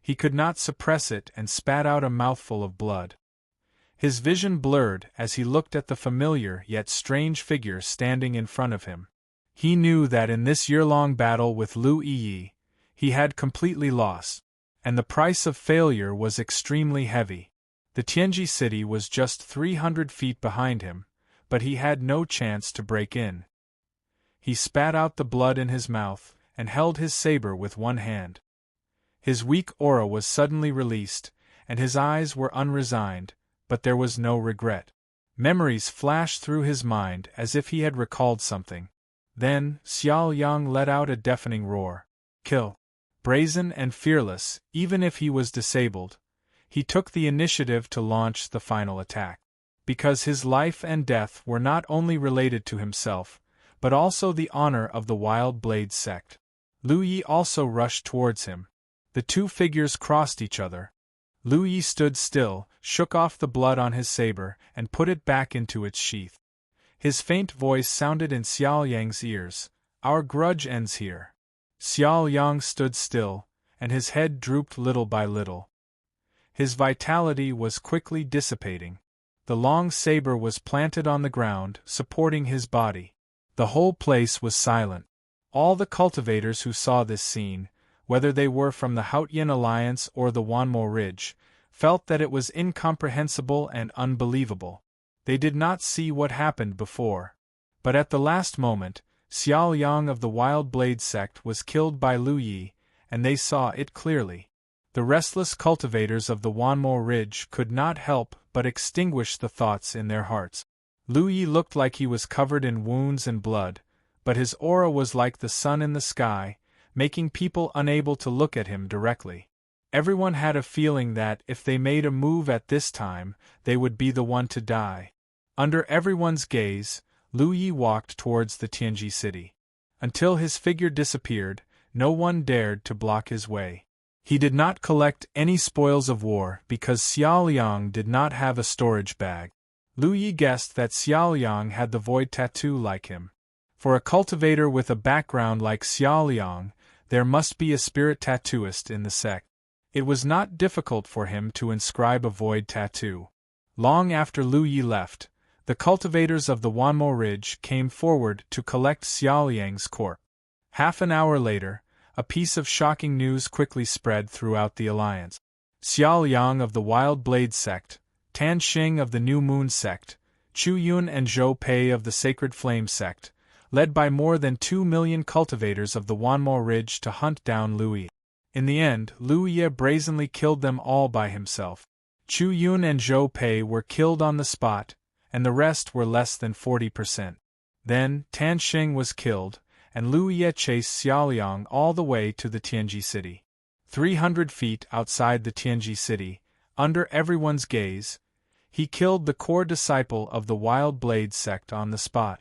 A: He could not suppress it and spat out a mouthful of blood. His vision blurred as he looked at the familiar yet strange figure standing in front of him. He knew that in this year-long battle with Lu Yi, he had completely lost, and the price of failure was extremely heavy. The Tianji city was just 300 feet behind him, but he had no chance to break in. He spat out the blood in his mouth and held his saber with one hand. His weak aura was suddenly released, and his eyes were unresigned, but there was no regret. Memories flashed through his mind as if he had recalled something. Then, Xiao Yang let out a deafening roar. Kill! Brazen and fearless, even if he was disabled, he took the initiative to launch the final attack. Because his life and death were not only related to himself, but also the honor of the Wild Blade sect. Lu Yi also rushed towards him. The two figures crossed each other. Lu Yi stood still, shook off the blood on his saber, and put it back into its sheath. His faint voice sounded in Xiao Yang's ears. Our grudge ends here. Xiao Yang stood still, and his head drooped little by little. His vitality was quickly dissipating. The long saber was planted on the ground, supporting his body. The whole place was silent. All the cultivators who saw this scene, whether they were from the Hautian Alliance or the Wanmo Ridge, felt that it was incomprehensible and unbelievable. They did not see what happened before. But at the last moment, Xiao Yang of the Wild Blade sect was killed by Lu Yi, and they saw it clearly. The restless cultivators of the Wanmo Ridge could not help but extinguish the thoughts in their hearts. Lu Yi looked like he was covered in wounds and blood, but his aura was like the sun in the sky, making people unable to look at him directly. Everyone had a feeling that if they made a move at this time, they would be the one to die. Under everyone's gaze, Lu Yi walked towards the Tianji city. Until his figure disappeared, no one dared to block his way. He did not collect any spoils of war because Xiao Yang did not have a storage bag. Lu Yi guessed that Xiao Yang had the void tattoo like him. For a cultivator with a background like Xiao Yang, there must be a spirit tattooist in the sect. It was not difficult for him to inscribe a void tattoo. Long after Lu Yi left, the cultivators of the Wanmo Ridge came forward to collect Xiao Yang's corpse. Half an hour later, a piece of shocking news quickly spread throughout the alliance. Xiao Yang of the Wild Blade sect, Tan Xing of the New Moon sect, Chu Yun and Zhou Pei of the Sacred Flame sect, led by more than 2 million cultivators of the Wanmo Ridge to hunt down Lu Yi. In the end, Lu Yi brazenly killed them all by himself. Chu Yun and Zhou Pei were killed on the spot, and the rest were less than 40%. Then, Tan Xing was killed, and Lu Yi chased Xiao Yang all the way to the Tianji city. 300 feet outside the Tianji city, under everyone's gaze, he killed the core disciple of the Wild Blade sect on the spot.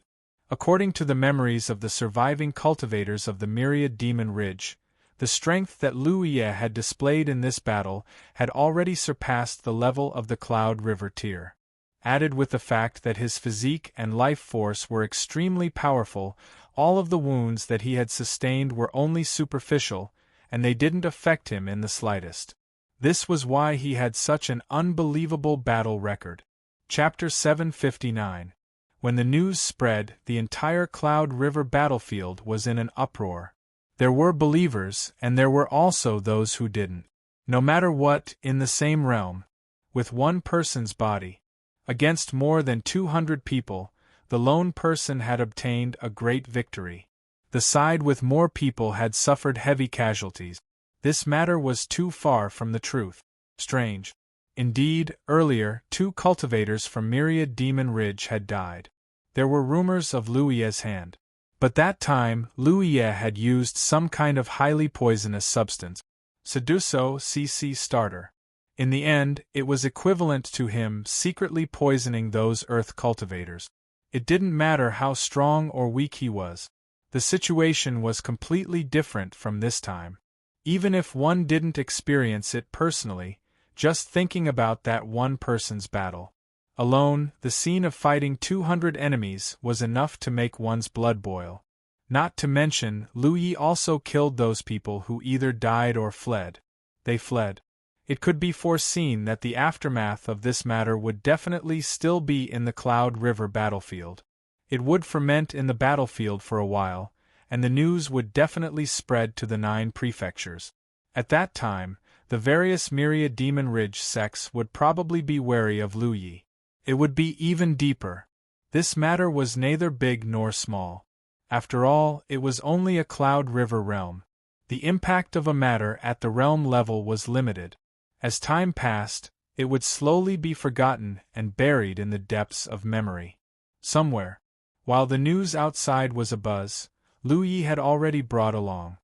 A: According to the memories of the surviving cultivators of the Myriad Demon Ridge, the strength that Lu Yi had displayed in this battle had already surpassed the level of the Cloud River tier. Added with the fact that his physique and life force were extremely powerful, all of the wounds that he had sustained were only superficial, and they didn't affect him in the slightest. This was why he had such an unbelievable battle record. Chapter 759. When the news spread, the entire Cloud River battlefield was in an uproar. There were believers, and there were also those who didn't. No matter what, in the same realm, with one person's body, against more than 200 people, the lone person had obtained a great victory. The side with more people had suffered heavy casualties. This matter was too far from the truth. Strange. Indeed, earlier, 2 cultivators from Myriad Demon Ridge had died. There were rumors of Lu Yi's hand. But that time, Lu Yi had used some kind of highly poisonous substance. Seduso CC starter. In the end, it was equivalent to him secretly poisoning those earth cultivators. It didn't matter how strong or weak he was. The situation was completely different from this time. Even if one didn't experience it personally, just thinking about that one person's battle alone, the scene of fighting 200 enemies was enough to make one's blood boil. Not to mention, Lu Yi also killed those people who either died or fled. They fled. It could be foreseen that the aftermath of this matter would definitely still be in the Cloud River battlefield. It would ferment in the battlefield for a while, and the news would definitely spread to the 9 prefectures. At that time, the various Myriad Demon Ridge sects would probably be wary of Lu Yi. It would be even deeper. This matter was neither big nor small. After all, it was only a Cloud River realm. The impact of a matter at the realm level was limited. As time passed, it would slowly be forgotten and buried in the depths of memory. Somewhere, while the news outside was abuzz, Lu Yi had already brought along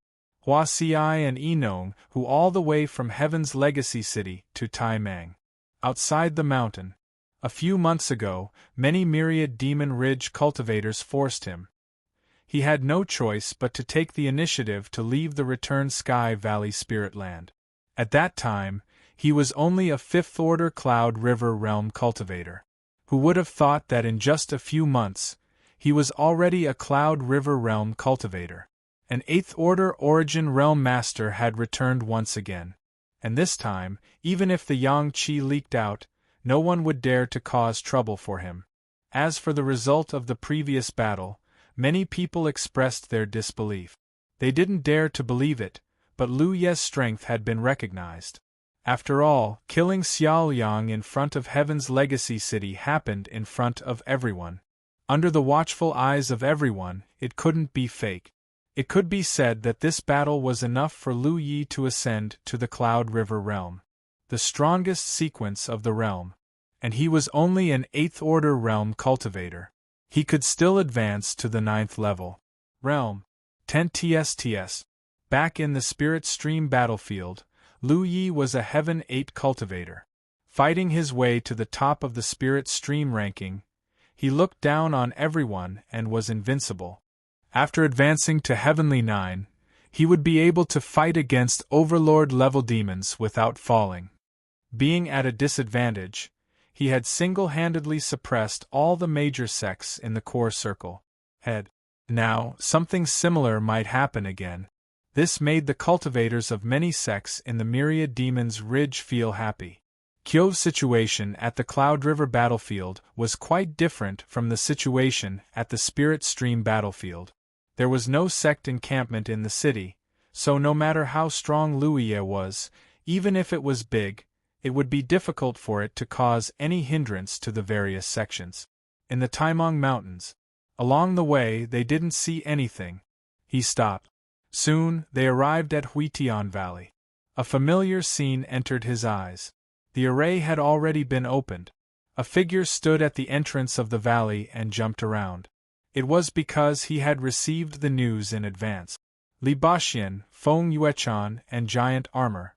A: Hua Xiai and Enong, who all the way from Heaven's legacy city to Taimang. Outside the mountain, a few months ago, many Myriad Demon Ridge cultivators forced him. He had no choice but to take the initiative to leave the Return Sky Valley Spirit Land. At that time, he was only a 5th-order Cloud River Realm cultivator. Who would have thought that in just a few months, he was already a Cloud River Realm cultivator? An 8th-order Origin Realm Master had returned once again. and this time, even if the yang qi leaked out, no one would dare to cause trouble for him. As for the result of the previous battle, many people expressed their disbelief. They didn't dare to believe it, but Lu Ye's strength had been recognized. After all, killing Xiao Yang in front of Heaven's legacy city happened in front of everyone. Under the watchful eyes of everyone, it couldn't be fake. It could be said that this battle was enough for Lu Yi to ascend to the Cloud River realm, the strongest sequence of the realm. And he was only an 8th order realm cultivator. He could still advance to the 9th level. Realm 10 TSTS. Back in the Spirit Stream battlefield, Lu Yi was a Heaven 8 cultivator. Fighting his way to the top of the Spirit Stream ranking, he looked down on everyone and was invincible. After advancing to Heavenly 9, he would be able to fight against Overlord-level demons without falling. Being at a disadvantage, he had single-handedly suppressed all the major sects in the core circle. Now, something similar might happen again. This made the cultivators of many sects in the Myriad Demons Ridge feel happy. Kyo's situation at the Cloud River battlefield was quite different from the situation at the Spirit Stream battlefield. There was no sect encampment in the city, so no matter how strong Lu Yi was, even if it was big, it would be difficult for it to cause any hindrance to the various sections. In the Taimong Mountains, along the way they didn't see anything. He stopped. Soon, they arrived at Huitian Valley. A familiar scene entered his eyes. The array had already been opened. A figure stood at the entrance of the valley and jumped around. It was because he had received the news in advance. Li Baxian, Feng Yuechan, and Giant Armor.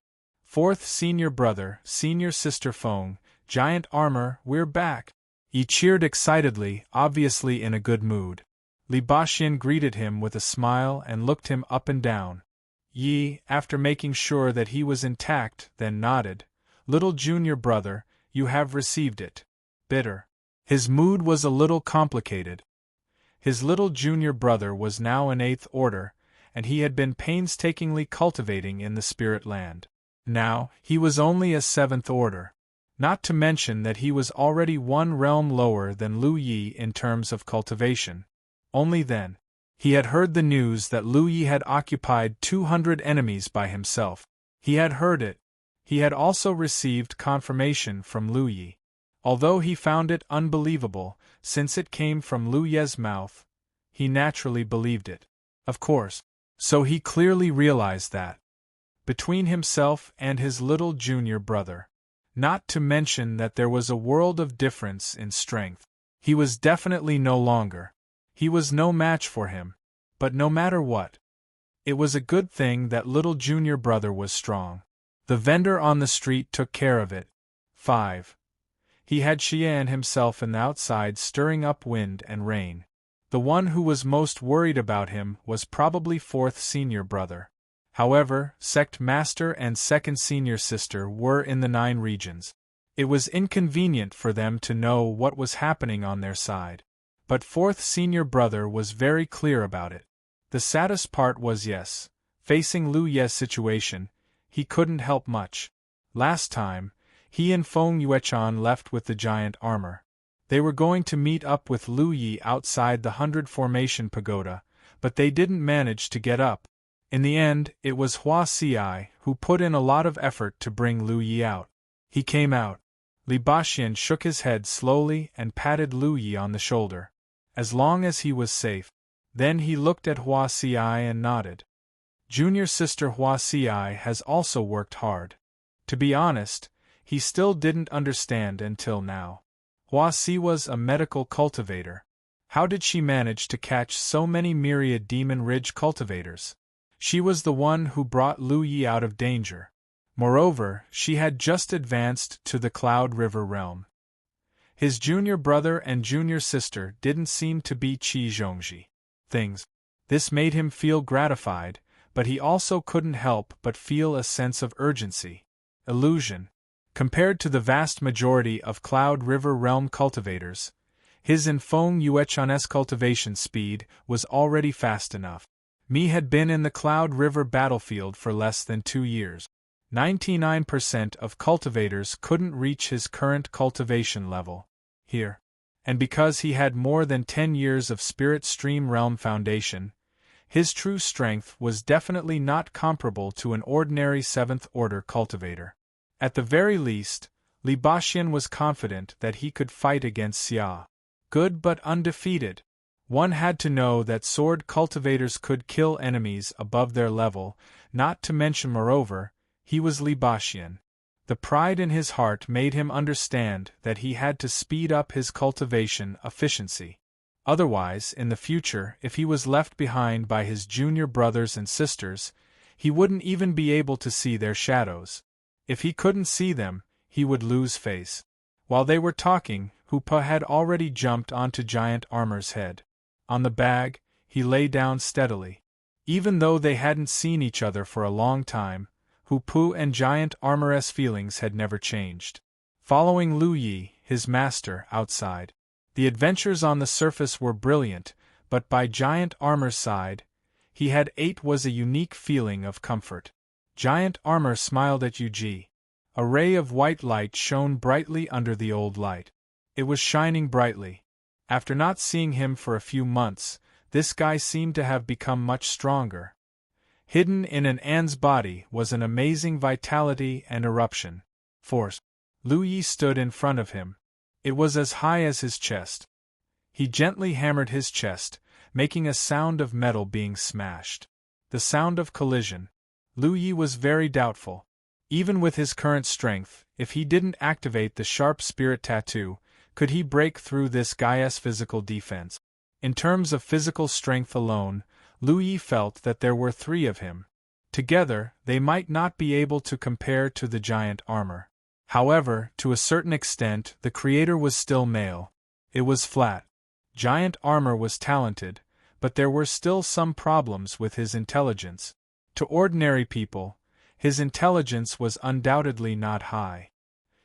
A: 4th senior brother, senior sister Feng, Giant Armor, we're back! He cheered excitedly, obviously in a good mood. Li Baxian greeted him with a smile and looked him up and down. Yi, after making sure that he was intact, then nodded. Little junior brother, you have received it. Bitter. His mood was a little complicated. His little junior brother was now an 8th order, and he had been painstakingly cultivating in the Spirit Land. Now, he was only a 7th order. Not to mention that he was already one realm lower than Lu Yi in terms of cultivation. Only then, he had heard the news that Lu Yi had occupied 200 enemies by himself. He had heard it. He had also received confirmation from Lu Yi. Although he found it unbelievable, since it came from Lu Ye's mouth, he naturally believed it. Of course. So he clearly realized that. Between himself and his little junior brother. Not to mention that there was a world of difference in strength. He was definitely no longer. He was no match for him. But no matter what, it was a good thing that little junior brother was strong. The vendor on the street took care of it. 5. He had Xian himself in the outside stirring up wind and rain. The one who was most worried about him was probably 4th senior brother. However, sect master and 2nd senior sister were in the 9 regions. It was inconvenient for them to know what was happening on their side. But 4th senior brother was very clear about it. The saddest part was yes, facing Lu Ye's situation, he couldn't help much. Last time, he and Feng Yuechan left with the Giant Armor. They were going to meet up with Lu Yi outside the 100 Formation Pagoda, but they didn't manage to get up. In the end, it was Hua Ci who put in a lot of effort to bring Lu Yi out. He came out. Li Baxian shook his head slowly and patted Lu Yi on the shoulder. As long as he was safe. Then he looked at Hua Ci and nodded. Junior sister Hua Ci has also worked hard. To be honest, he still didn't understand until now. Hua Ci was a medical cultivator. How did she manage to catch so many Myriad Demon Ridge cultivators? She was the one who brought Lu Yi out of danger. Moreover, she had just advanced to the Cloud River realm. His junior brother and junior sister didn't seem to be Qi Zhongji. Things. This made him feel gratified, but he also couldn't help but feel a sense of urgency. Illusion. Compared to the vast majority of Cloud River realm cultivators, his and Feng Yuechan's cultivation speed was already fast enough. Mi had been in the Cloud River battlefield for less than 2 years. 99% of cultivators couldn't reach his current cultivation level here. And because he had more than 10 years of Spirit Stream Realm Foundation, his true strength was definitely not comparable to an ordinary 7th Order cultivator. At the very least, Li Baxian was confident that he could fight against Xia. Good but undefeated. One had to know that sword cultivators could kill enemies above their level, not to mention moreover, he was Li Baxian. The pride in his heart made him understand that he had to speed up his cultivation efficiency. Otherwise, in the future, if he was left behind by his junior brothers and sisters, he wouldn't even be able to see their shadows. If he couldn't see them, he would lose face. While they were talking, Hoopa had already jumped onto Giant Armor's head. On the bag, he lay down steadily. Even though they hadn't seen each other for a long time, Hoopu and Giant Armor's feelings had never changed. Following Lu Yi, his master, outside. The adventures on the surface were brilliant, but by Giant Armor's side, he had was a unique feeling of comfort. Giant Armor smiled at Yuji. A ray of white light shone brightly under the old light. It was shining brightly. After not seeing him for a few months, this guy seemed to have become much stronger. Hidden in an An's body was an amazing vitality and eruption. Force. Lu Yi stood in front of him. It was as high as his chest. He gently hammered his chest, making a sound of metal being smashed. The sound of collision. Lu Yi was very doubtful. Even with his current strength, if he didn't activate the sharp spirit tattoo, could he break through this guy's physical defense? In terms of physical strength alone, Lu Yi felt that there were 3 of him. Together, they might not be able to compare to the Giant Armor. However, to a certain extent, the creator was still male. It was flat. Giant Armor was talented, but there were still some problems with his intelligence. To ordinary people, his intelligence was undoubtedly not high.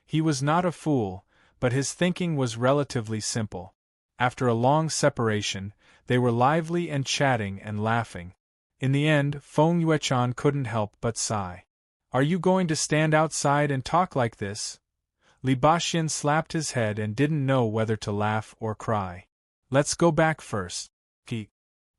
A: He was not a fool, but his thinking was relatively simple. After a long separation, they were lively and chatting and laughing. In the end, Feng Yuechan couldn't help but sigh. "Are you going to stand outside and talk like this?" Li Baxian slapped his head and didn't know whether to laugh or cry. "Let's go back first."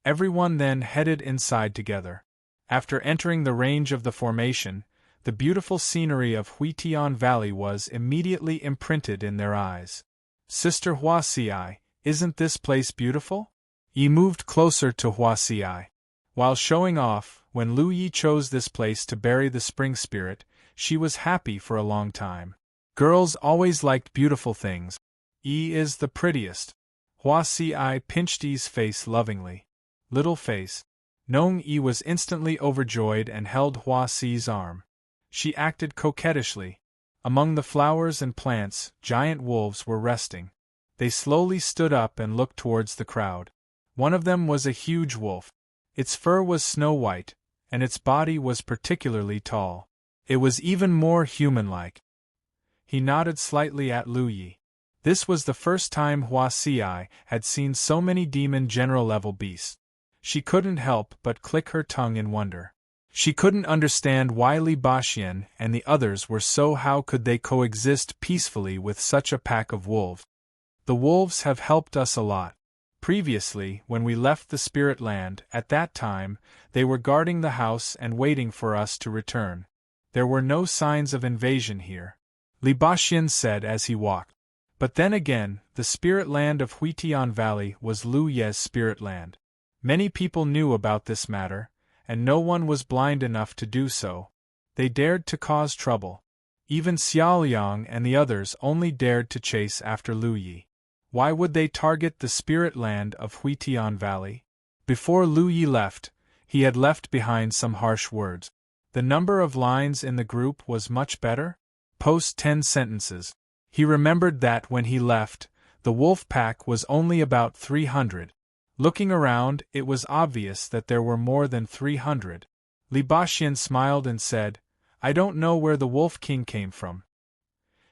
A: Everyone then headed inside together. After entering the range of the formation, the beautiful scenery of Huitian Valley was immediately imprinted in their eyes. "Sister Huaxi, isn't this place beautiful?" Yi moved closer to Huaxi. While showing off, when Lu Yi chose this place to bury the spring spirit, she was happy for a long time. Girls always liked beautiful things. Yi is the prettiest. Huaxi pinched Yi's face lovingly. Little face. Nong Yi was instantly overjoyed and held Huaxi's arm. She acted coquettishly. Among the flowers and plants, giant wolves were resting. They slowly stood up and looked towards the crowd. One of them was a huge wolf. Its fur was snow-white, and its body was particularly tall. It was even more human-like. He nodded slightly at Lu Yi. This was the first time Huaxi had seen so many demon general-level beasts. She couldn't help but click her tongue in wonder. She couldn't understand why Li Baxian and the others were so. How could they coexist peacefully with such a pack of wolves? "The wolves have helped us a lot. Previously, when we left the Spirit Land, at that time, they were guarding the house and waiting for us to return. There were no signs of invasion here," Li Baxian said as he walked. But then again, the Spirit Land of Huitian Valley was Lu Ye's Spirit Land. Many people knew about this matter, and no one was blind enough to do so. They dared to cause trouble. Even Xiaoliang and the others only dared to chase after Lu Yi. Why would they target the Spirit Land of Huitian Valley? Before Lu Yi left, he had left behind some harsh words. The number of lines in the group was much better. Post 10 sentences. He remembered that when he left, the wolf pack was only about 300. Looking around, it was obvious that there were more than 300. Li Baxian smiled and said, "I don't know where the Wolf King came from."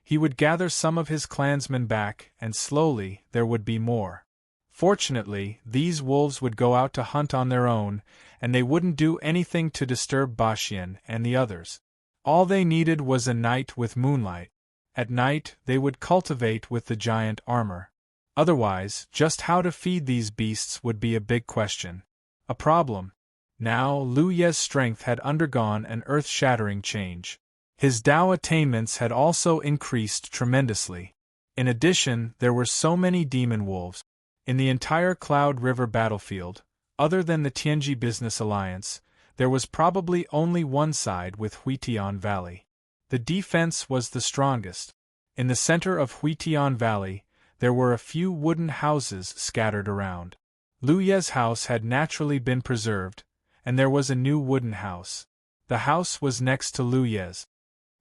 A: He would gather some of his clansmen back, and slowly, there would be more. Fortunately, these wolves would go out to hunt on their own, and they wouldn't do anything to disturb Baxian and the others. All they needed was a night with moonlight. At night, they would cultivate with the giant armor. Otherwise, just how to feed these beasts would be a big question. A problem. Now, Lu Ye's strength had undergone an earth-shattering change. His Tao attainments had also increased tremendously. In addition, there were so many demon wolves. In the entire Cloud River battlefield, other than the Tianji Business Alliance, there was probably only one side with Huitian Valley. The defense was the strongest. In the center of Huitian Valley, there were a few wooden houses scattered around. Lu Ye's house had naturally been preserved, and there was a new wooden house. The house was next to Lu Ye's.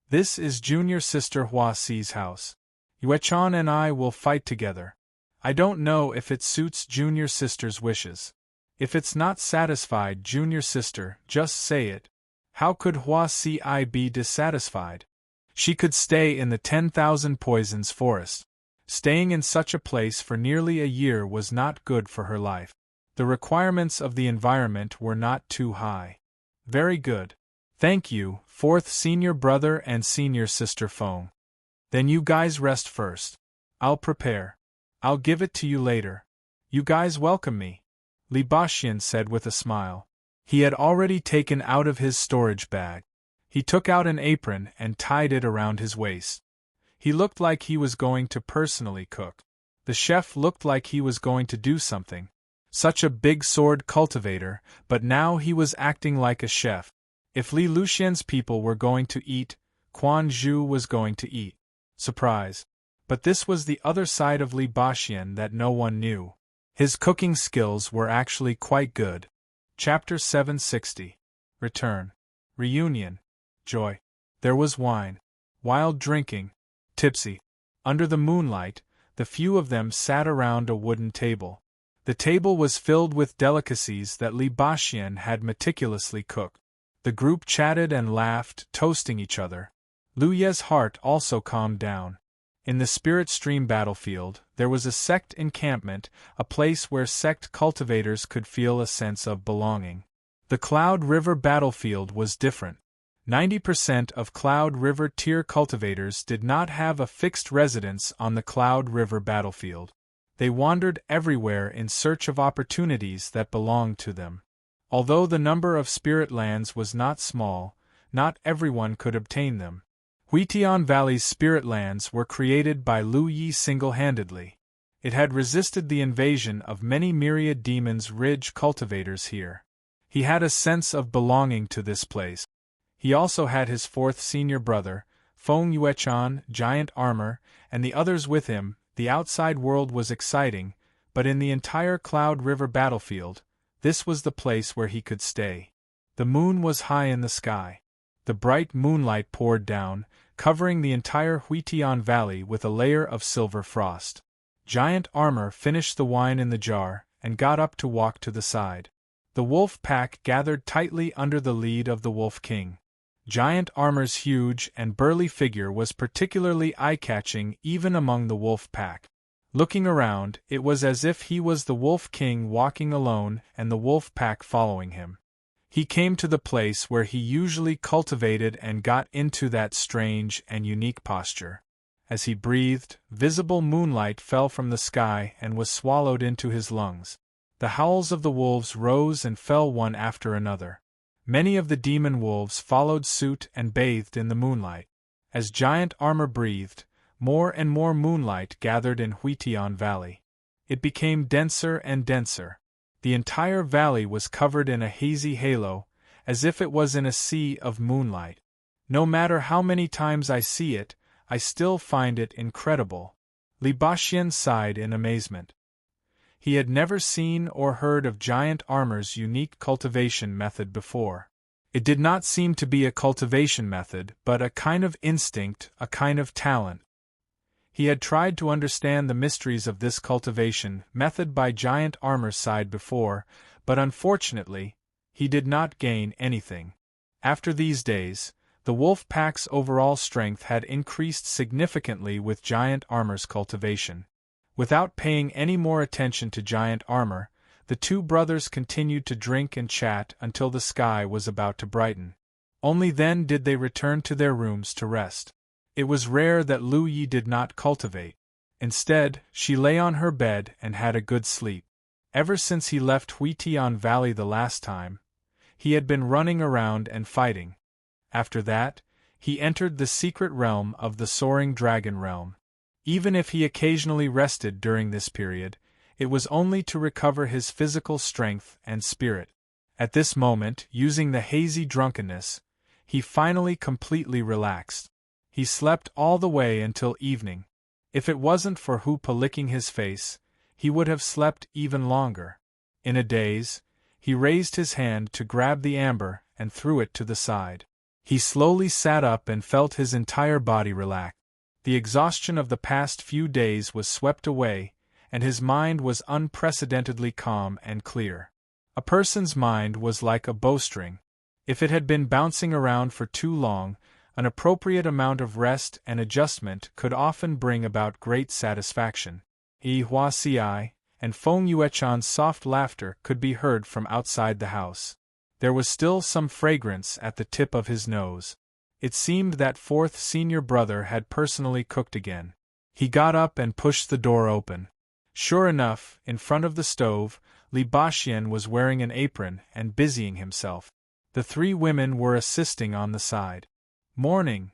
A: This is junior sister Hua Xi's house. Yuechan and I will fight together. I don't know if it suits junior sister's wishes. If it's not satisfied, junior sister, just say it. How could Hua Xi be dissatisfied? She could stay in the 10,000 Poisons forest. Staying in such a place for nearly a year was not good for her life. The requirements of the environment were not too high. Very good. Thank you, fourth senior brother and senior sister Feng. Then you guys rest first. I'll prepare. I'll give it to you later. You guys welcome me, Li Baxian said with a smile. He had already taken out of his storage bag. He took out an apron and tied it around his waist. He looked like he was going to personally cook. The chef looked like he was going to do something. Such a big sword cultivator, but now he was acting like a chef. If Li Luxian's people were going to eat, Quan Zhu was going to eat. Surprise. But this was the other side of Li Baxian that no one knew. His cooking skills were actually quite good. Chapter 760. Return. Reunion. Joy. There was wine. Wild drinking. Tipsy. Under the moonlight, the few of them sat around a wooden table. The table was filled with delicacies that Li Baxian had meticulously cooked. The group chatted and laughed, toasting each other. Lu Ye's heart also calmed down. In the Spirit Stream battlefield, there was a sect encampment, a place where sect cultivators could feel a sense of belonging. The Cloud River battlefield was different. 90% of Cloud River tier cultivators did not have a fixed residence on the Cloud River battlefield. They wandered everywhere in search of opportunities that belonged to them. Although the number of spirit lands was not small, not everyone could obtain them. Huitian Valley's spirit lands were created by Lu Yi single-handedly. It had resisted the invasion of many myriad demons ridge cultivators here. He had a sense of belonging to this place. He also had his fourth senior brother, Feng Yuechan, giant armor, and the others with him. The outside world was exciting, but in the entire Cloud River battlefield, this was the place where he could stay. The moon was high in the sky. The bright moonlight poured down, covering the entire Huitian Valley with a layer of silver frost. Giant armor finished the wine in the jar and got up to walk to the side. The wolf pack gathered tightly under the lead of the Wolf King. Giant armor's huge and burly figure was particularly eye-catching even among the wolf pack. Looking around, it was as if he was the Wolf King walking alone and the wolf pack following him. He came to the place where he usually cultivated and got into that strange and unique posture. As he breathed, visible moonlight fell from the sky and was swallowed into his lungs. The howls of the wolves rose and fell one after another. Many of the demon wolves followed suit and bathed in the moonlight. As giant armor breathed, more and more moonlight gathered in Huitian Valley. It became denser and denser. The entire valley was covered in a hazy halo, as if it was in a sea of moonlight. No matter how many times I see it, I still find it incredible. Li Baxian sighed in amazement. He had never seen or heard of giant armor's unique cultivation method before. It did not seem to be a cultivation method, but a kind of instinct, a kind of talent. He had tried to understand the mysteries of this cultivation method by giant armor's side before, but unfortunately, he did not gain anything. After these days, the wolf pack's overall strength had increased significantly with giant armor's cultivation. Without paying any more attention to giant armor, the two brothers continued to drink and chat until the sky was about to brighten. Only then did they return to their rooms to rest. It was rare that Lu Yi did not cultivate. Instead, she lay on her bed and had a good sleep. Ever since he left Huitian Valley the last time, he had been running around and fighting. After that, he entered the secret realm of the Soaring Dragon Realm. Even if he occasionally rested during this period, it was only to recover his physical strength and spirit. At this moment, using the hazy drunkenness, he finally completely relaxed. He slept all the way until evening. If it wasn't for Hoopa licking his face, he would have slept even longer. In a daze, he raised his hand to grab the amber and threw it to the side. He slowly sat up and felt his entire body relax. The exhaustion of the past few days was swept away, and his mind was unprecedentedly calm and clear. A person's mind was like a bowstring. If it had been bouncing around for too long, an appropriate amount of rest and adjustment could often bring about great satisfaction. Yi Hua Xi and Feng Yuechan's soft laughter could be heard from outside the house. There was still some fragrance at the tip of his nose. It seemed that fourth senior brother had personally cooked again. He got up and pushed the door open. Sure enough, in front of the stove, Li Baxian was wearing an apron and busying himself. The three women were assisting on the side. "Morning,"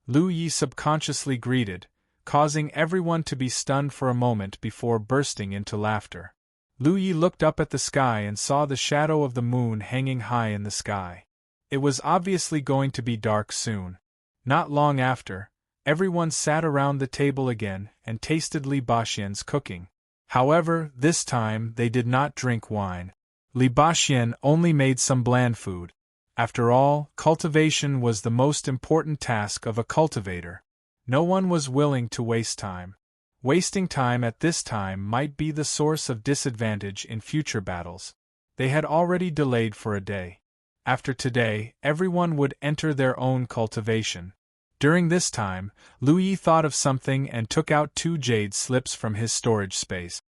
A: Lu Yi subconsciously greeted, causing everyone to be stunned for a moment before bursting into laughter. Lu Yi looked up at the sky and saw the shadow of the moon hanging high in the sky. It was obviously going to be dark soon. Not long after, everyone sat around the table again and tasted Li Baxian's cooking. However, this time they did not drink wine. Li Baxian only made some bland food. After all, cultivation was the most important task of a cultivator. No one was willing to waste time. Wasting time at this time might be the source of disadvantage in future battles. They had already delayed for a day. After today, everyone would enter their own cultivation. During this time, Lu Yi thought of something and took out 2 jade slips from his storage space.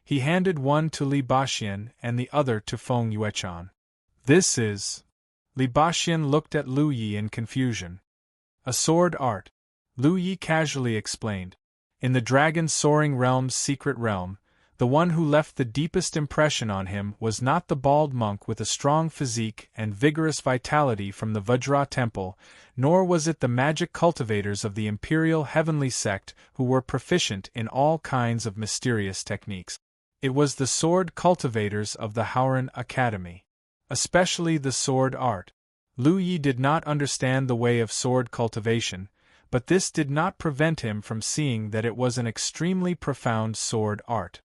A: He handed one to Li Baxian and the other to Feng Yuechan. "This is..." Li Baxian looked at Lu Yi in confusion. "A sword art," Lu Yi casually explained. In the Dragon Soaring Realm's secret realm, the one who left the deepest impression on him was not the bald monk with a strong physique and vigorous vitality from the Vajra Temple, nor was it the magic cultivators of the Imperial Heavenly Sect who were proficient in all kinds of mysterious techniques. It was the sword cultivators of the Howran Academy. Especially the sword art. Lu Yi did not understand the way of sword cultivation, but this did not prevent him from seeing that it was an extremely profound sword art.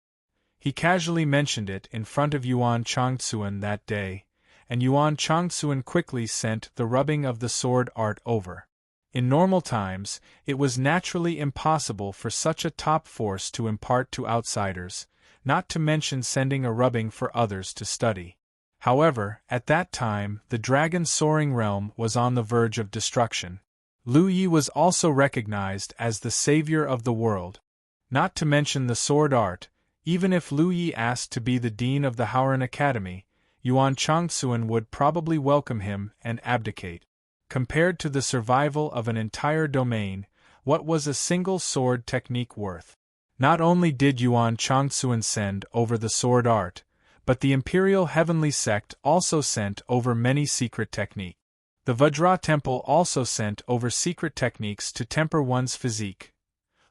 A: He casually mentioned it in front of Yuan Changtsuan that day, and Yuan Changtsuan quickly sent the rubbing of the sword art over. In normal times, it was naturally impossible for such a top force to impart to outsiders, not to mention sending a rubbing for others to study. However, at that time, the Dragon Soaring Realm was on the verge of destruction. Lu Yi was also recognized as the savior of the world. Not to mention the sword art, even if Lu Yi asked to be the dean of the Howran Academy, Yuan Changtsuan would probably welcome him and abdicate. Compared to the survival of an entire domain, what was a single sword technique worth? Not only did Yuan Changtsuan send over the sword art, but the Imperial Heavenly Sect also sent over many secret techniques. The Vajra Temple also sent over secret techniques to temper one's physique.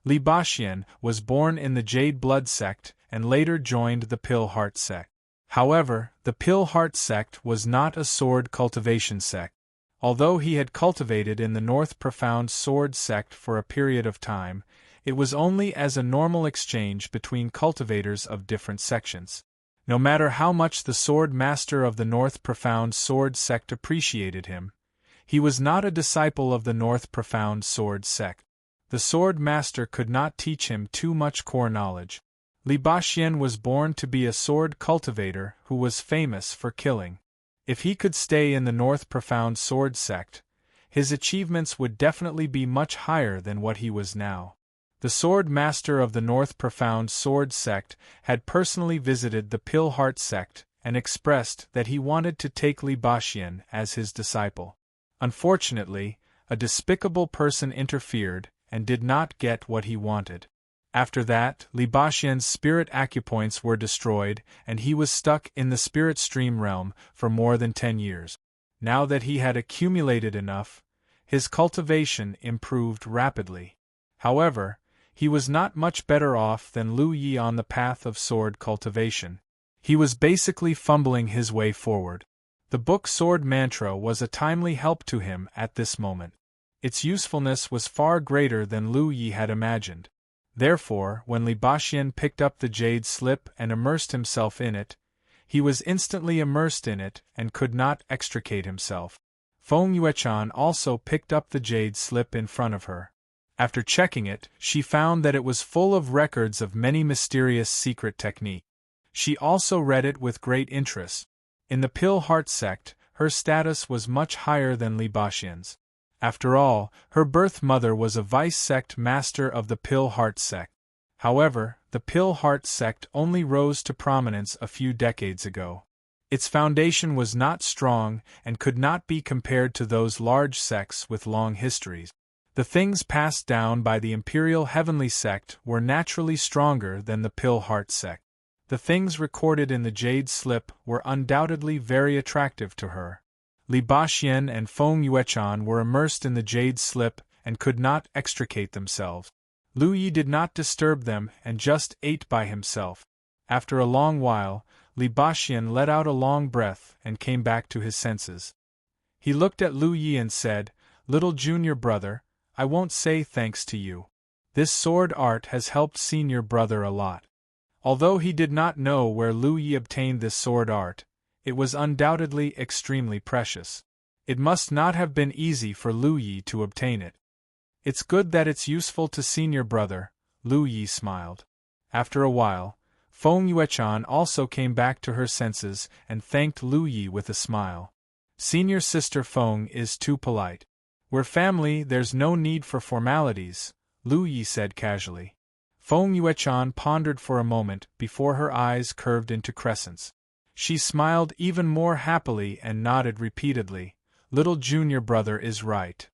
A: Li Baxian was born in the Jade Blood Sect and later joined the Pill Heart Sect. However, the Pill Heart Sect was not a sword cultivation sect. Although he had cultivated in the North Profound Sword Sect for a period of time, it was only as a normal exchange between cultivators of different sections. No matter how much the Sword Master of the North Profound Sword Sect appreciated him, he was not a disciple of the North Profound Sword Sect. The Sword Master could not teach him too much core knowledge. Li Baxian was born to be a sword cultivator who was famous for killing. If he could stay in the North Profound Sword Sect, his achievements would definitely be much higher than what he was now. The Sword Master of the North Profound Sword Sect had personally visited the Pill Heart Sect and expressed that he wanted to take Li Baxian as his disciple. Unfortunately, a despicable person interfered and did not get what he wanted. After that, Li Baxian's spirit acupoints were destroyed and he was stuck in the spirit stream realm for more than 10 years. Now that he had accumulated enough, his cultivation improved rapidly. However, he was not much better off than Lu Yi on the path of sword cultivation. He was basically fumbling his way forward. The book Sword Mantra was a timely help to him at this moment. Its usefulness was far greater than Lu Yi had imagined. Therefore, when Li Baxian picked up the jade slip and immersed himself in it, he was instantly immersed in it and could not extricate himself. Feng Yuechan also picked up the jade slip in front of her. After checking it, she found that it was full of records of many mysterious secret techniques. She also read it with great interest. In the Pill Heart sect, her status was much higher than Li Baxian's. After all, her birth mother was a vice-sect master of the Pill Heart sect. However, the Pill Heart sect only rose to prominence a few decades ago. Its foundation was not strong and could not be compared to those large sects with long histories. The things passed down by the Imperial Heavenly sect were naturally stronger than the Pill Heart sect. The things recorded in the Jade Slip were undoubtedly very attractive to her. Li Baxian and Feng Yuechan were immersed in the Jade Slip and could not extricate themselves. Lu Yi did not disturb them and just ate by himself. After a long while, Li Baxian let out a long breath and came back to his senses. He looked at Lu Yi and said, "Little junior brother, I won't say thanks to you. This sword art has helped senior brother a lot." Although he did not know where Lu Yi obtained this sword art, it was undoubtedly extremely precious. It must not have been easy for Lu Yi to obtain it. "It's good that it's useful to senior brother," Lu Yi smiled. After a while, Feng Yuechan also came back to her senses and thanked Lu Yi with a smile. "Senior sister Feng is too polite. We're family, there's no need for formalities," Lu Yi said casually. Feng Yuechan pondered for a moment before her eyes curved into crescents. She smiled even more happily and nodded repeatedly. "Little junior brother is right."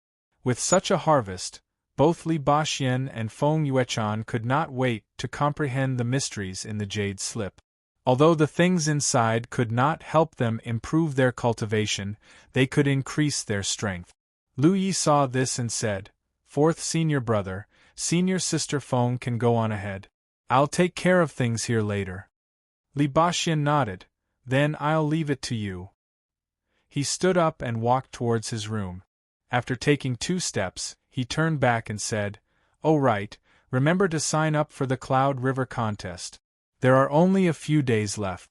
A: With such a harvest, both Li Baxian and Feng Yuechan could not wait to comprehend the mysteries in the Jade Slip. Although the things inside could not help them improve their cultivation, they could increase their strength. Lu Yi saw this and said, "Fourth senior brother, senior sister Feng can go on ahead. I'll take care of things here later." Li Baxian nodded. "Then I'll leave it to you." He stood up and walked towards his room. After taking 2 steps, he turned back and said, "Oh right, remember to sign up for the Cloud River contest. There are only a few days left."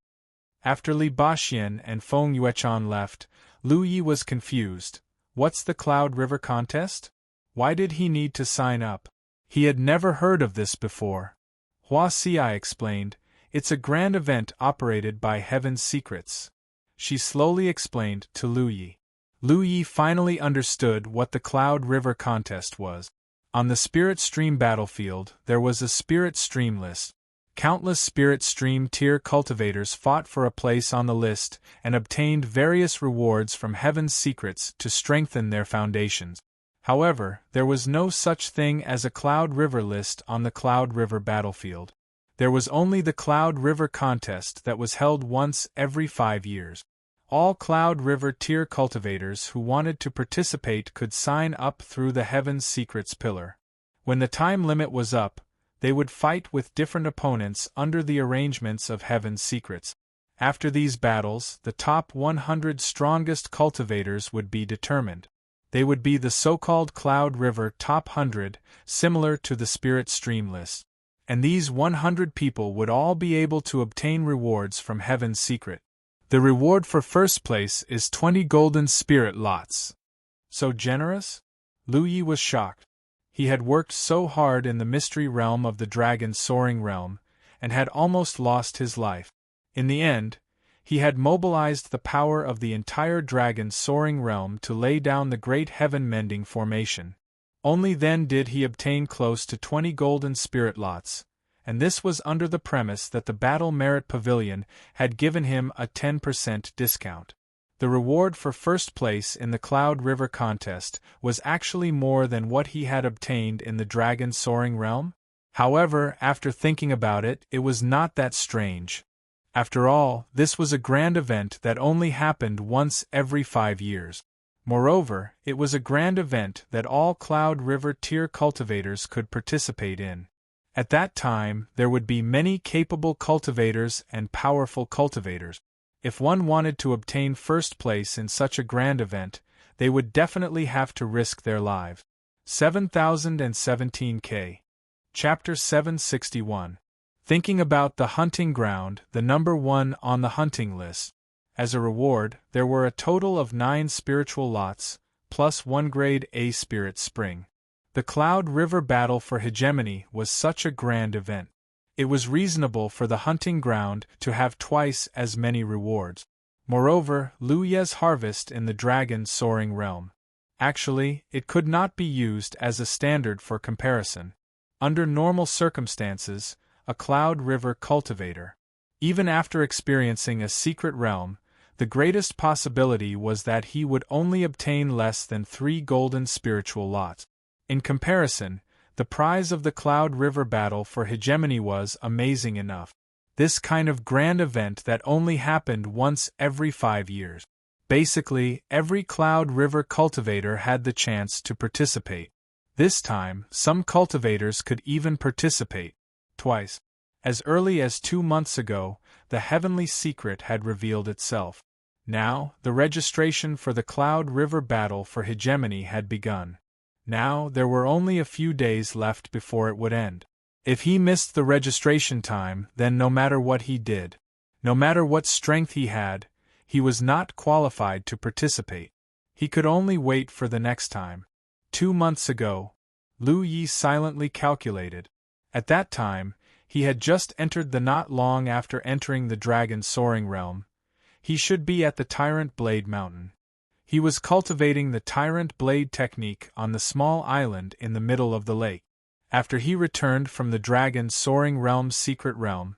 A: After Li Baxian and Feng Yuechan left, Lu Yi was confused. What's the Cloud River contest? Why did he need to sign up? He had never heard of this before. Hua Xi explained, "It's a grand event operated by Heaven's Secrets." She slowly explained to Lu Yi. Lu Yi finally understood what the Cloud River contest was. On the Spirit Stream battlefield, there was a Spirit Stream list. Countless Spirit Stream tier cultivators fought for a place on the list and obtained various rewards from Heaven's Secrets to strengthen their foundations. However, there was no such thing as a Cloud River list on the Cloud River battlefield. There was only the Cloud River contest that was held once every 5 years. All Cloud River tier cultivators who wanted to participate could sign up through the Heaven's Secrets pillar. When the time limit was up, they would fight with different opponents under the arrangements of Heaven's Secrets. After these battles, the top 100 strongest cultivators would be determined. They would be the so-called Cloud River Top 100, similar to the Spirit Stream list. And these 100 people would all be able to obtain rewards from Heaven's Secret. The reward for first place is 20 golden spirit lots. So generous? Lu Yi was shocked. He had worked so hard in the mystery realm of the dragon's soaring realm, and had almost lost his life. In the end, he had mobilized the power of the entire dragon's soaring realm to lay down the great heaven-mending formation. Only then did he obtain close to 20 golden spirit lots, and this was under the premise that the Battle Merit Pavilion had given him a 10% discount. The reward for first place in the Cloud River contest was actually more than what he had obtained in the Dragon Soaring Realm? However, after thinking about it, it was not that strange. After all, this was a grand event that only happened once every 5 years. Moreover, it was a grand event that all Cloud River tier cultivators could participate in. At that time, there would be many capable cultivators and powerful cultivators. If one wanted to obtain first place in such a grand event, they would definitely have to risk their lives. 7017K. Chapter 761. Thinking about the hunting ground, the number 1 on the hunting list. As a reward, there were a total of 9 spiritual lots, plus 1 grade A spirit spring. The Cloud River Battle for Hegemony was such a grand event. It was reasonable for the hunting ground to have twice as many rewards. Moreover, Lu Ye's harvest in the Dragon Soaring Realm. Actually, it could not be used as a standard for comparison. Under normal circumstances, a Cloud River cultivator, even after experiencing a secret realm, the greatest possibility was that he would only obtain less than 3 golden spiritual lots. In comparison, the prize of the Cloud River Battle for Hegemony was amazing enough. This kind of grand event that only happened once every 5 years. Basically, every Cloud River cultivator had the chance to participate. This time, some cultivators could even participate twice. As early as 2 months ago, the heavenly secret had revealed itself. Now, the registration for the Cloud River Battle for Hegemony had begun. Now, there were only a few days left before it would end. If he missed the registration time, then no matter what he did, no matter what strength he had, he was not qualified to participate. He could only wait for the next time. 2 months ago, Lu Yi silently calculated. At that time, he had just entered the not long after entering the Dragon Soaring Realm. He should be at the Tyrant Blade Mountain. He was cultivating the Tyrant Blade technique on the small island in the middle of the lake. After he returned from the Dragon Soaring Realm's secret realm,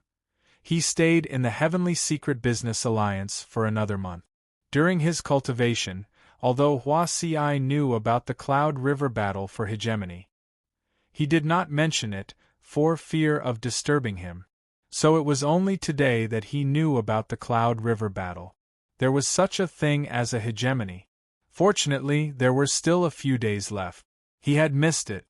A: he stayed in the Heavenly Secret Business Alliance for another month. During his cultivation, although Hua Ci knew about the Cloud River Battle for Hegemony, he did not mention it, for fear of disturbing him. So it was only today that he knew about the Cloud River Battle. There was such a thing as a hegemony. Fortunately, there were still a few days left. He had missed it.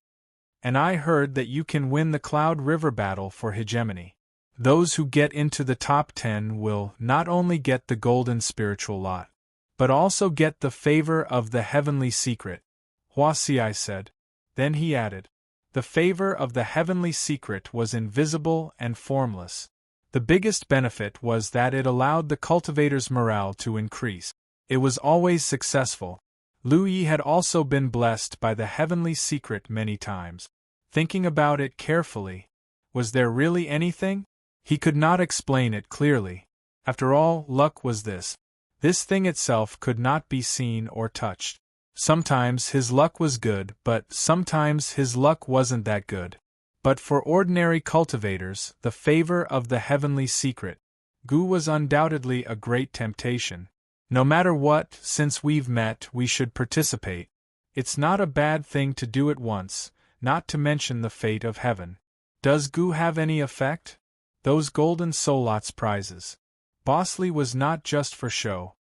A: And I heard that you can win the Cloud River Battle for Hegemony. Those who get into the top 10 will not only get the golden spiritual lot, but also get the favor of the heavenly secret, Hua Ci said. Then he added, the favor of the heavenly secret was invisible and formless. The biggest benefit was that it allowed the cultivator's morale to increase. It was always successful. Lu Yi had also been blessed by the heavenly secret many times. Thinking about it carefully, was there really anything? He could not explain it clearly. After all, luck was this. This thing itself could not be seen or touched. Sometimes his luck was good, but sometimes his luck wasn't that good. But for ordinary cultivators, the favor of the heavenly secret, Gu was undoubtedly a great temptation. No matter what, since we've met, we should participate. It's not a bad thing to do it once, not to mention the fate of heaven. Does Gu have any effect? Those golden Solots prizes. Bosley was not just for show.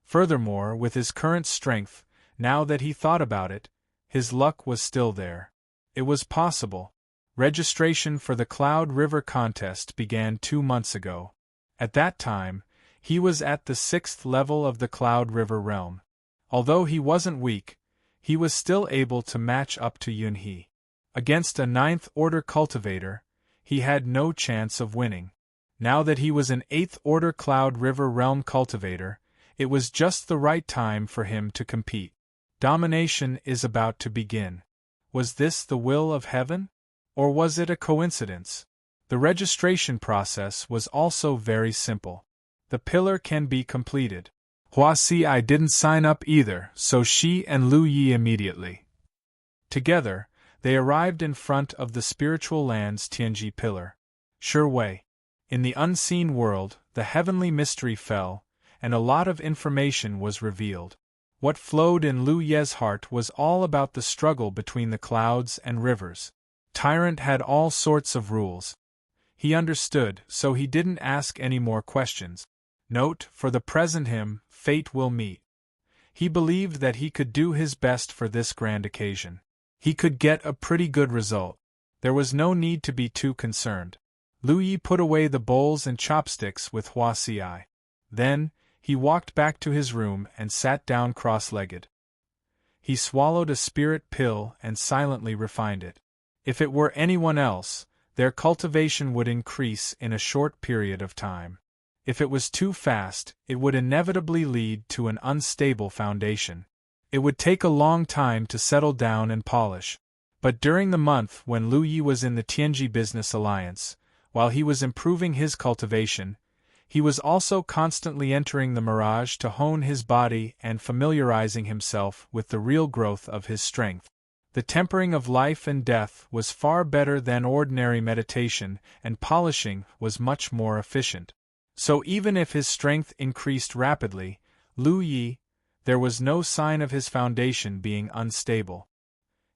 A: Furthermore, with his current strength, now that he thought about it, his luck was still there. It was possible. Registration for the Cloud River contest began 2 months ago. At that time, he was at the 6th level of the Cloud River realm. Although he wasn't weak, he was still able to match up to Yunhe. Against a 9th order cultivator, he had no chance of winning. Now that he was an 8th order Cloud River realm cultivator, it was just the right time for him to compete. Domination is about to begin. Was this the will of heaven? Or was it a coincidence? The registration process was also very simple. The pillar can be completed. Hua Ci didn't sign up either, so she and Lu Yi immediately. Together, they arrived in front of the spiritual land's Tianji pillar. Sure way. In the unseen world, the heavenly mystery fell, and a lot of information was revealed. What flowed in Lu Ye's heart was all about the struggle between the clouds and rivers. Tyrant had all sorts of rules. He understood, so he didn't ask any more questions. Note, for the present fate will meet. He believed that he could do his best for this grand occasion. He could get a pretty good result. There was no need to be too concerned. Lu Yi put away the bowls and chopsticks with Hua Xi. Then, he walked back to his room and sat down cross-legged. He swallowed a spirit pill and silently refined it. If it were anyone else, their cultivation would increase in a short period of time. If it was too fast, it would inevitably lead to an unstable foundation. It would take a long time to settle down and polish. But during the month when Lu Yi was in the Tianji Business Alliance, while he was improving his cultivation, he was also constantly entering the mirage to hone his body and familiarizing himself with the real growth of his strength. The tempering of life and death was far better than ordinary meditation, and polishing was much more efficient. So even if his strength increased rapidly, there was no sign of his foundation being unstable.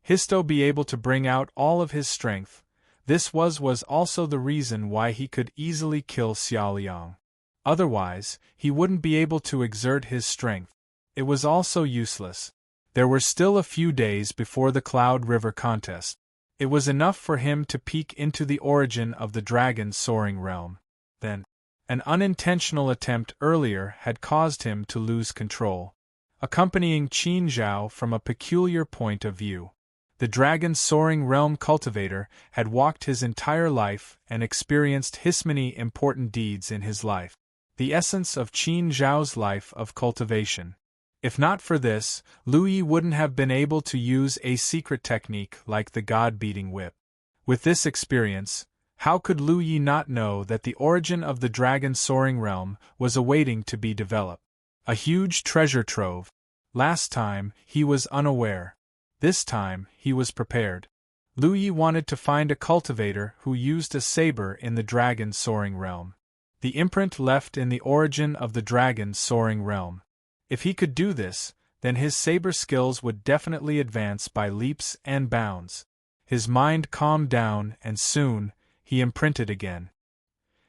A: Histo be able to bring out all of his strength. This was also the reason why he could easily kill Xiao Liang. Otherwise, he wouldn't be able to exert his strength. It was also useless. There were still a few days before the Cloud River contest. It was enough for him to peek into the origin of the dragon's soaring realm. Then, an unintentional attempt earlier had caused him to lose control. Accompanying Qin Zhao from a peculiar point of view. The dragon's soaring realm cultivator had walked his entire life and experienced many important deeds in his life. The essence of Qin Zhao's life of cultivation. If not for this, Lu Yi wouldn't have been able to use a secret technique like the god-beating whip. With this experience, how could Lu Yi not know that the origin of the dragon's soaring realm was awaiting to be developed? A huge treasure trove. Last time, he was unaware. This time, he was prepared. Lu Yi wanted to find a cultivator who used a saber in the dragon's soaring realm. The imprint left in the origin of the dragon's soaring realm. If he could do this, then his saber skills would definitely advance by leaps and bounds. His mind calmed down and soon, he imprinted again.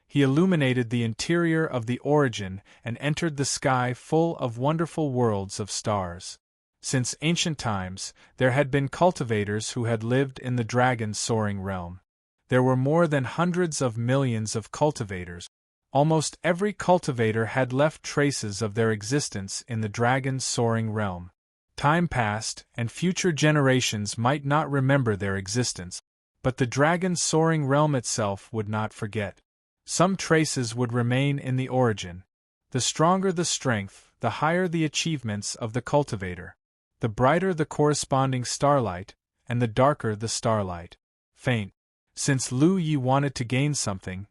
A: He illuminated the interior of the origin and entered the sky full of wonderful worlds of stars. Since ancient times, there had been cultivators who had lived in the dragon's soaring realm. There were more than hundreds of millions of cultivators. Almost every cultivator had left traces of their existence in the dragon's soaring realm. Time passed, and future generations might not remember their existence, but the dragon's soaring realm itself would not forget. Some traces would remain in the origin. The stronger the strength, the higher the achievements of the cultivator. The brighter the corresponding starlight, and the darker the starlight. Faint. Since Lu Yi wanted to gain something,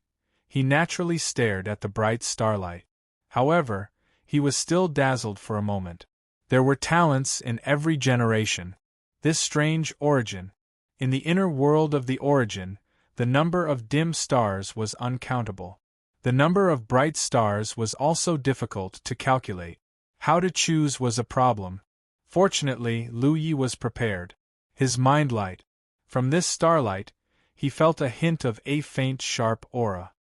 A: he naturally stared at the bright starlight. However, he was still dazzled for a moment. There were talents in every generation. This strange origin. In the inner world of the origin, the number of dim stars was uncountable. The number of bright stars was also difficult to calculate. How to choose was a problem. Fortunately, Lu Yi was prepared. His mind light. From this starlight, he felt a hint of a faint sharp aura.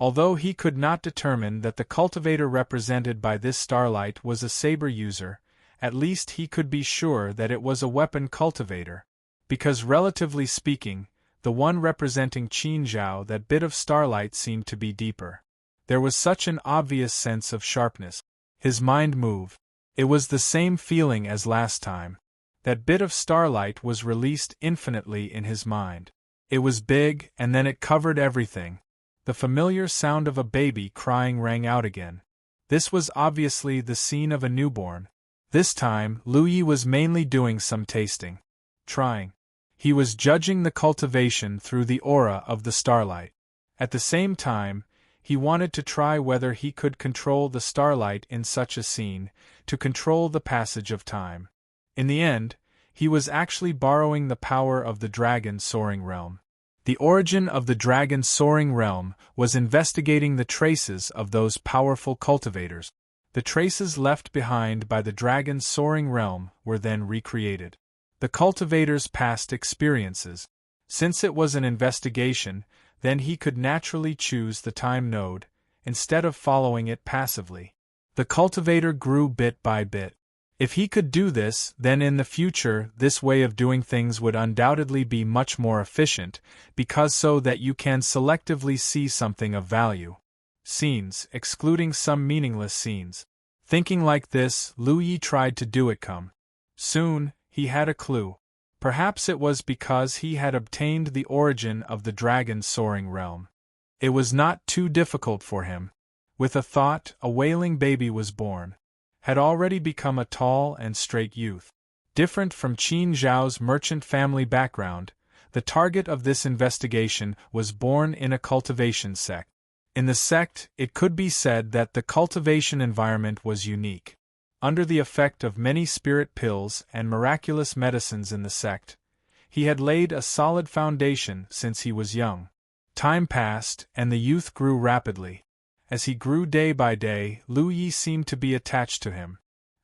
A: Although he could not determine that the cultivator represented by this starlight was a saber user, at least he could be sure that it was a weapon cultivator. Because relatively speaking, the one representing Qin Zhao, that bit of starlight seemed to be deeper. There was such an obvious sense of sharpness. His mind moved. It was the same feeling as last time. That bit of starlight was released infinitely in his mind. It was big, and then it covered everything. The familiar sound of a baby crying rang out again. This was obviously the scene of a newborn. This time, Lu Yi was mainly doing some tasting. Trying. He was judging the cultivation through the aura of the starlight. At the same time, he wanted to try whether he could control the starlight in such a scene, to control the passage of time. In the end, he was actually borrowing the power of the dragon's soaring realm. The origin of the dragon's soaring realm was investigating the traces of those powerful cultivators. The traces left behind by the dragon's soaring realm were then recreated. The cultivator's past experiences. Since it was an investigation, then he could naturally choose the time node, instead of following it passively. The cultivator grew bit by bit. If he could do this, then in the future this way of doing things would undoubtedly be much more efficient, because so that you can selectively see something of value. Scenes, excluding some meaningless scenes. Thinking like this, Lu Yi tried to do it come. Soon, he had a clue. Perhaps it was because he had obtained the origin of the dragon's soaring realm. It was not too difficult for him. With a thought, a wailing baby was born. Had already become a tall and straight youth. Different from Qin Zhao's merchant family background, the target of this investigation was born in a cultivation sect. In the sect, it could be said that the cultivation environment was unique. Under the effect of many spirit pills and miraculous medicines in the sect, he had laid a solid foundation since he was young. Time passed, and the youth grew rapidly. As he grew day by day, Lu Yi seemed to be attached to him.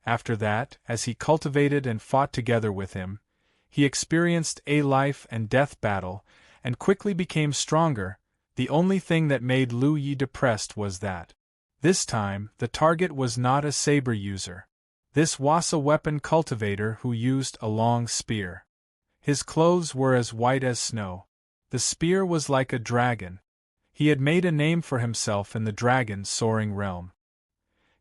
A: After that, as he cultivated and fought together with him, he experienced a life and death battle, and quickly became stronger. The only thing that made Lu Yi depressed was that this time, the target was not a saber user. This was a weapon cultivator who used a long spear. His clothes were as white as snow. The spear was like a dragon. He had made a name for himself in the dragon's soaring realm.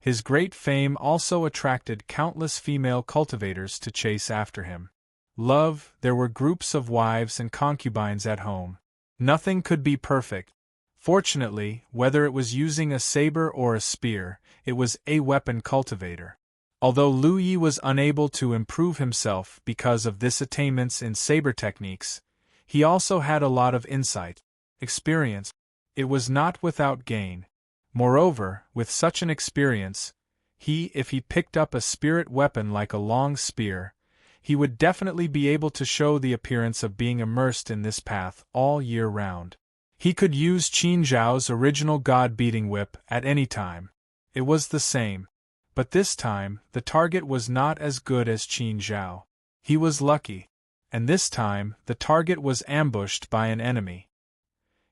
A: His great fame also attracted countless female cultivators to chase after him. There were groups of wives and concubines at home. Nothing could be perfect. Fortunately, whether it was using a saber or a spear, it was a weapon cultivator. Although Lu Yi was unable to improve himself because of this attainments in saber techniques, he also had a lot of insight, experience. It was not without gain. Moreover, with such an experience, if he picked up a spirit weapon like a long spear, he would definitely be able to show the appearance of being immersed in this path all year round. He could use Qin Zhao's original god-beating whip at any time. It was the same. But this time, the target was not as good as Qin Zhao. He was lucky. And this time, the target was ambushed by an enemy.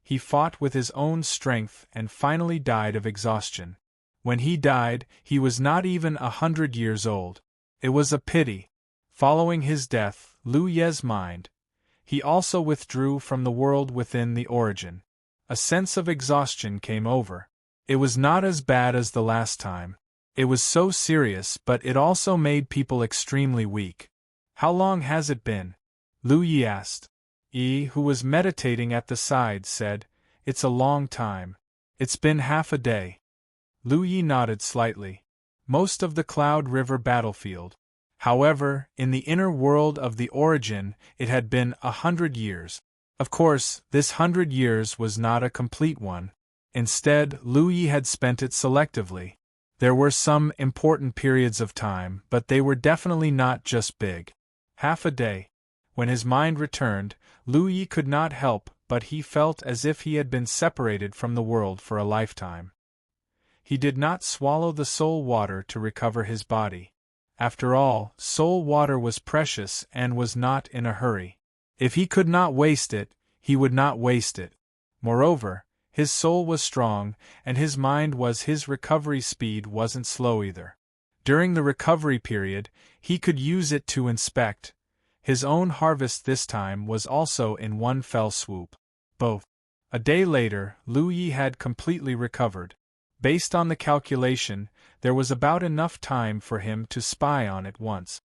A: He fought with his own strength and finally died of exhaustion. When he died, he was not even 100 years old. It was a pity. Following his death, Lu Ye's mind, he also withdrew from the world within the origin. A sense of exhaustion came over. It was not as bad as the last time. It was so serious, but it also made people extremely weak. How long has it been? Lu Yi asked. Who was meditating at the side, said, "It's a long time. It's been half a day." Lu Yi nodded slightly. Most of the Cloud River battlefield. However, in the inner world of the origin, it had been 100 years. Of course, this 100 years was not a complete one. Instead, Lu Yi had spent it selectively. There were some important periods of time, but they were definitely not just big. Half a day. When his mind returned, Lu Yi could not help but he felt as if he had been separated from the world for a lifetime. He did not swallow the soul water to recover his body. After all, soul water was precious and was not in a hurry. If he could not waste it, he would not waste it. Moreover, his soul was strong, and his recovery speed wasn't slow either. During the recovery period, he could use it to inspect. His own harvest this time was also in one fell swoop. Both. A day later, Lu Yi had completely recovered. Based on the calculation, there was about enough time for him to spy on it once.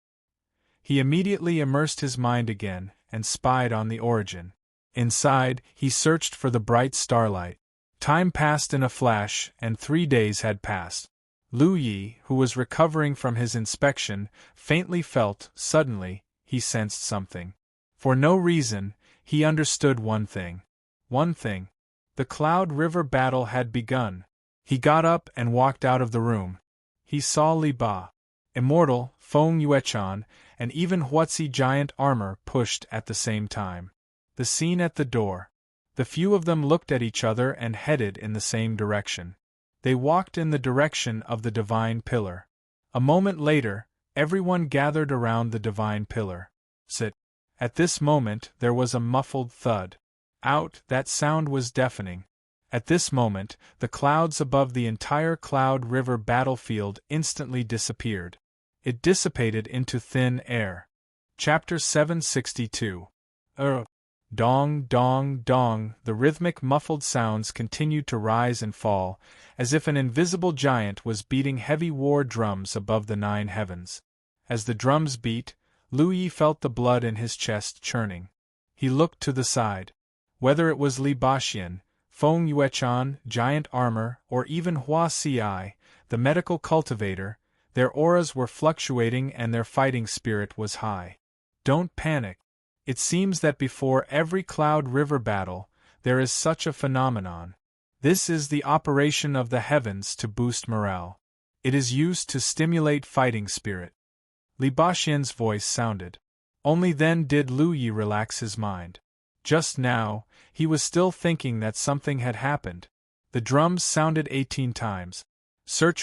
A: He immediately immersed his mind again, and spied on the origin. Inside, he searched for the bright starlight. Time passed in a flash, and 3 days had passed. Lu Yi, who was recovering from his inspection, faintly felt, suddenly, he sensed something. For no reason, he understood one thing. The Cloud River battle had begun. He got up and walked out of the room. He saw Li Ba, Immortal, Feng Yuechan, and even Huazi giant armor pushed at the same time. The scene at the door. The few of them looked at each other and headed in the same direction. They walked in the direction of the divine pillar. A moment later, everyone gathered around the divine pillar. Sit. At this moment there was a muffled thud. That sound was deafening. At this moment, the clouds above the entire Cloud River battlefield instantly disappeared. It dissipated into thin air. Chapter 762. Dong, dong, dong, the rhythmic muffled sounds continued to rise and fall, as if an invisible giant was beating heavy war drums above the 9 heavens. As the drums beat, Lu Yi felt the blood in his chest churning. He looked to the side. Whether it was Li Baxian, Feng Yuechan, Giant Armor, or even Hua Ci, the medical cultivator, their auras were fluctuating and their fighting spirit was high. Don't panic. It seems that before every Cloud River battle, there is such a phenomenon. This is the operation of the heavens to boost morale. It is used to stimulate fighting spirit. Li Baxian's voice sounded. Only then did Lu Yi relax his mind. Just now, he was still thinking that something had happened. The drums sounded 18 times.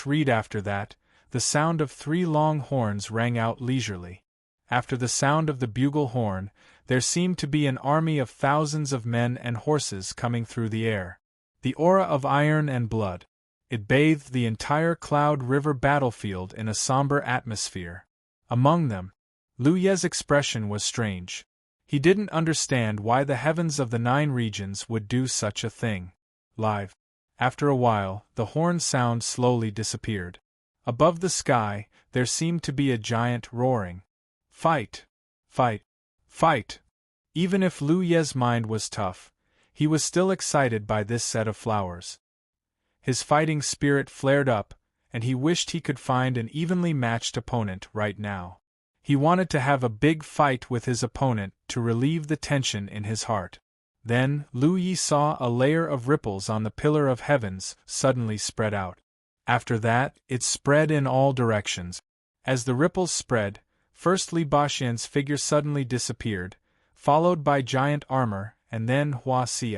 A: Read after that, the sound of 3 long horns rang out leisurely. After the sound of the bugle horn, there seemed to be an army of thousands of men and horses coming through the air. The aura of iron and blood. It bathed the entire Cloud River battlefield in a somber atmosphere. Among them, Lu Ye's expression was strange. He didn't understand why the heavens of the 9 regions would do such a thing. Live. After a while, the horn sound slowly disappeared. Above the sky, there seemed to be a giant roaring. Fight! Fight! Fight! Even if Lu Ye's mind was tough, he was still excited by this set of flowers. His fighting spirit flared up, and he wished he could find an evenly matched opponent right now. He wanted to have a big fight with his opponent to relieve the tension in his heart. Then, Lu Yi saw a layer of ripples on the pillar of heavens suddenly spread out. After that, it spread in all directions. As the ripples spread, first Li Baxian's figure suddenly disappeared, followed by Giant Armor, and then Hua Ci.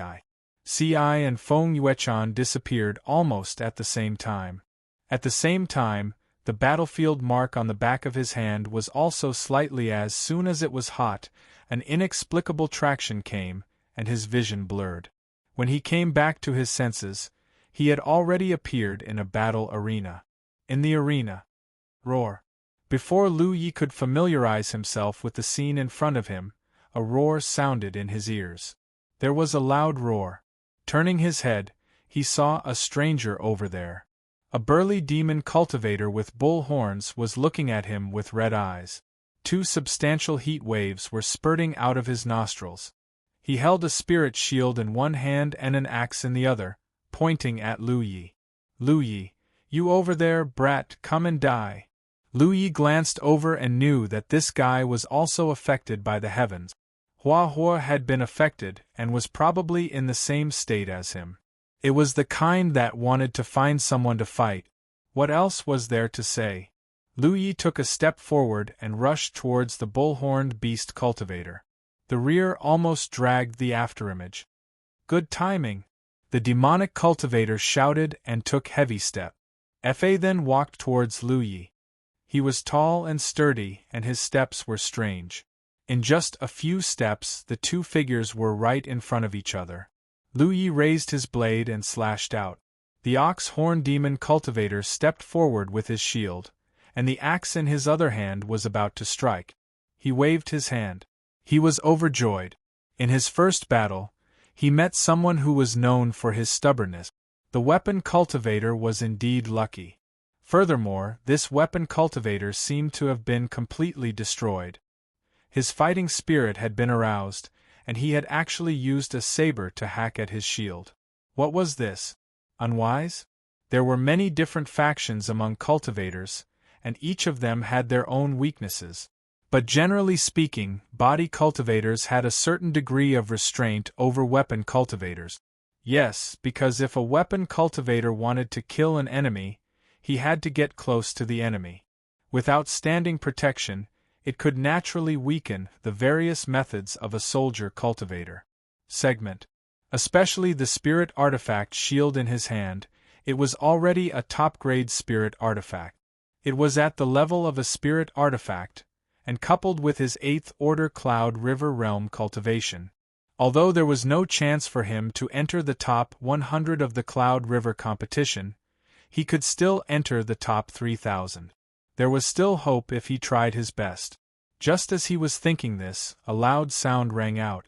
A: Ci and Feng Yuechan disappeared almost at the same time. At the same time, the battlefield mark on the back of his hand was also slightly. As soon as it was hot, an inexplicable traction came, and his vision blurred. When he came back to his senses, he had already appeared in a battle arena. In the arena. Roar. Before Lu Yi could familiarize himself with the scene in front of him, a roar sounded in his ears. There was a loud roar. Turning his head, he saw a stranger over there. A burly demon cultivator with bull horns was looking at him with red eyes. 2 substantial heat waves were spurting out of his nostrils. He held a spirit shield in one hand and an axe in the other, pointing at Lu Yi. Lu Yi, you over there, brat, come and die. Lu Yi glanced over and knew that this guy was also affected by the heavens. Hua had been affected and was probably in the same state as him. It was the kind that wanted to find someone to fight. What else was there to say? Lu Yi took a step forward and rushed towards the bull-horned beast cultivator. The rear almost dragged the afterimage. Good timing! The demonic cultivator shouted and took heavy step. Fa then walked towards Lu Yi. He was tall and sturdy, and his steps were strange. In just a few steps, the 2 figures were right in front of each other. Lu Yi raised his blade and slashed out. The ox-horn demon cultivator stepped forward with his shield, and the axe in his other hand was about to strike. He waved his hand. He was overjoyed. In his first battle, he met someone who was known for his stubbornness. The weapon cultivator was indeed lucky. Furthermore, this weapon cultivator seemed to have been completely destroyed. His fighting spirit had been aroused, and he had actually used a saber to hack at his shield. What was this? Unwise? There were many different factions among cultivators, and each of them had their own weaknesses. But generally speaking, body cultivators had a certain degree of restraint over weapon cultivators. Yes, because if a weapon cultivator wanted to kill an enemy, he had to get close to the enemy. Without standing protection, it could naturally weaken the various methods of a soldier cultivator. Segment. Especially the spirit artifact shield in his hand, It was already a top-grade spirit artifact. It was at the level of a spirit artifact, and coupled with his 8th order Cloud River realm cultivation. Although there was no chance for him to enter the top 100 of the Cloud River competition, he could still enter the top 3,000. There was still hope if he tried his best. Just as he was thinking this, a loud sound rang out.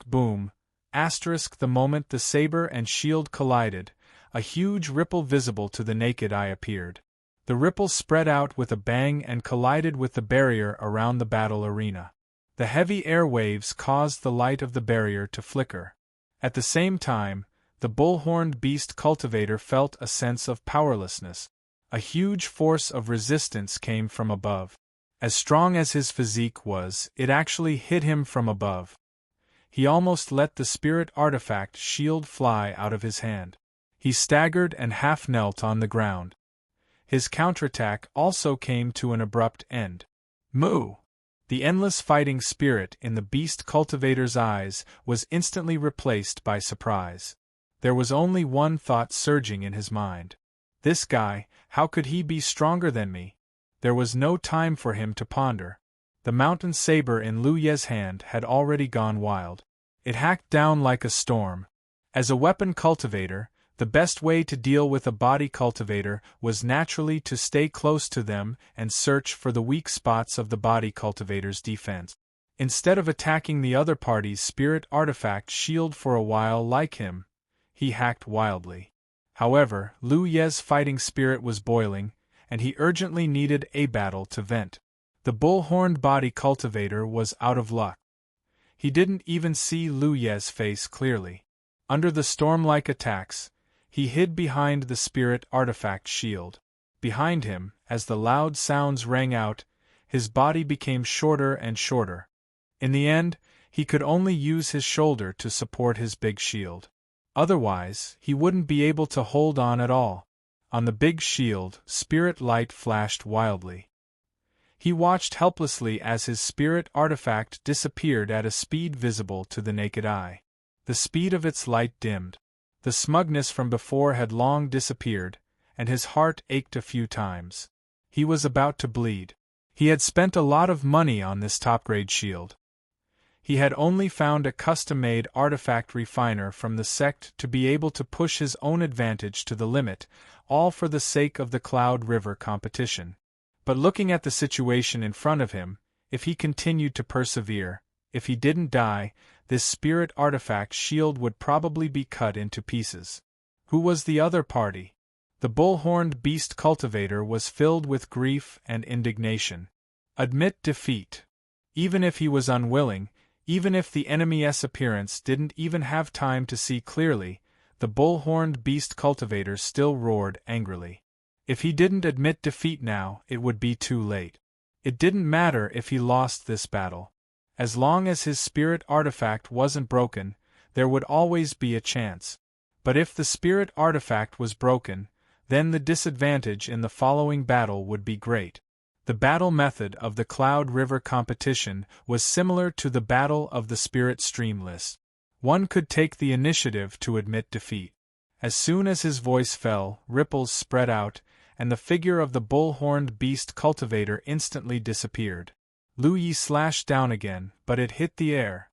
A: Boom. The moment the saber and shield collided, a huge ripple visible to the naked eye appeared. The ripple spread out with a bang and collided with the barrier around the battle arena. The heavy air waves caused the light of the barrier to flicker. At the same time, the bull-horned beast cultivator felt a sense of powerlessness. A huge force of resistance came from above. As strong as his physique was, it actually hit him from above. He almost let the spirit artifact shield fly out of his hand. He staggered and half knelt on the ground. His counterattack also came to an abrupt end. Moo! The endless fighting spirit in the beast cultivator's eyes was instantly replaced by surprise. There was only one thought surging in his mind. This guy, how could he be stronger than me? There was no time for him to ponder. The mountain saber in Lu Ye's hand had already gone wild. It hacked down like a storm. As a weapon cultivator, the best way to deal with a body cultivator was naturally to stay close to them and search for the weak spots of the body cultivator's defense. Instead of attacking the other party's spirit artifact shield for a while like him, he hacked wildly. However, Lu Ye's fighting spirit was boiling, and he urgently needed a battle to vent. The bull-horned body cultivator was out of luck. He didn't even see Lu Ye's face clearly. Under the storm-like attacks, he hid behind the spirit artifact shield. Behind him, as the loud sounds rang out, his body became shorter and shorter. In the end, he could only use his shoulder to support his big shield. Otherwise, he wouldn't be able to hold on at all. On the big shield, spirit light flashed wildly. He watched helplessly as his spirit artifact disappeared at a speed visible to the naked eye. The speed of its light dimmed. The smugness from before had long disappeared, and his heart ached a few times. He was about to bleed. He had spent a lot of money on this top-grade shield. He had only found a custom-made artifact refiner from the sect to be able to push his own advantage to the limit, all for the sake of the Cloud River competition. But looking at the situation in front of him, if he continued to persevere, if he didn't die, this spirit artifact shield would probably be cut into pieces. Who was the other party? The bull-horned beast cultivator was filled with grief and indignation. Admit defeat. Even if he was unwilling, even if the enemy's appearance didn't even have time to see clearly, the bull-horned beast cultivator still roared angrily. If he didn't admit defeat now, it would be too late. It didn't matter if he lost this battle. As long as his spirit artifact wasn't broken, there would always be a chance. But if the spirit artifact was broken, then the disadvantage in the following battle would be great. The battle method of the Cloud River competition was similar to the battle of the Spirit Stream list. One could take the initiative to admit defeat. As soon as his voice fell, ripples spread out, and the figure of the bull-horned beast cultivator instantly disappeared. Lu Ye slashed down again, but it hit the air.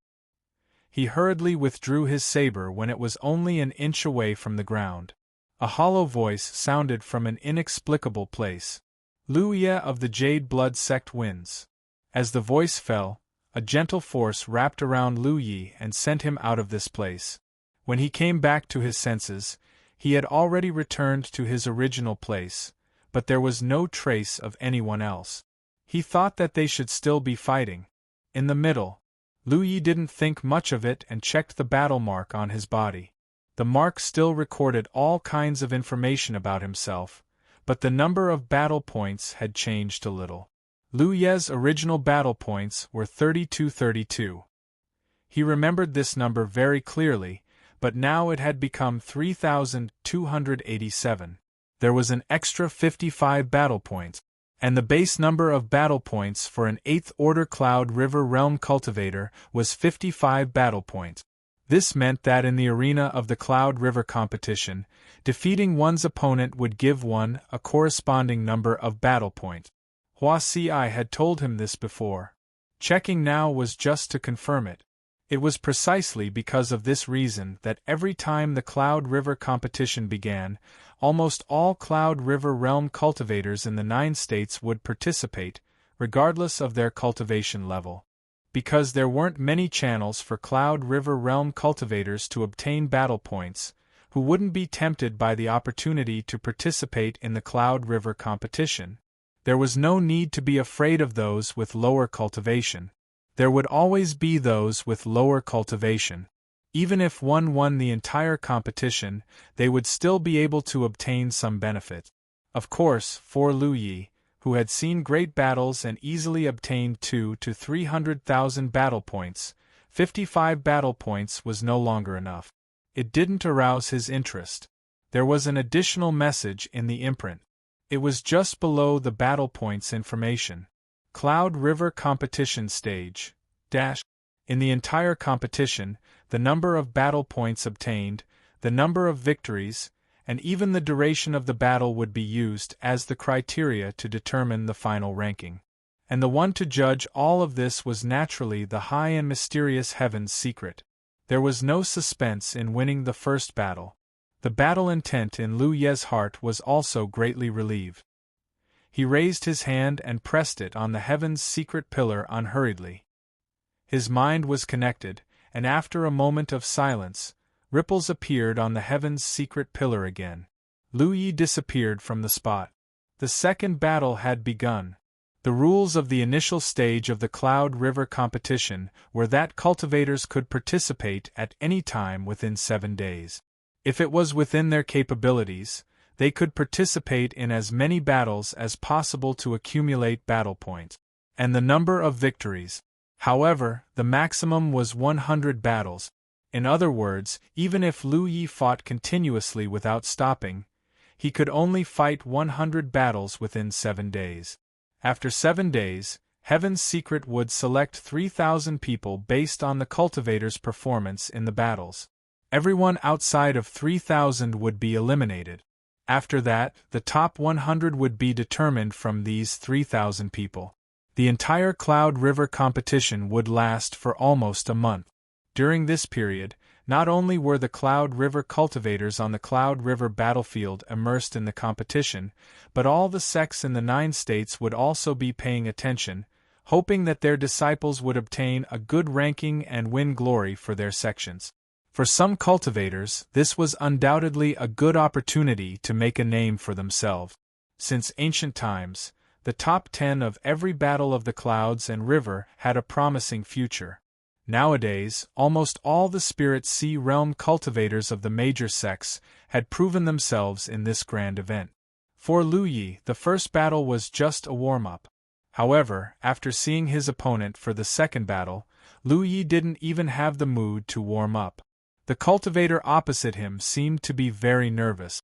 A: He hurriedly withdrew his saber when it was only an inch away from the ground. A hollow voice sounded from an inexplicable place. Lu Ye of the Jade Blood Sect wins. As the voice fell, a gentle force wrapped around Lu Ye and sent him out of this place. When he came back to his senses, he had already returned to his original place, but there was no trace of anyone else. He thought that they should still be fighting. In the middle, Lu Ye didn't think much of it and checked the battle mark on his body. The mark still recorded all kinds of information about himself, but the number of battle points had changed a little. Lu Ye's original battle points were 3232. He remembered this number very clearly, but now it had become 3,287. There was an extra 55 battle points, and the base number of battle points for an 8th Order Cloud River Realm Cultivator was 55 battle points. This meant that in the arena of the Cloud River competition, defeating one's opponent would give one a corresponding number of battle points. Hua Si had told him this before. Checking now was just to confirm it. It was precisely because of this reason that every time the Cloud River competition began, almost all Cloud River realm cultivators in the 9 states would participate, regardless of their cultivation level. Because there weren't many channels for Cloud River realm cultivators to obtain battle points, who wouldn't be tempted by the opportunity to participate in the Cloud River competition. There was no need to be afraid of those with lower cultivation. There would always be those with lower cultivation. Even if one won the entire competition, they would still be able to obtain some benefit. Of course, for Lu Yi, who had seen great battles and easily obtained 200,000 to 300,000 battle points, 55 battle points was no longer enough. It didn't arouse his interest. There was an additional message in the imprint. It was just below the battle points information. Cloud River competition stage. In the entire competition, the number of battle points obtained, the number of victories, and even the duration of the battle would be used as the criteria to determine the final ranking. And the one to judge all of this was naturally the high and mysterious Heaven's Secret. There was no suspense in winning the first battle. The battle intent in Lu Ye's heart was also greatly relieved. He raised his hand and pressed it on the Heaven's Secret pillar unhurriedly. His mind was connected, and after a moment of silence, ripples appeared on the Heaven's Secret pillar again. Lu Yi disappeared from the spot. The second battle had begun. The rules of the initial stage of the Cloud River competition were that cultivators could participate at any time within 7 days. If it was within their capabilities, they could participate in as many battles as possible to accumulate battle points. And the number of victories. However, the maximum was 100 battles. In other words, even if Lu Yi fought continuously without stopping, he could only fight 100 battles within 7 days. After 7 days, Heaven's Secret would select 3,000 people based on the cultivator's performance in the battles. Everyone outside of 3,000 would be eliminated. After that, the top 100 would be determined from these 3,000 people. The entire Cloud River competition would last for almost a month. During this period, not only were the Cloud River cultivators on the Cloud River battlefield immersed in the competition, but all the sects in the 9 states would also be paying attention, hoping that their disciples would obtain a good ranking and win glory for their sections. For some cultivators, this was undoubtedly a good opportunity to make a name for themselves. Since ancient times, the top 10 of every battle of the clouds and river had a promising future. Nowadays, almost all the Spirit Sea realm cultivators of the major sects had proven themselves in this grand event. For Lu Yi, the first battle was just a warm-up. However, after seeing his opponent for the second battle, Lu Yi didn't even have the mood to warm up. The cultivator opposite him seemed to be very nervous.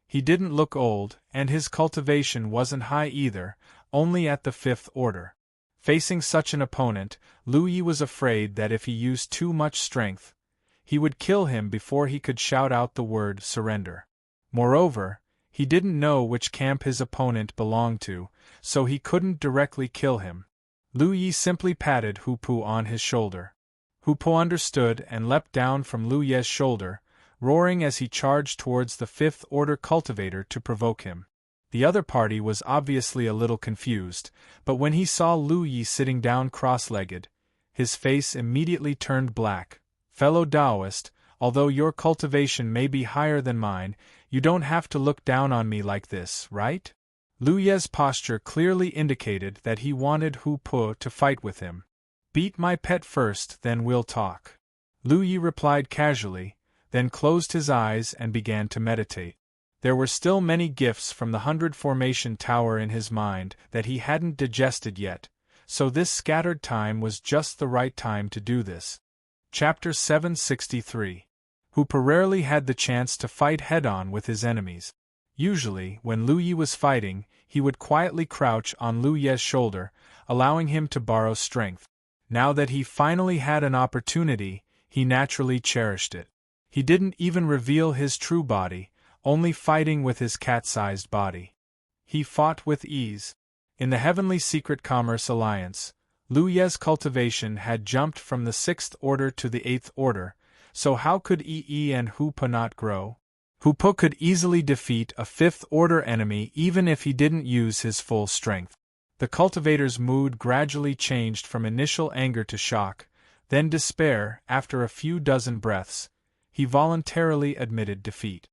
A: He didn't look old, and his cultivation wasn't high either, only at the 5th order. Facing such an opponent, Lu Yi was afraid that if he used too much strength, he would kill him before he could shout out the word surrender. Moreover, he didn't know which camp his opponent belonged to, so he couldn't directly kill him. Lu Yi simply patted Hu Po on his shoulder. Hu Po understood and leapt down from Lu Ye's shoulder, roaring as he charged towards the 5th order cultivator to provoke him. The other party was obviously a little confused, but when he saw Lu Yi sitting down cross-legged, his face immediately turned black. Fellow Taoist, although your cultivation may be higher than mine, you don't have to look down on me like this, right? Lu Ye's posture clearly indicated that he wanted Hu Po to fight with him. Beat my pet first, then we'll talk. Lu Yi replied casually, then closed his eyes and began to meditate. There were still many gifts from the 100 Formation Tower in his mind that he hadn't digested yet, so this scattered time was just the right time to do this. Chapter 763. Hu Po rarely had the chance to fight head-on with his enemies. Usually, when Lu Yi was fighting, he would quietly crouch on Lu Ye's shoulder, allowing him to borrow strength. Now that he finally had an opportunity, he he naturally cherished it. He didn't even reveal his true body, only fighting with his cat-sized body. He fought with ease. In the Heavenly Secret Commerce Alliance, Lu Ye's cultivation had jumped from the 6th order to the 8th order, so how could Yi and Hu Pa not grow? Hu Pa could easily defeat a 5th order enemy even if he didn't use his full strength. The cultivator's mood gradually changed from initial anger to shock, then despair. After a few dozen breaths, he voluntarily admitted defeat.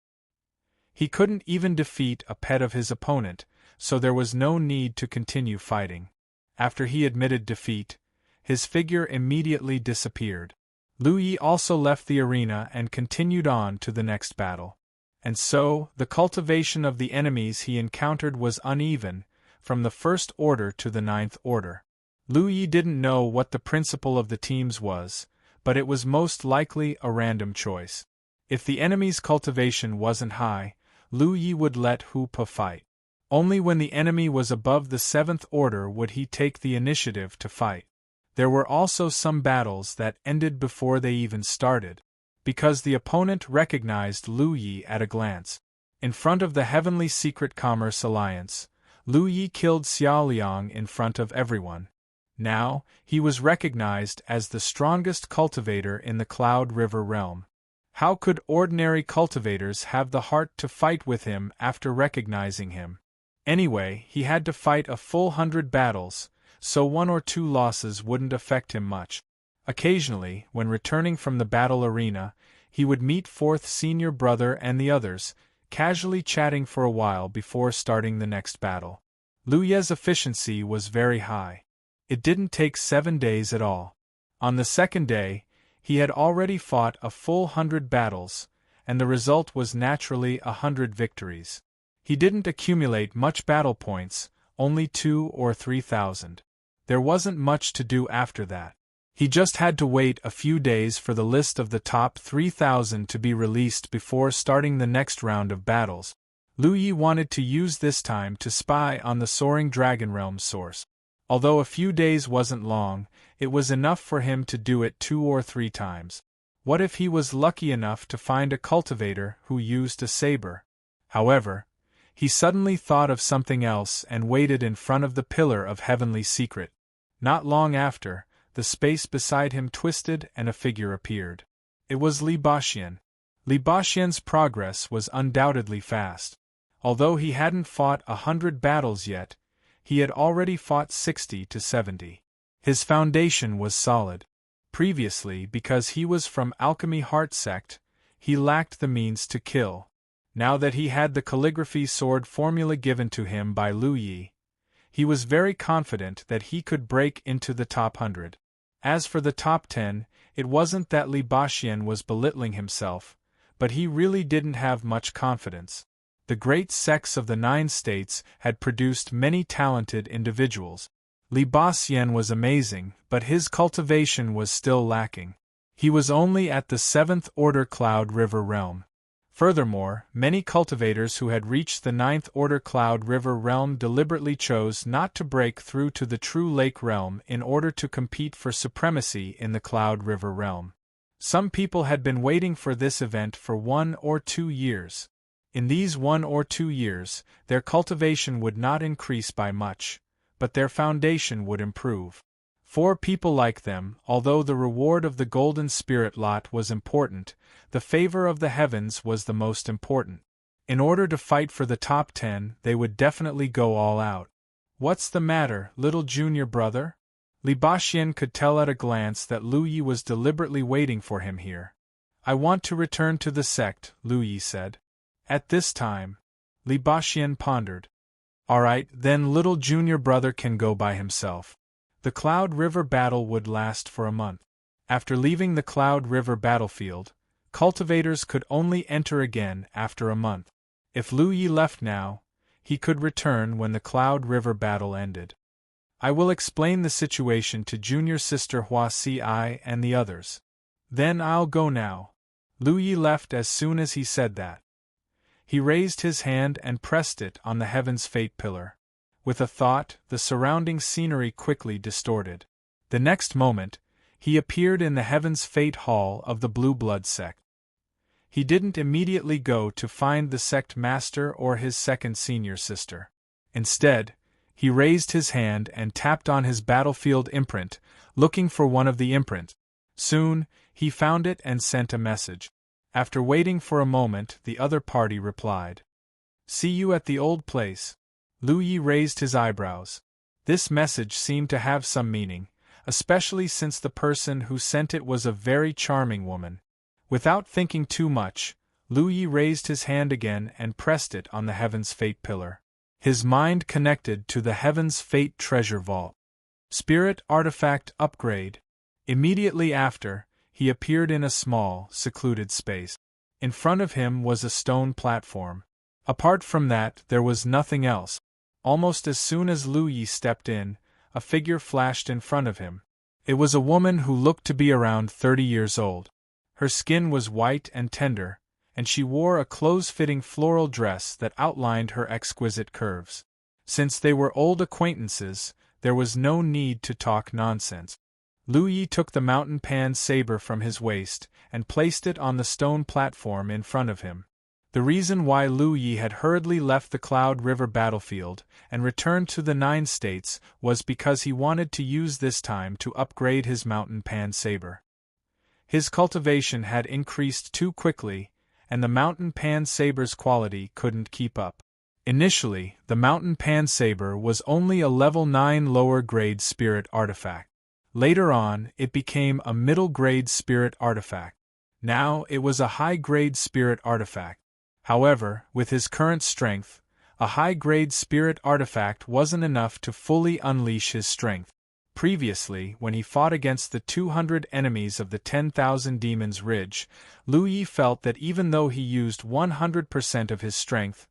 A: He couldn't even defeat a pet of his opponent, so there was no need to continue fighting. After he admitted defeat, his figure immediately disappeared. Lu Yi also left the arena and continued on to the next battle. And so, the cultivation of the enemies he encountered was uneven, from the 1st order to the 9th order. Lu Yi didn't know what the principle of the teams was, but it was most likely a random choice. If the enemy's cultivation wasn't high, Lu Yi would let Hu Pa fight. Only when the enemy was above the 7th order would he take the initiative to fight. There were also some battles that ended before they even started, because the opponent recognized Lu Yi at a glance. In front of the Heavenly Secret Commerce Alliance, Lu Yi killed Xiaoliang in front of everyone. Now, he was recognized as the strongest cultivator in the Cloud River realm. How could ordinary cultivators have the heart to fight with him after recognizing him? Anyway, he had to fight a full 100 battles, so 1 or 2 losses wouldn't affect him much. Occasionally, when returning from the battle arena, he would meet 4th senior brother and the others, casually chatting for a while before starting the next battle. Lu Ye's efficiency was very high. It didn't take 7 days at all. On the 2nd day, he had already fought a full 100 battles, and the result was naturally 100 victories. He didn't accumulate much battle points, only 2,000 or 3,000. There wasn't much to do after that. He just had to wait a few days for the list of the top 3,000 to be released before starting the next round of battles. Lu Yi wanted to use this time to spy on the Soaring Dragon Realm source. Although a few days wasn't long, it was enough for him to do it 2 or 3 times. What if he was lucky enough to find a cultivator who used a saber? However, he suddenly thought of something else and waited in front of the Pillar of Heavenly Secret. Not long after, the space beside him twisted and a figure appeared. It was Li Baxian. Li Baxian's progress was undoubtedly fast. Although he hadn't fought 100 battles yet, he had already fought 60 to 70. His foundation was solid. Previously, because he was from Alchemy Heart Sect, he lacked the means to kill. Now that he had the calligraphy sword formula given to him by Lu Yi, he was very confident that he could break into the top 100. As for the top 10, it wasn't that Li Baxian was belittling himself, but he really didn't have much confidence. The great sects of the 9 states had produced many talented individuals. Li Baxian was amazing, but his cultivation was still lacking. He was only at the 7th order Cloud River realm. Furthermore, many cultivators who had reached the 9th order Cloud River realm deliberately chose not to break through to the true Lake realm in order to compete for supremacy in the Cloud River realm. Some people had been waiting for this event for 1 or 2 years. In these 1 or 2 years, their cultivation would not increase by much, but their foundation would improve. For people like them, although the reward of the Golden Spirit lot was important, the favor of the heavens was the most important. In order to fight for the top 10, they would definitely go all out. What's the matter, little junior brother? Li Baxian could tell at a glance that Lu Yi was deliberately waiting for him here. I want to return to the sect, Lu Yi said. At this time, Li Baxian pondered. Alright, then little junior brother can go by himself. The Cloud River battle would last for a month. After leaving the Cloud River battlefield, cultivators could only enter again after a month. If Lu Yi left now, he could return when the Cloud River battle ended. I will explain the situation to junior sister Hua Si and the others. Then I'll go now. Lu Yi left as soon as he said that. He raised his hand and pressed it on the Heaven's Fate pillar. With a thought, the surrounding scenery quickly distorted. The next moment, He appeared in the Heaven's Fate Hall of the Blue Blood sect. He didn't immediately go to find the sect master or his second senior sister. Instead, he raised his hand and tapped on his battlefield imprint, looking for one of the imprints. Soon, he found it and sent a message. After waiting for a moment, the other party replied. "See you at the old place." Lu Yi raised his eyebrows. This message seemed to have some meaning, especially since the person who sent it was a very charming woman. Without thinking too much, Lu Yi raised his hand again and pressed it on the Heaven's Fate pillar. His mind connected to the Heaven's Fate treasure vault. Spirit artifact upgrade. Immediately after, he appeared in a small, secluded space. In front of him was a stone platform. Apart from that, there was nothing else. Almost as soon as Lu Yi stepped in, a figure flashed in front of him. It was a woman who looked to be around 30 years old. Her skin was white and tender, and she wore a close-fitting floral dress that outlined her exquisite curves. Since they were old acquaintances, there was no need to talk nonsense. Lu Yi took the mountain pan saber from his waist and placed it on the stone platform in front of him. The reason why Lu Yi had hurriedly left the Cloud River battlefield and returned to the 9 states was because he wanted to use this time to upgrade his mountain pan saber. His cultivation had increased too quickly, and the mountain pan saber's quality couldn't keep up. Initially, the mountain pan saber was only a level 9 lower grade spirit artifact. Later on, it became a middle grade spirit artifact. Now it was a high grade spirit artifact. However, with his current strength, a high grade spirit artifact wasn't enough to fully unleash his strength. Previously, when he fought against the 200 enemies of the 10,000 Demons Ridge, Lu Yi felt that even though he used 100% of his strength,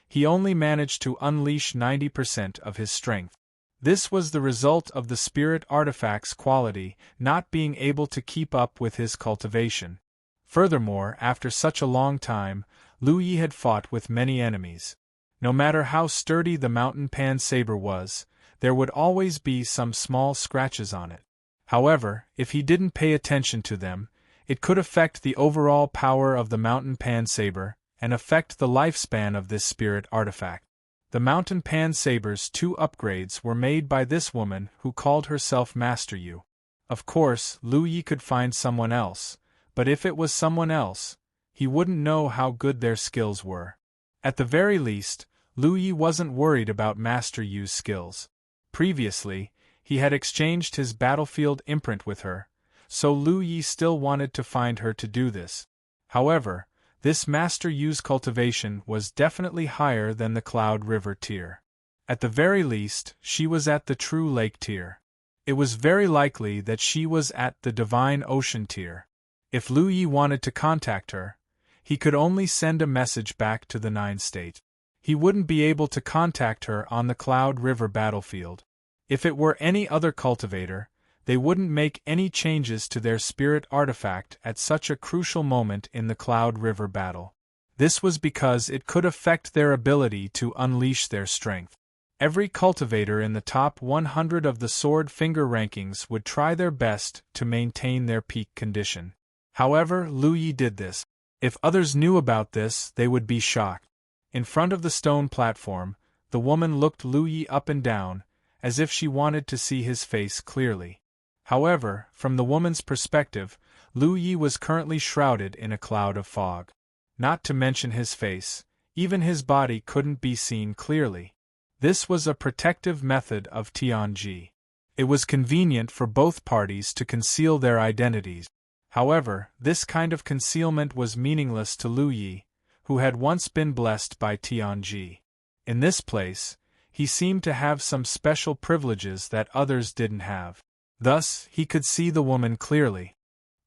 A: he only managed to unleash 90% of his strength. This was the result of the spirit artifact's quality not being able to keep up with his cultivation. Furthermore, after such a long time, Lu Yi had fought with many enemies. No matter how sturdy the mountain pan saber was, there would always be some small scratches on it. However, if he didn't pay attention to them, it could affect the overall power of the mountain pan saber and affect the lifespan of this spirit artifact. The mountain pan saber's 2 upgrades were made by this woman who called herself Master Yu. Of course, Lu Yi could find someone else, but if it was someone else, he wouldn't know how good their skills were. At the very least, Lu Yi wasn't worried about Master Yu's skills. Previously, he had exchanged his battlefield imprint with her, so Lu Yi still wanted to find her to do this. However, this Master Yu's cultivation was definitely higher than the Cloud River tier. At the very least, she was at the True Lake tier. It was very likely that she was at the Divine Ocean tier. If Lu Yi wanted to contact her, he could only send a message back to the 9 state. He wouldn't be able to contact her on the Cloud River battlefield. If it were any other cultivator, they wouldn't make any changes to their spirit artifact at such a crucial moment in the Cloud River battle. This was because it could affect their ability to unleash their strength. Every cultivator in the top 100 of the sword finger rankings would try their best to maintain their peak condition. However, Lu Yi did this. If others knew about this, they would be shocked. In front of the stone platform, the woman looked Lu Yi up and down, as if she wanted to see his face clearly. However, from the woman's perspective, Lu Yi was currently shrouded in a cloud of fog. Not to mention his face, even his body couldn't be seen clearly. This was a protective method of Tianji. It was convenient for both parties to conceal their identities. However, this kind of concealment was meaningless to Lu Yi, who had once been blessed by Tianji. In this place, he seemed to have some special privileges that others didn't have. Thus, he could see the woman clearly.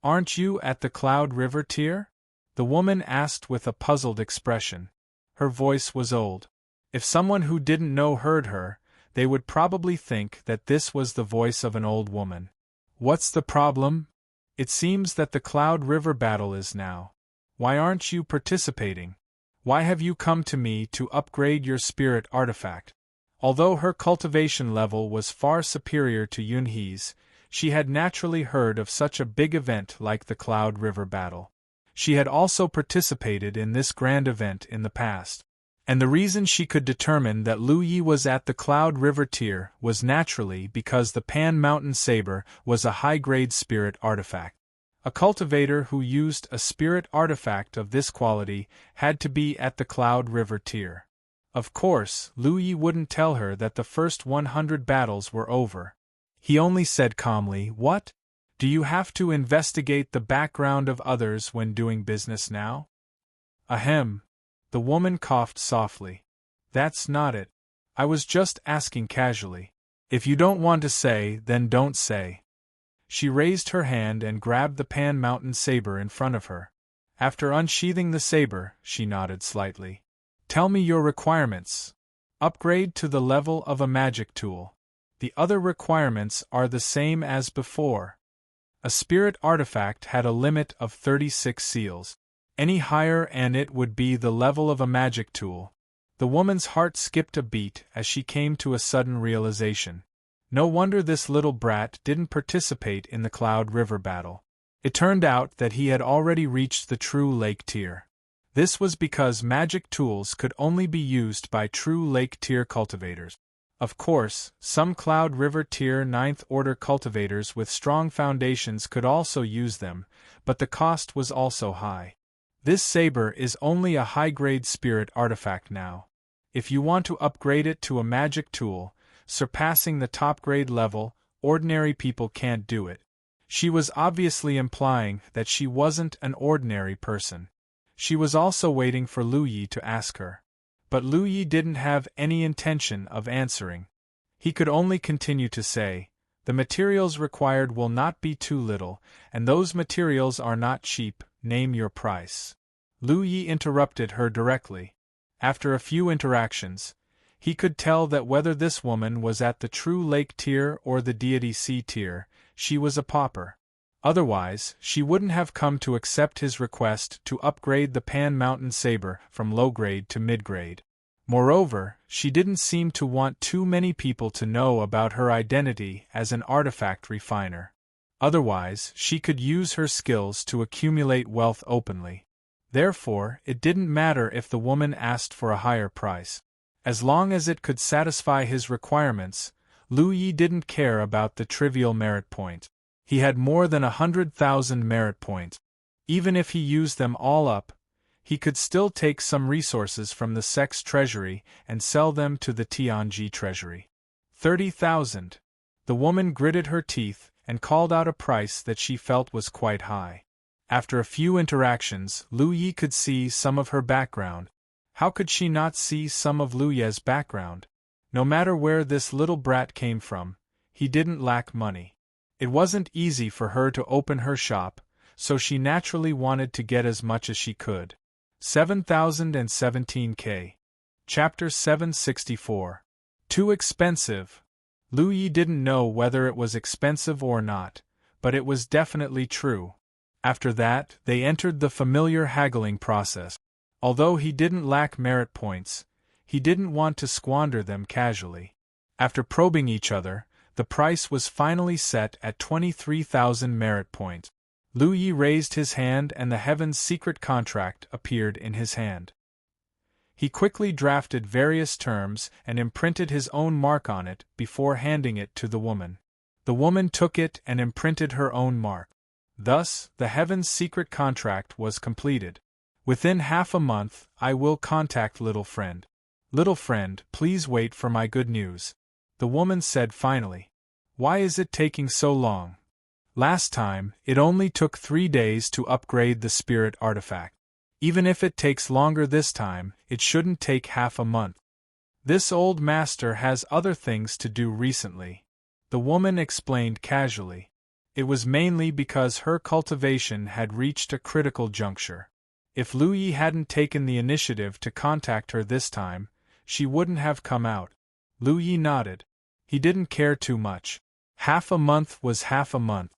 A: "Aren't you at the Cloud River tier?" the woman asked with a puzzled expression. Her voice was old. If someone who didn't know heard her, they would probably think that this was the voice of an old woman. "What's the problem? It seems that the Cloud River battle is now. Why aren't you participating? Why have you come to me to upgrade your spirit artifact?" Although her cultivation level was far superior to Yunhe's, She had naturally heard of such a big event like the Cloud River battle. She had also participated in this grand event in the past. And the reason she could determine that Lu Yi was at the Cloud River tier was naturally because the Pan Mountain Saber was a high-grade spirit artifact. A cultivator who used a spirit artifact of this quality had to be at the Cloud River tier. Of course, Lu Yi wouldn't tell her that the first 100 battles were over. He only said calmly, "What? Do you have to investigate the background of others when doing business now?" Ahem. The woman coughed softly. "That's not it. I was just asking casually. If you don't want to say, then don't say." She raised her hand and grabbed the Pan Mountain Saber in front of her. After unsheathing the saber, she nodded slightly. "Tell me your requirements. Upgrade to the level of a magic tool. The other requirements are the same as before." A spirit artifact had a limit of 36 seals. Any higher and it would be the level of a magic tool. The woman's heart skipped a beat as she came to a sudden realization. No wonder this little brat didn't participate in the Cloud River battle. It turned out that he had already reached the true lake tier. This was because magic tools could only be used by true lake tier cultivators. Of course, some Cloud River tier 9th order cultivators with strong foundations could also use them, but the cost was also high. This saber is only a high-grade spirit artifact now. If you want to upgrade it to a magic tool, surpassing the top-grade level, ordinary people can't do it. She was obviously implying that she wasn't an ordinary person. She was also waiting for Lu Yi to ask her. But Lu Yi didn't have any intention of answering. He could only continue to say, "The materials required will not be too little, and those materials are not cheap. Name your price." Lu Yi interrupted her directly. After a few interactions, he could tell that whether this woman was at the true lake tier or the deity sea tier, she was a pauper. Otherwise, she wouldn't have come to accept his request to upgrade the Pan Mountain Saber from low-grade to mid-grade. Moreover, she didn't seem to want too many people to know about her identity as an artifact refiner. Otherwise, she could use her skills to accumulate wealth openly. Therefore, it didn't matter if the woman asked for a higher price. As long as it could satisfy his requirements, Lu Yi didn't care about the trivial merit point. He had more than 100,000 merit points. Even if he used them all up, he could still take some resources from the Sex Treasury and sell them to the Tianji Treasury. 30,000. The woman gritted her teeth and called out a price that she felt was quite high. After a few interactions, Lu Yi could see some of her background. How could she not see some of Lu Ye's background? No matter where this little brat came from, he didn't lack money. It wasn't easy for her to open her shop, so she naturally wanted to get as much as she could. 7,017K. Chapter 764. Too expensive. Lu Yi didn't know whether it was expensive or not, but it was definitely true. After that, they entered the familiar haggling process. Although he didn't lack merit points, he didn't want to squander them casually. After probing each other, the price was finally set at 23,000 merit points. Lu Yi raised his hand and the Heaven's secret contract appeared in his hand. He quickly drafted various terms and imprinted his own mark on it before handing it to the woman. The woman took it and imprinted her own mark. Thus, the Heaven's secret contract was completed. "Within half a month, I will contact little friend. Little friend, please wait for my good news," the woman said finally. "Why is it taking so long? Last time, it only took 3 days to upgrade the spirit artifact. Even if it takes longer this time, it shouldn't take half a month. This old master has other things to do recently," the woman explained casually. It was mainly because her cultivation had reached a critical juncture. If Lu Yi hadn't taken the initiative to contact her this time, she wouldn't have come out. Lu Yi nodded. He didn't care too much. Half a month was half a month.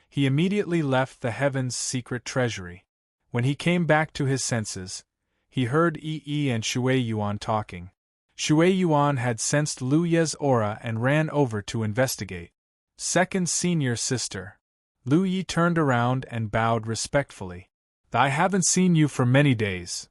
A: He immediately left the Heaven's secret treasury. When he came back to his senses, he heard Yi and Shui Yuan talking. Shui Yuan had sensed Lu Ye's aura and ran over to investigate. Second senior sister. Lu Yi turned around and bowed respectfully. I haven't seen you for many days.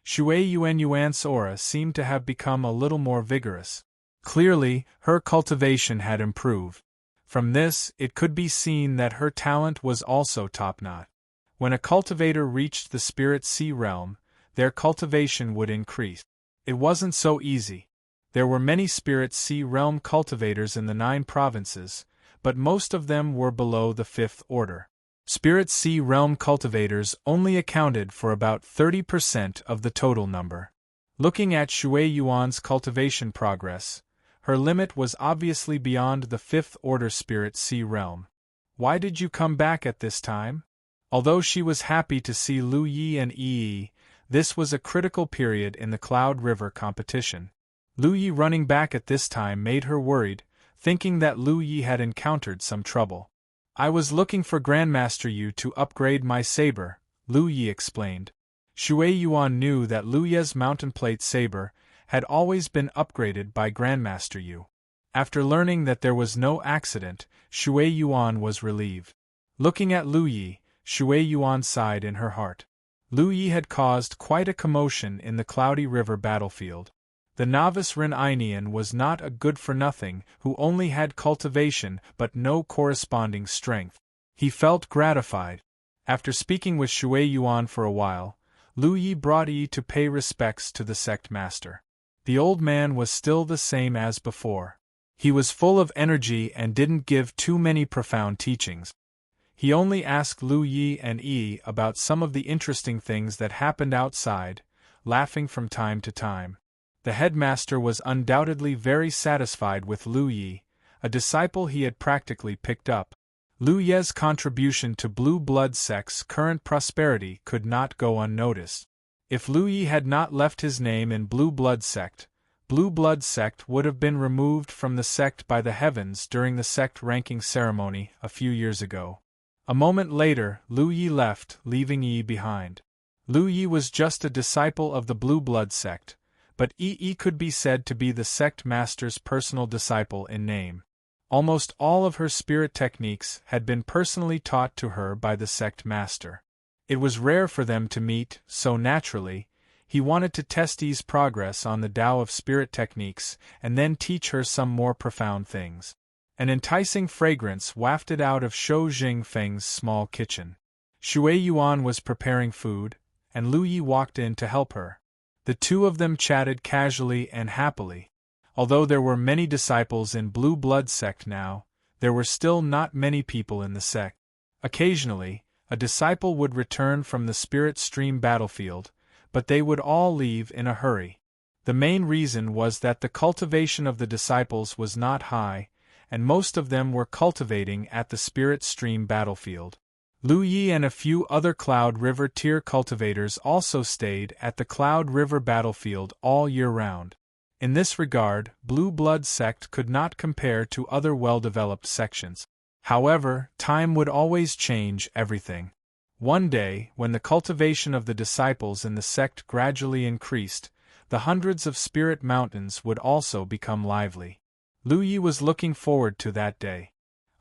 A: Shui Yuan's aura seemed to have become a little more vigorous. Clearly, her cultivation had improved. From this, it could be seen that her talent was also top-notch. When a cultivator reached the Spirit Sea realm, their cultivation would increase. It wasn't so easy. There were many Spirit Sea realm cultivators in the 9 provinces, but most of them were below the 5th order. Spirit Sea realm cultivators only accounted for about 30% of the total number. Looking at Shui Yuan's cultivation progress, her limit was obviously beyond the 5th order Spirit Sea realm. Why did you come back at this time? Although she was happy to see Lu Yi and Yi, this was a critical period in the Cloud River competition. Lu Yi running back at this time made her worried, thinking that Lu Yi had encountered some trouble. I was looking for Grandmaster Yu to upgrade my saber, Lu Yi explained. Shui Yuan knew that Lu Ye's mountain plate saber had always been upgraded by Grandmaster Yu. After learning that there was no accident, Shui Yuan was relieved. Looking at Lu Yi, Shui Yuan sighed in her heart. Lu Yi had caused quite a commotion in the Cloudy River battlefield. The novice Ren-Ainian was not a good-for-nothing who only had cultivation but no corresponding strength. He felt gratified. After speaking with Shui Yuan for a while, Lu Yi brought Yi to pay respects to the sect master. The old man was still the same as before. He was full of energy and didn't give too many profound teachings. He only asked Lu Yi and Yi about some of the interesting things that happened outside, laughing from time to time. The headmaster was undoubtedly very satisfied with Lu Yi, a disciple he had practically picked up. Lu Ye's contribution to Blue Blood sect's current prosperity could not go unnoticed. If Lu Yi had not left his name in Blue Blood sect would have been removed from the sect by the heavens during the sect ranking ceremony a few years ago. A moment later, Lu Yi left, leaving Yi behind. Lu Yi was just a disciple of the Blue Blood sect, but Yi could be said to be the sect master's personal disciple in name. Almost all of her spirit techniques had been personally taught to her by the sect master. It was rare for them to meet, so naturally, he wanted to test Yi's progress on the Tao of spirit techniques and then teach her some more profound things. An enticing fragrance wafted out of Shou Jingfeng's small kitchen. Shui Yuan was preparing food, and Lu Yi walked in to help her. The two of them chatted casually and happily. Although there were many disciples in Blue Blood sect now, there were still not many people in the sect. Occasionally, a disciple would return from the Spirit Stream battlefield, but they would all leave in a hurry. The main reason was that the cultivation of the disciples was not high, and most of them were cultivating at the Spirit Stream battlefield. Lu Yi and a few other Cloud River tier cultivators also stayed at the Cloud River battlefield all year round. In this regard, Blue Blood sect could not compare to other well-developed sections. However, time would always change everything. One day, when the cultivation of the disciples in the sect gradually increased, the hundreds of spirit mountains would also become lively. Lu Yi was looking forward to that day.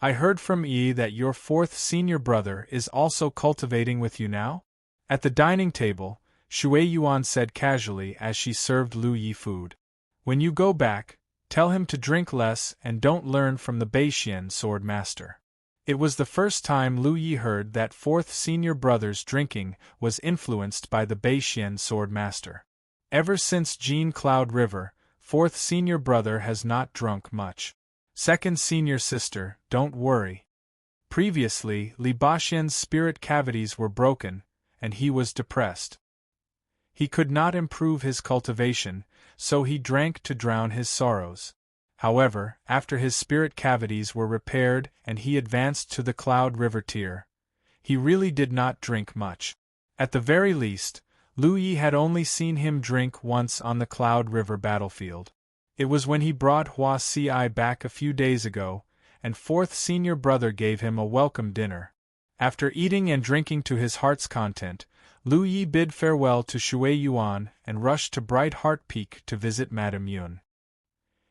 A: I heard from Yi that your 4th senior brother is also cultivating with you now? At the dining table, Shui Yuan said casually as she served Lu Yi food. When you go back, tell him to drink less and don't learn from the Beixian sword master. It was the first time Lu Yi heard that 4th senior brother's drinking was influenced by the Beixian sword master. Ever since Jean Cloud River, 4th senior brother has not drunk much. 2nd senior sister, don't worry. Previously, Li Baxian's spirit cavities were broken, and he was depressed. He could not improve his cultivation, so he drank to drown his sorrows. However, after his spirit cavities were repaired and he advanced to the Cloud River tier, he really did not drink much. At the very least, Lu Yi had only seen him drink once on the Cloud River battlefield. It was when he brought Hua Ci back a few days ago, and 4th senior brother gave him a welcome dinner. After eating and drinking to his heart's content, Lu Yi bid farewell to Shui Yuan and rushed to Bright Heart Peak to visit Madame Yun.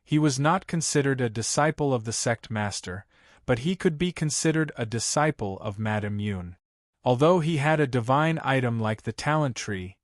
A: He was not considered a disciple of the sect master, but he could be considered a disciple of Madame Yun. Although he had a divine item like the talent tree,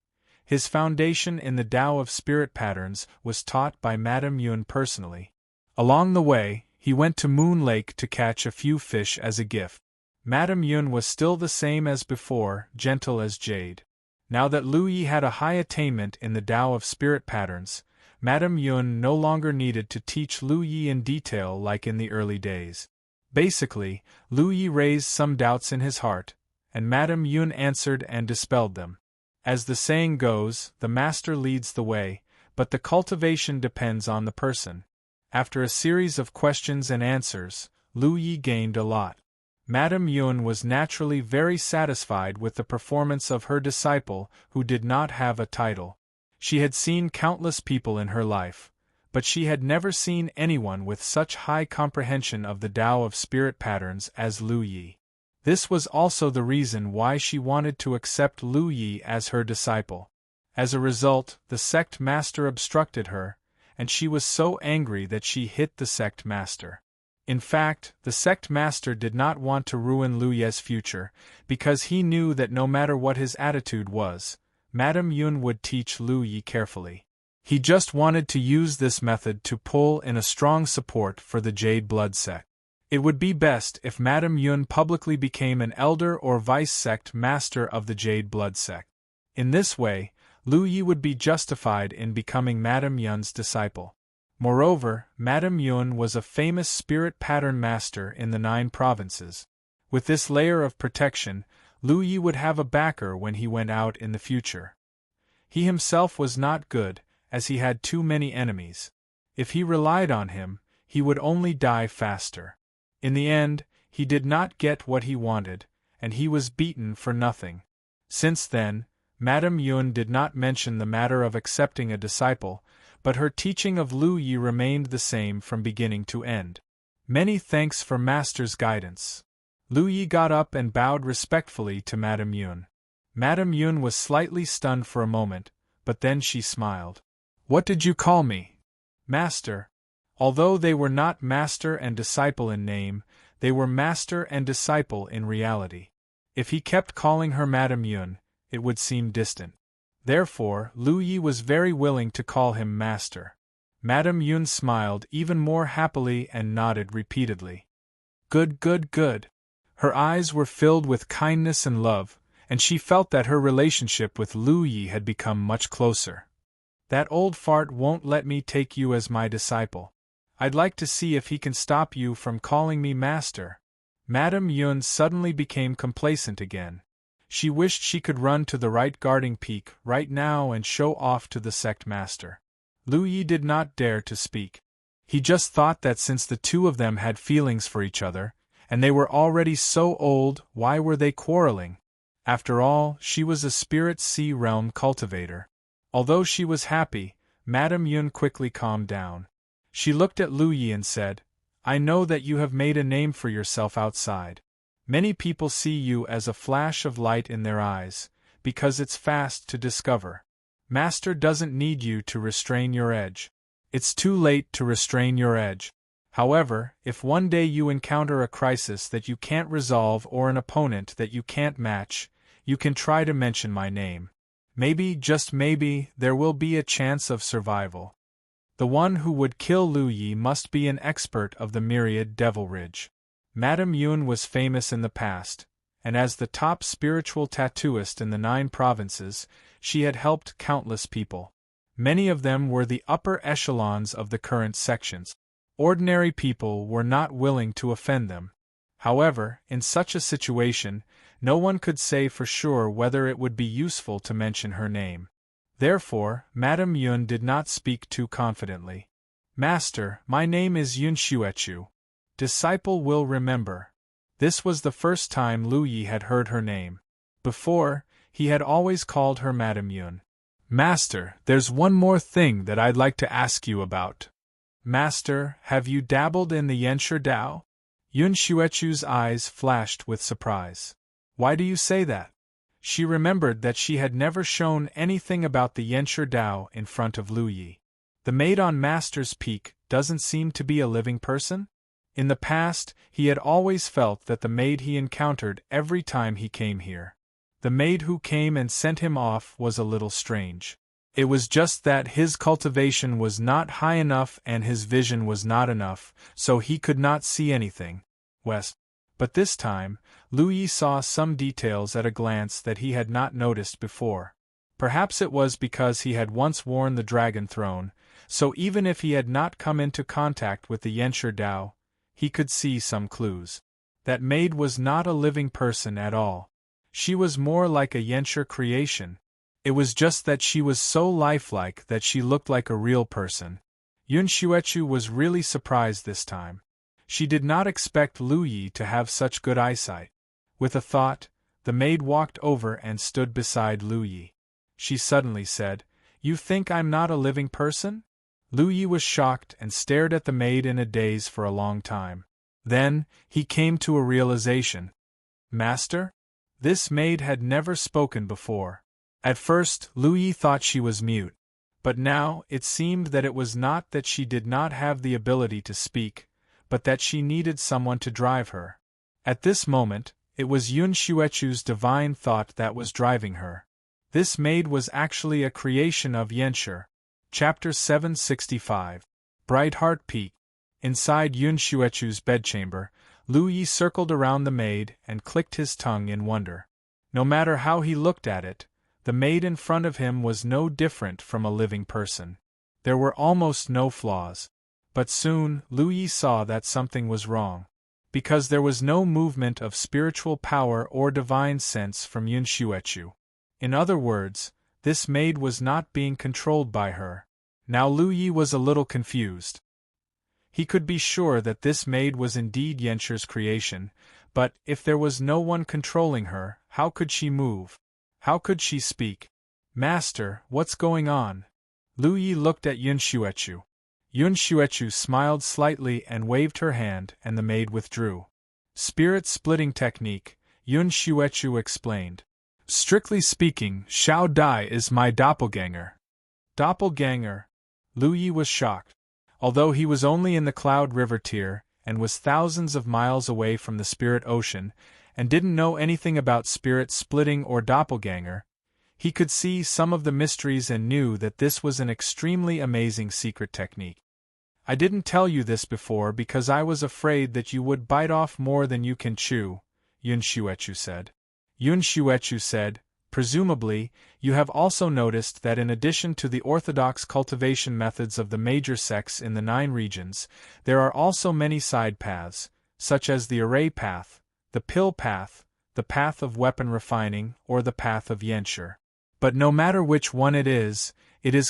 A: his foundation in the Tao of spirit patterns was taught by Madame Yun personally. Along the way, he went to Moon Lake to catch a few fish as a gift. Madame Yun was still the same as before, gentle as jade. Now that Lu Yi had a high attainment in the Tao of spirit patterns, Madame Yun no longer needed to teach Lu Yi in detail like in the early days. Basically, Lu Yi raised some doubts in his heart, and Madame Yun answered and dispelled them. As the saying goes, the master leads the way, but the cultivation depends on the person. After a series of questions and answers, Lu Yi gained a lot. Madame Yun was naturally very satisfied with the performance of her disciple who did not have a title. She had seen countless people in her life, but she had never seen anyone with such high comprehension of the Tao of spirit patterns as Lu Yi. This was also the reason why she wanted to accept Lu Yi as her disciple. As a result, the sect master obstructed her, and she was so angry that she hit the sect master. In fact, the sect master did not want to ruin Lu Yi's future, because he knew that no matter what his attitude was, Madame Yun would teach Lu Yi carefully. He just wanted to use this method to pull in a strong support for the Jade Blood sect. It would be best if Madame Yun publicly became an elder or vice-sect master of the Jade Blood sect. In this way, Lu Yi would be justified in becoming Madame Yun's disciple. Moreover, Madame Yun was a famous spirit pattern master in the 9 provinces. With this layer of protection, Lu Yi would have a backer when he went out in the future. He himself was not good, as he had too many enemies. If he relied on him, he would only die faster. In the end, he did not get what he wanted, and he was beaten for nothing. Since then, Madame Yun did not mention the matter of accepting a disciple, but her teaching of Lu Yi remained the same from beginning to end. Many thanks for Master's guidance. Lu Yi got up and bowed respectfully to Madame Yun. Madame Yun was slightly stunned for a moment, but then she smiled. "What did you call me?" "Master." Although they were not master and disciple in name, they were master and disciple in reality. If he kept calling her Madame Yun, it would seem distant. Therefore, Lu Yi was very willing to call him master. Madame Yun smiled even more happily and nodded repeatedly. Good, good, good. Her eyes were filled with kindness and love, and she felt that her relationship with Lu Yi had become much closer. That old fart won't let me take you as my disciple. I'd like to see if he can stop you from calling me master. Madame Yun suddenly became complacent again. She wished she could run to the right guarding peak right now and show off to the sect master. Lu Yi did not dare to speak. He just thought that since the two of them had feelings for each other, and they were already so old, why were they quarreling? After all, she was a spirit sea realm cultivator. Although she was happy, Madame Yun quickly calmed down. She looked at Lu Yi and said, I know that you have made a name for yourself outside. Many people see you as a flash of light in their eyes, because it's fast to discover. Master doesn't need you to restrain your edge. It's too late to restrain your edge. However, if one day you encounter a crisis that you can't resolve or an opponent that you can't match, you can try to mention my name. Maybe, just maybe, there will be a chance of survival. The one who would kill Lu Yi must be an expert of the myriad devilridge. Madame Yun was famous in the past, and as the top spiritual tattooist in the 9 provinces, she had helped countless people. Many of them were the upper echelons of the current sections. Ordinary people were not willing to offend them. However, in such a situation, no one could say for sure whether it would be useful to mention her name. Therefore, Madame Yun did not speak too confidently. Master, my name is Yun Xuechu. Disciple will remember. This was the first time Lu Yi had heard her name. Before, he had always called her Madame Yun. Master, there's one more thing that I'd like to ask you about. Master, have you dabbled in the Yenshi Dao? Yun Xuechu's eyes flashed with surprise. Why do you say that? She remembered that she had never shown anything about the Yenshi Dao in front of Lu Yi. The maid on Master's Peak doesn't seem to be a living person? In the past, he had always felt that the maid he encountered every time he came here, the maid who came and sent him off, was a little strange. It was just that his cultivation was not high enough and his vision was not enough, so he could not see anything. West. But this time, Louis saw some details at a glance that he had not noticed before. Perhaps it was because he had once worn the dragon throne, so even if he had not come into contact with the Yenshur Dao, he could see some clues. That maid was not a living person at all. She was more like a Yenshur creation. It was just that she was so lifelike that she looked like a real person. Yun Xuechu was really surprised this time. She did not expect Lu Yi to have such good eyesight. With a thought, the maid walked over and stood beside Lu Yi. She suddenly said, "You think I'm not a living person?" Lu Yi was shocked and stared at the maid in a daze for a long time. Then, he came to a realization. "Master?" This maid had never spoken before. At first, Lu Yi thought she was mute. But now, it seemed that it was not that she did not have the ability to speak, but that she needed someone to drive her. At this moment, it was Yun Xuechu's divine thought that was driving her. This maid was actually a creation of Yenshur. Chapter 765. Brightheart Peak. Inside Yun Xuechu's bedchamber, Lu Yi circled around the maid and clicked his tongue in wonder. No matter how he looked at it, the maid in front of him was no different from a living person. There were almost no flaws. But soon, Lu Yi saw that something was wrong. Because there was no movement of spiritual power or divine sense from Yun Xuechu. In other words, this maid was not being controlled by her. Now Lu Yi was a little confused. He could be sure that this maid was indeed Yenshur's creation, but if there was no one controlling her, how could she move? How could she speak? "Master, what's going on?" Lu Yi looked at Yun Xuechu. Yun Xuechu smiled slightly and waved her hand, and the maid withdrew. "Spirit-splitting technique," Yun Xuechu explained. "Strictly speaking, Xiao Dai is my doppelganger." Doppelganger? Lu Yi was shocked. Although he was only in the Cloud River tier, and was thousands of miles away from the Spirit Ocean, and didn't know anything about spirit-splitting or doppelganger, he could see some of the mysteries and knew that this was an extremely amazing secret technique. "I didn't tell you this before because I was afraid that you would bite off more than you can chew," Yun Xuechu said. Yun Xuechu said, "Presumably, you have also noticed that in addition to the orthodox cultivation methods of the major sects in the 9 regions, there are also many side paths, such as the array path, the pill path, the path of weapon refining, or the path of Yenshur. But no matter which one it is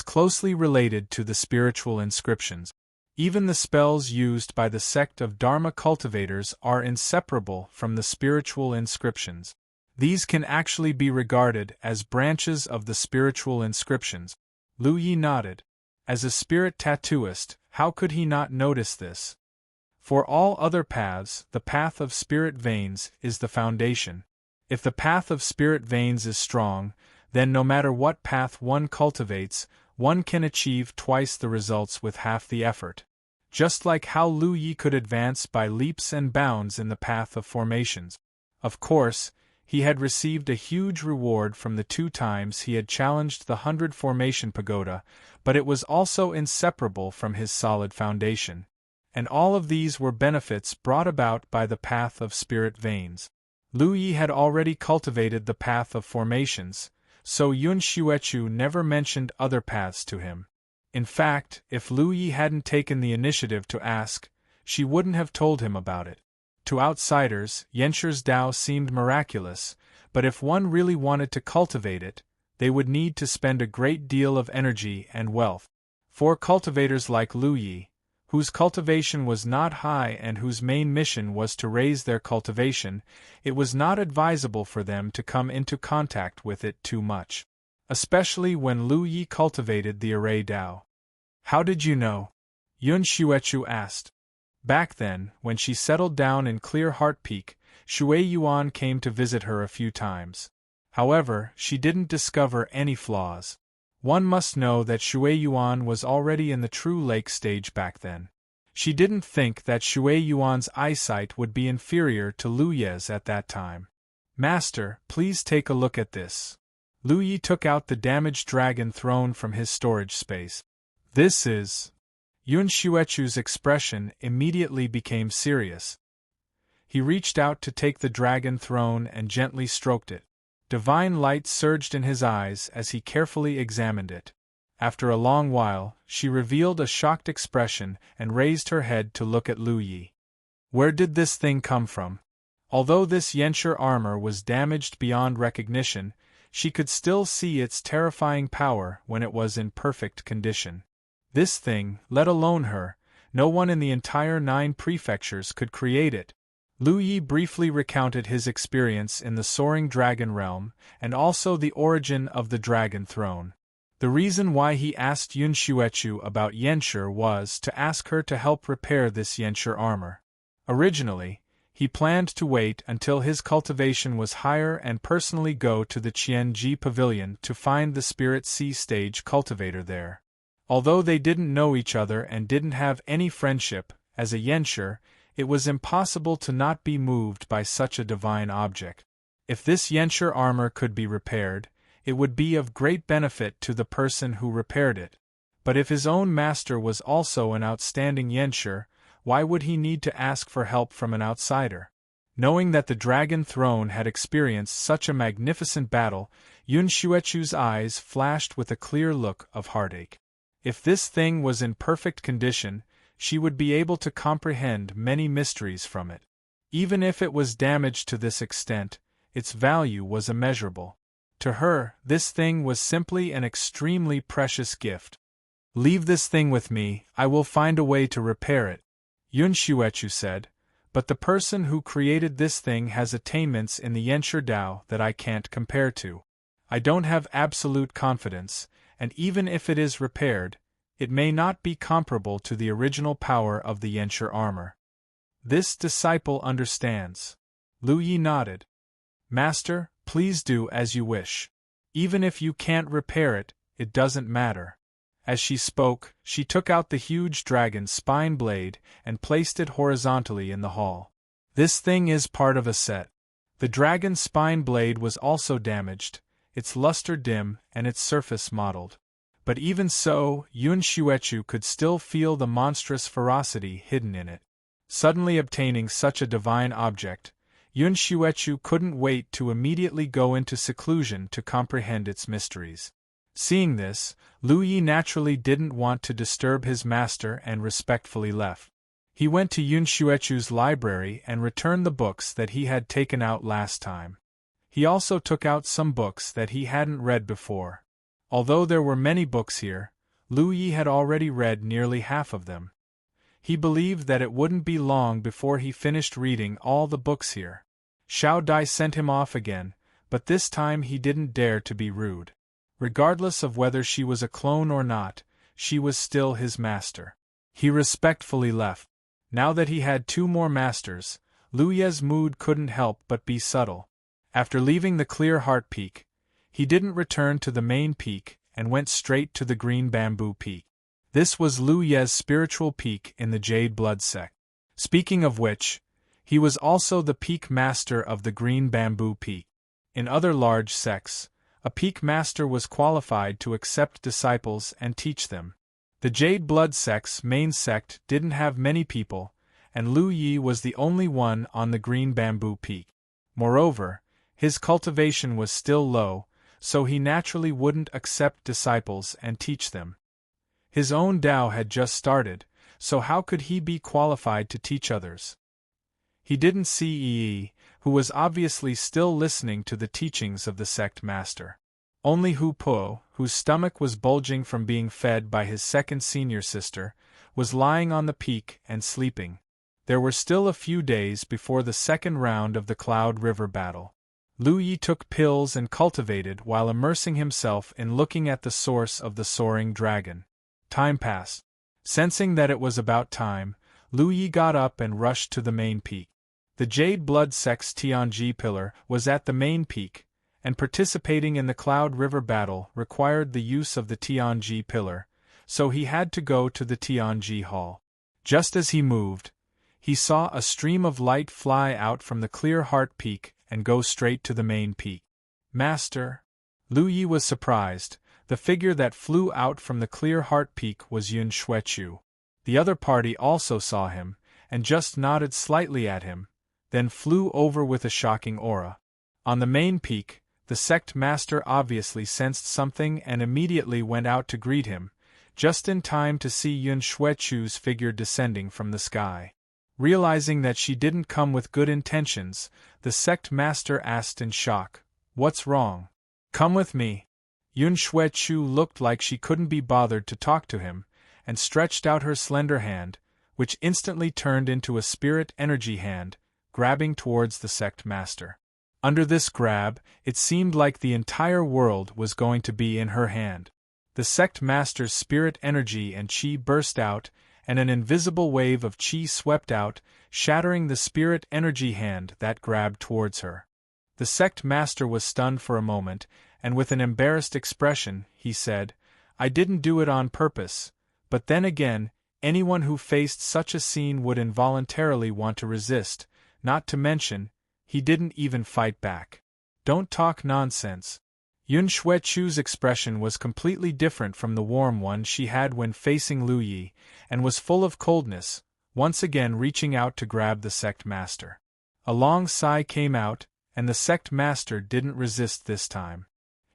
A: closely related to the spiritual inscriptions. Even the spells used by the sect of Dharma cultivators are inseparable from the spiritual inscriptions. These can actually be regarded as branches of the spiritual inscriptions." Lu Yi nodded. As a spirit tattooist, how could he not notice this? For all other paths, the path of spirit veins is the foundation. If the path of spirit veins is strong, then no matter what path one cultivates, one can achieve twice the results with half the effort. Just like how Lu Yi could advance by leaps and bounds in the path of formations. Of course, he had received a huge reward from the 2 times he had challenged the 100 formation pagoda, but it was also inseparable from his solid foundation. And all of these were benefits brought about by the path of spirit veins. Lu Yi had already cultivated the path of formations, so Yun Xuechu never mentioned other paths to him. In fact, if Lu Yi hadn't taken the initiative to ask, she wouldn't have told him about it. To outsiders, Yenshur's Dao seemed miraculous, but if one really wanted to cultivate it, they would need to spend a great deal of energy and wealth. For cultivators like Lu Yi, whose cultivation was not high and whose main mission was to raise their cultivation, it was not advisable for them to come into contact with it too much. Especially when Lu Yi cultivated the array Dao. "How did you know?" Yun Xuechu asked. Back then, when she settled down in Clear Heart Peak, Shui Yuan came to visit her a few times. However, she didn't discover any flaws. One must know that Shui Yuan was already in the true lake stage back then. She didn't think that Shui Yuan's eyesight would be inferior to Lu Ye's at that time. Master, please take a look at this. Lu Yi took out the damaged dragon throne from his storage space. This is... Yun Xuechu's expression immediately became serious. He reached out to take the dragon throne and gently stroked it. Divine light surged in his eyes as he carefully examined it. After a long while, she revealed a shocked expression and raised her head to look at Lu Yi. Where did this thing come from? Although this Yenshur armor was damaged beyond recognition, she could still see its terrifying power when it was in perfect condition. This thing, let alone her, no one in the entire 9 prefectures could create it. Lu Yi briefly recounted his experience in the soaring dragon realm, and also the origin of the dragon throne. The reason why he asked Yun Xuechu about Yenshur was to ask her to help repair this Yenshur armor. Originally, he planned to wait until his cultivation was higher and personally go to the Qianji Pavilion to find the Spirit Sea Stage cultivator there. Although they didn't know each other and didn't have any friendship, as a Yenshur, it was impossible to not be moved by such a divine object. If this Yenshur armor could be repaired, it would be of great benefit to the person who repaired it. But if his own master was also an outstanding Yenshur, why would he need to ask for help from an outsider? Knowing that the dragon throne had experienced such a magnificent battle, Yun Xuechu's eyes flashed with a clear look of heartache. If this thing was in perfect condition, she would be able to comprehend many mysteries from it. Even if it was damaged to this extent, its value was immeasurable. To her, this thing was simply an extremely precious gift. Leave this thing with me, I will find a way to repair it, Yun Xuechu said, but the person who created this thing has attainments in the Yenshur Dao that I can't compare to. I don't have absolute confidence, and even if it is repaired, it may not be comparable to the original power of the Yenshur armor. This disciple understands. Lu Yi nodded. Master, please do as you wish. Even if you can't repair it, it doesn't matter. As she spoke, she took out the huge dragon spine blade and placed it horizontally in the hall. This thing is part of a set. The dragon spine blade was also damaged, its luster dim and its surface mottled. But even so, Yun Xuechu could still feel the monstrous ferocity hidden in it. Suddenly obtaining such a divine object, Yun Xuechu couldn't wait to immediately go into seclusion to comprehend its mysteries. Seeing this, Lu Yi naturally didn't want to disturb his master and respectfully left. He went to Yun Xuechu's library and returned the books that he had taken out last time. He also took out some books that he hadn't read before. Although there were many books here, Lu Yi had already read nearly half of them. He believed that it wouldn't be long before he finished reading all the books here. Xiao Dai sent him off again, but this time he didn't dare to be rude. Regardless of whether she was a clone or not, she was still his master. He respectfully left. Now that he had 2 more masters, Lu Ye's mood couldn't help but be subtle. After leaving the Clear Heart Peak, he didn't return to the main peak and went straight to the Green Bamboo Peak. This was Lu Ye's spiritual peak in the Jade Blood sect. Speaking of which, he was also the peak master of the Green Bamboo Peak. In other large sects, a peak master was qualified to accept disciples and teach them. The Jade Blood sect's main sect didn't have many people, and Lu Yi was the only one on the Green Bamboo Peak. Moreover, his cultivation was still low, so he naturally wouldn't accept disciples and teach them. His own Tao had just started, so how could he be qualified to teach others? He didn't see Yi, who was obviously still listening to the teachings of the sect master. Only Hu Po, whose stomach was bulging from being fed by his second senior sister, was lying on the peak and sleeping. There were still a few days before the second round of the Cloud River battle. Lu Yi took pills and cultivated while immersing himself in looking at the source of the soaring dragon. Time passed. Sensing that it was about time, Lu Yi got up and rushed to the main peak. The Jade Blood sect's Tianji pillar was at the main peak, and participating in the Cloud River battle required the use of the Tianji pillar, so he had to go to the Tianji hall. Just as he moved, he saw a stream of light fly out from the clear heart peak and go straight to the main peak. Master! Lu Yi was surprised. The figure that flew out from the clear heart peak was Yun Xuechu. The other party also saw him, and just nodded slightly at him, then flew over with a shocking aura. On the main peak, the sect master obviously sensed something and immediately went out to greet him, just in time to see Yun Xuechu's figure descending from the sky. Realizing that she didn't come with good intentions, the sect master asked in shock, "What's wrong? Come with me." Yun Xuechu looked like she couldn't be bothered to talk to him, and stretched out her slender hand, which instantly turned into a spirit energy hand, grabbing towards the sect master. Under this grab, it seemed like the entire world was going to be in her hand. The sect master's spirit energy and chi burst out, and an invisible wave of chi swept out, shattering the spirit energy hand that grabbed towards her. The sect master was stunned for a moment, and with an embarrassed expression, he said, "I didn't do it on purpose, but then again, anyone who faced such a scene would involuntarily want to resist, not to mention, he didn't even fight back." "Don't talk nonsense." Yun Xuechu's expression was completely different from the warm one she had when facing Lu Yi, and was full of coldness, once again reaching out to grab the sect master. A long sigh came out, and the sect master didn't resist this time.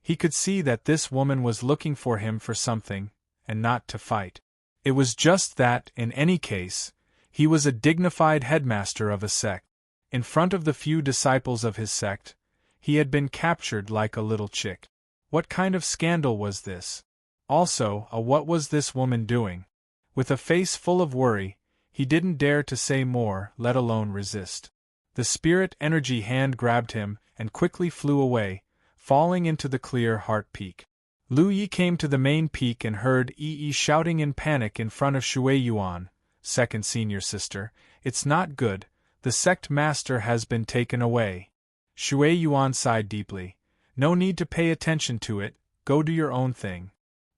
A: He could see that this woman was looking for him for something, and not to fight. It was just that, in any case, he was a dignified headmaster of a sect. In front of the few disciples of his sect, he had been captured like a little chick. What kind of scandal was this? Also, what was this woman doing? With a face full of worry, he didn't dare to say more, let alone resist. The spirit energy hand grabbed him, and quickly flew away, falling into the clear heart peak. Lu Yi came to the main peak and heard Yi shouting in panic in front of Shui Yuan, second senior sister, "It's not good, the sect master has been taken away." Shui Yuan sighed deeply. "No need to pay attention to it, go do your own thing."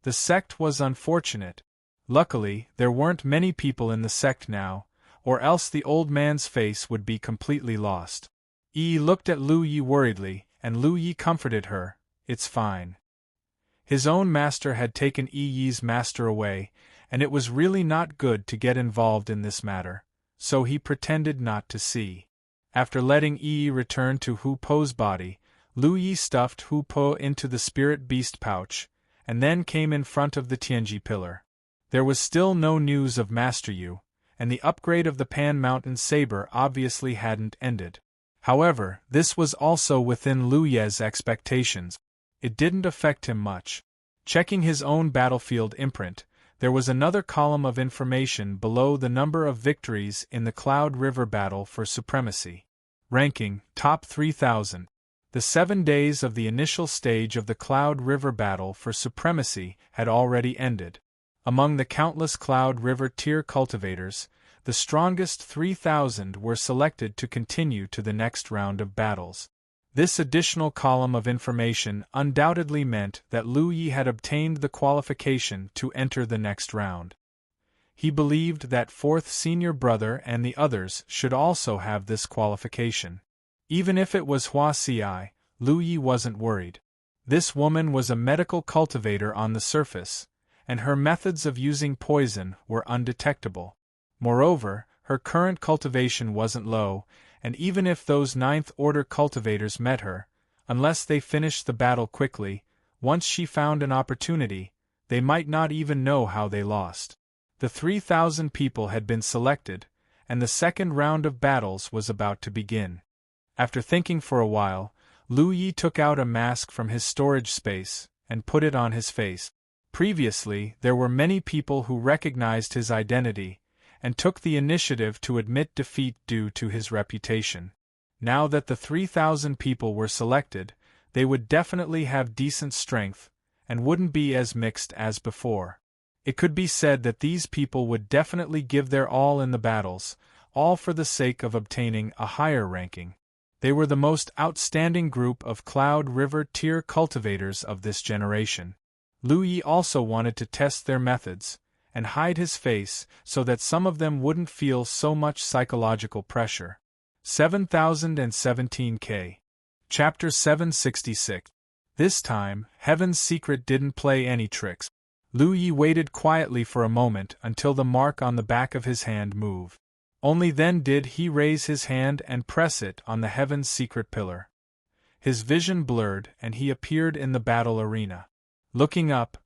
A: The sect was unfortunate. Luckily, there weren't many people in the sect now, or else the old man's face would be completely lost. Yi looked at Lu Yi worriedly, and Lu Yi comforted her, "It's fine." His own master had taken Yi's master away, and it was really not good to get involved in this matter, so he pretended not to see. After letting Yi return to Hu Po's body, Lu Yi stuffed Hu Po into the spirit beast pouch, and then came in front of the Tianji pillar. There was still no news of Master Yu, and the upgrade of the Pan Mountain saber obviously hadn't ended. However, this was also within Lu Ye's expectations. It didn't affect him much. Checking his own battlefield imprint, there was another column of information below the number of victories in the Cloud River battle for supremacy. Ranking, top 3000. The 7 days of the initial stage of the Cloud River battle for supremacy had already ended. Among the countless Cloud River tier cultivators, the strongest 3,000 were selected to continue to the next round of battles. This additional column of information undoubtedly meant that Lu Yi had obtained the qualification to enter the next round. He believed that fourth senior brother and the others should also have this qualification. Even if it was Hua Ci, Lu Yi wasn't worried. This woman was a medical cultivator on the surface, and her methods of using poison were undetectable. Moreover, her current cultivation wasn't low, and even if those ninth-order cultivators met her, unless they finished the battle quickly, once she found an opportunity, they might not even know how they lost. The 3,000 people had been selected, and the second round of battles was about to begin. After thinking for a while, Lu Yi took out a mask from his storage space and put it on his face. Previously, there were many people who recognized his identity and took the initiative to admit defeat due to his reputation. Now that the 3,000 people were selected, they would definitely have decent strength and wouldn't be as mixed as before. It could be said that these people would definitely give their all in the battles, all for the sake of obtaining a higher ranking. They were the most outstanding group of Cloud River tier cultivators of this generation. Lu Yi also wanted to test their methods, and hide his face so that some of them wouldn't feel so much psychological pressure. 7017K. Chapter 766. This time, Heaven's Secret didn't play any tricks. Lu Yi waited quietly for a moment until the mark on the back of his hand moved. Only then did he raise his hand and press it on the Heaven's Secret pillar. His vision blurred and he appeared in the battle arena. Looking up,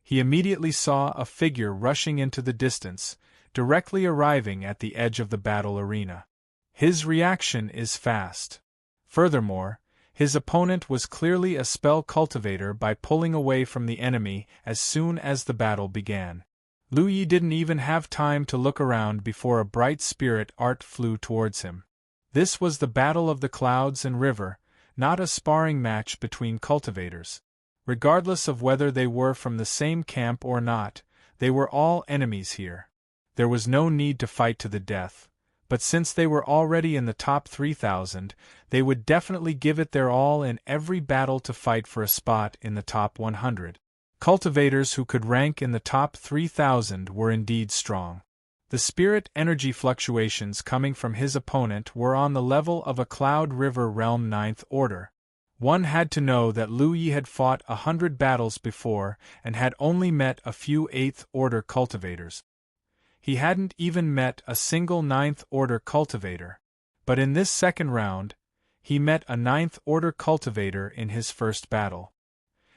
A: he immediately saw a figure rushing into the distance, directly arriving at the edge of the battle arena. His reaction is fast. Furthermore, his opponent was clearly a spell cultivator by pulling away from the enemy as soon as the battle began. Lu Yi didn't even have time to look around before a bright spirit art flew towards him. This was the battle of the clouds and river, not a sparring match between cultivators. Regardless of whether they were from the same camp or not, they were all enemies here. There was no need to fight to the death, but since they were already in the top 3,000, they would definitely give it their all in every battle to fight for a spot in the top 100. Cultivators who could rank in the top 3,000 were indeed strong. The spirit energy fluctuations coming from his opponent were on the level of a Cloud River Realm 9th Order. One had to know that Lu Yi had fought 100 battles before and had only met a few 8th Order cultivators. He hadn't even met a single 9th Order cultivator, but in this second round, he met a 9th Order cultivator in his first battle.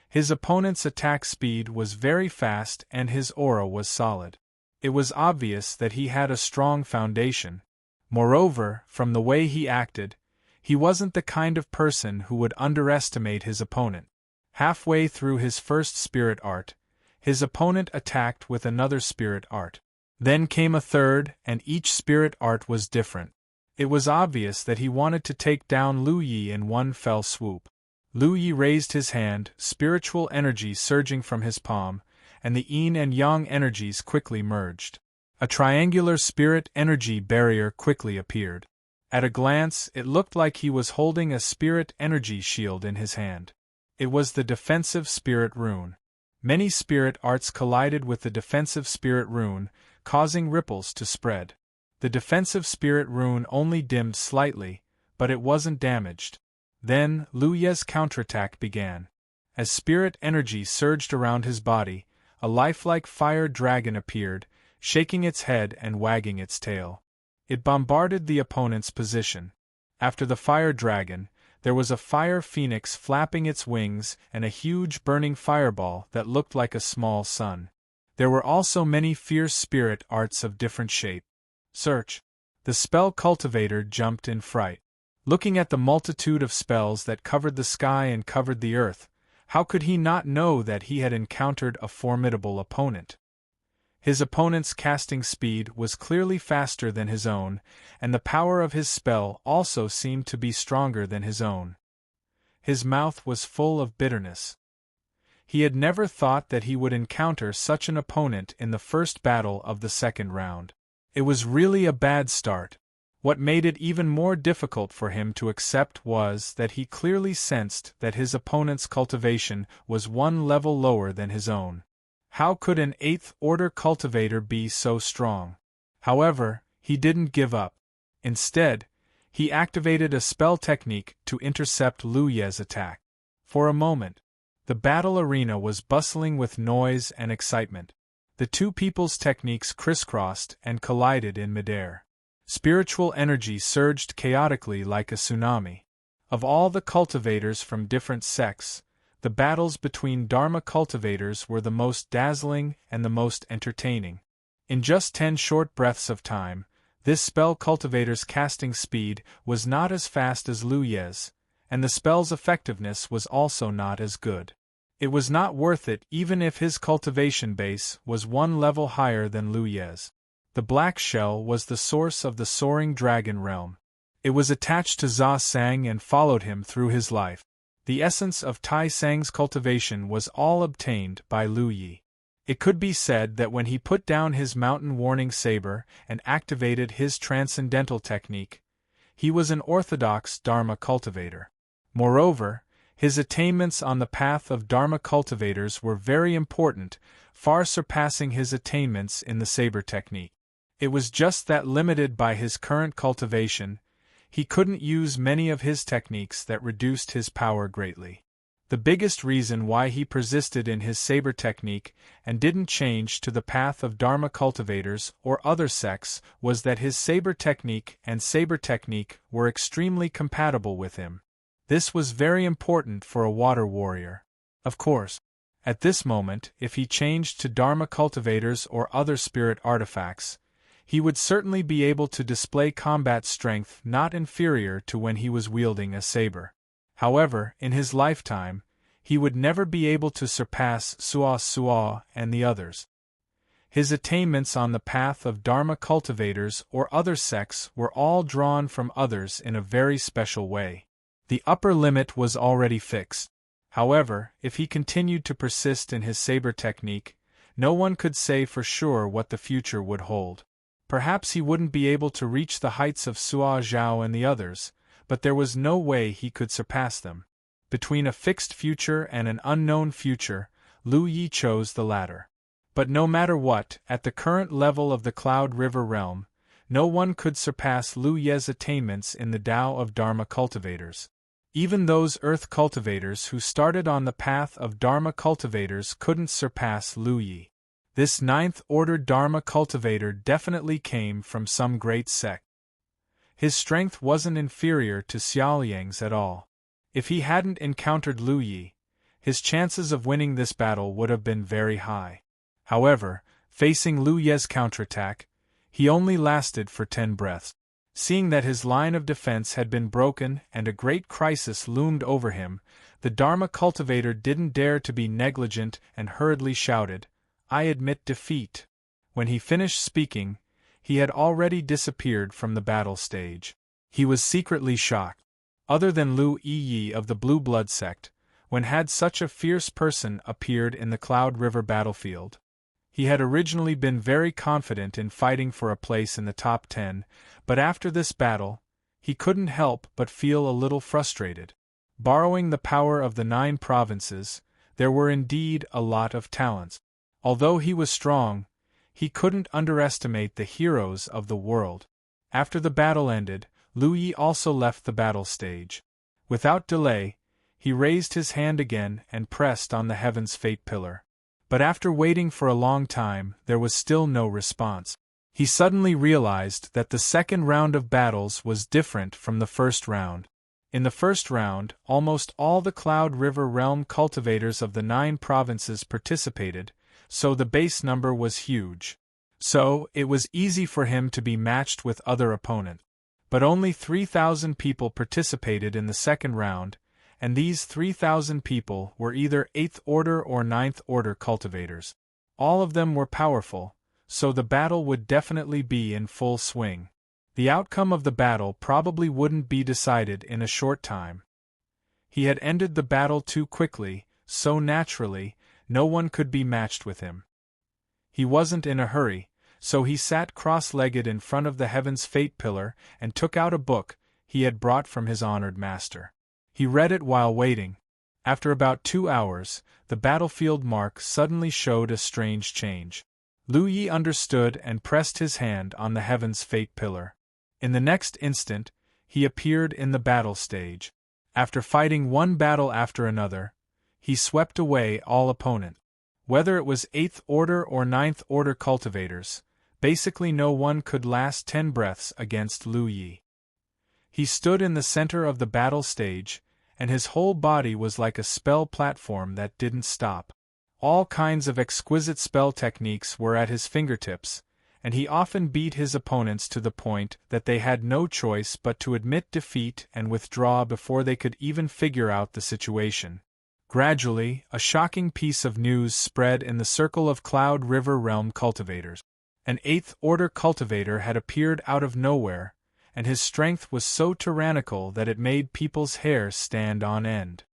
A: His opponent's attack speed was very fast and his aura was solid. It was obvious that he had a strong foundation. Moreover, from the way he acted, he wasn't the kind of person who would underestimate his opponent. Halfway through his first spirit art, his opponent attacked with another spirit art. Then came a third, and each spirit art was different. It was obvious that he wanted to take down Lu Yi in one fell swoop. Lu Yi raised his hand, spiritual energy surging from his palm, and the yin and yang energies quickly merged. A triangular spirit energy barrier quickly appeared. At a glance, it looked like he was holding a spirit energy shield in his hand. It was the defensive spirit rune. Many spirit arts collided with the defensive spirit rune, causing ripples to spread. The defensive spirit rune only dimmed slightly, but it wasn't damaged. Then, Lu Ye's counterattack began. As spirit energy surged around his body, a lifelike fire dragon appeared, shaking its head and wagging its tail. It bombarded the opponent's position. After the fire dragon, there was a fire phoenix flapping its wings and a huge burning fireball that looked like a small sun. There were also many fierce spirit arts of different shape. Search. The spell cultivator jumped in fright. Looking at the multitude of spells that covered the sky and covered the earth, how could he not know that he had encountered a formidable opponent? His opponent's casting speed was clearly faster than his own, and the power of his spell also seemed to be stronger than his own. His mouth was full of bitterness. He had never thought that he would encounter such an opponent in the first battle of the second round. It was really a bad start. What made it even more difficult for him to accept was that he clearly sensed that his opponent's cultivation was one level lower than his own. How could an 8th Order cultivator be so strong? However, he didn't give up. Instead, he activated a spell technique to intercept Lu Ye's attack. For a moment, the battle arena was bustling with noise and excitement. The two people's techniques crisscrossed and collided in midair. Spiritual energy surged chaotically like a tsunami. Of all the cultivators from different sects, the battles between Dharma cultivators were the most dazzling and the most entertaining. In just 10 short breaths of time, this spell cultivator's casting speed was not as fast as Lu Ye's, and the spell's effectiveness was also not as good. It was not worth it even if his cultivation base was one level higher than Lu Ye's. The black shell was the source of the soaring dragon realm. It was attached to Za Sang and followed him through his life. The essence of Tai Sang's cultivation was all obtained by Lu Yi. It could be said that when he put down his mountain warning saber and activated his transcendental technique, he was an orthodox Dharma cultivator. Moreover, His attainments on the path of Dharma cultivators were very important, far surpassing his attainments in the saber technique. It was just that limited by his current cultivation, he couldn't use many of his techniques that reduced his power greatly. The biggest reason why he persisted in his saber technique and didn't change to the path of Dharma cultivators or other sects was that his saber technique and saber technique were extremely compatible with him. This was very important for a water warrior. Of course, at this moment, if he changed to Dharma cultivators or other spirit artifacts, he would certainly be able to display combat strength not inferior to when he was wielding a saber. However, in his lifetime, he would never be able to surpass Suo and the others. His attainments on the path of Dharma cultivators or other sects were all drawn from others in a very special way. The upper limit was already fixed. However, if he continued to persist in his saber technique, no one could say for sure what the future would hold. Perhaps he wouldn't be able to reach the heights of Suo Zhao and the others, but there was no way he could surpass them. Between a fixed future and an unknown future, Lu Yi chose the latter. But no matter what, at the current level of the Cloud River realm, no one could surpass Lu Ye's attainments in the Tao of Dharma cultivators. Even those earth cultivators who started on the path of Dharma cultivators couldn't surpass Lu Yi. This ninth-order Dharma cultivator definitely came from some great sect. His strength wasn't inferior to Xiaoliang's at all. If he hadn't encountered Lu Yi, his chances of winning this battle would have been very high. However, facing Lu Ye's counterattack, he only lasted for 10 breaths. Seeing that his line of defense had been broken and a great crisis loomed over him, the Dharma cultivator didn't dare to be negligent and hurriedly shouted, "I admit defeat." When he finished speaking, he had already disappeared from the battle stage. He was secretly shocked. Other than Lu Yi of the Blue Blood sect, when had such a fierce person appeared in the Cloud River battlefield? He had originally been very confident in fighting for a place in the top 10, but after this battle, he couldn't help but feel a little frustrated. Borrowing the power of the 9 provinces, there were indeed a lot of talents. Although he was strong, he couldn't underestimate the heroes of the world. After the battle ended, Lu Yi also left the battle stage. Without delay, he raised his hand again and pressed on the Heaven's Fate pillar. But after waiting for a long time, there was still no response. He suddenly realized that the second round of battles was different from the first round. In the first round, almost all the Cloud River realm cultivators of the 9 provinces participated, so the base number was huge. So, it was easy for him to be matched with other opponents. But only 3,000 people participated in the second round, and these 3,000 people were either 8th order or 9th order cultivators. All of them were powerful, so the battle would definitely be in full swing. The outcome of the battle probably wouldn't be decided in a short time. He had ended the battle too quickly, so naturally, no one could be matched with him. He wasn't in a hurry, so he sat cross-legged in front of the Heaven's Fate pillar and took out a book he had brought from his honored master. He read it while waiting. After about 2 hours, the battlefield mark suddenly showed a strange change. Lu Yi understood and pressed his hand on the Heaven's Fate pillar. In the next instant, he appeared in the battle stage. After fighting one battle after another, he swept away all opponents. Whether it was 8th order or 9th order cultivators, basically no one could last 10 breaths against Lu Yi. He stood in the center of the battle stage, and his whole body was like a spell platform that didn't stop. All kinds of exquisite spell techniques were at his fingertips, and he often beat his opponents to the point that they had no choice but to admit defeat and withdraw before they could even figure out the situation. Gradually, a shocking piece of news spread in the circle of Cloud River realm cultivators. An 8th order cultivator had appeared out of nowhere, and his strength was so tyrannical that it made people's hair stand on end.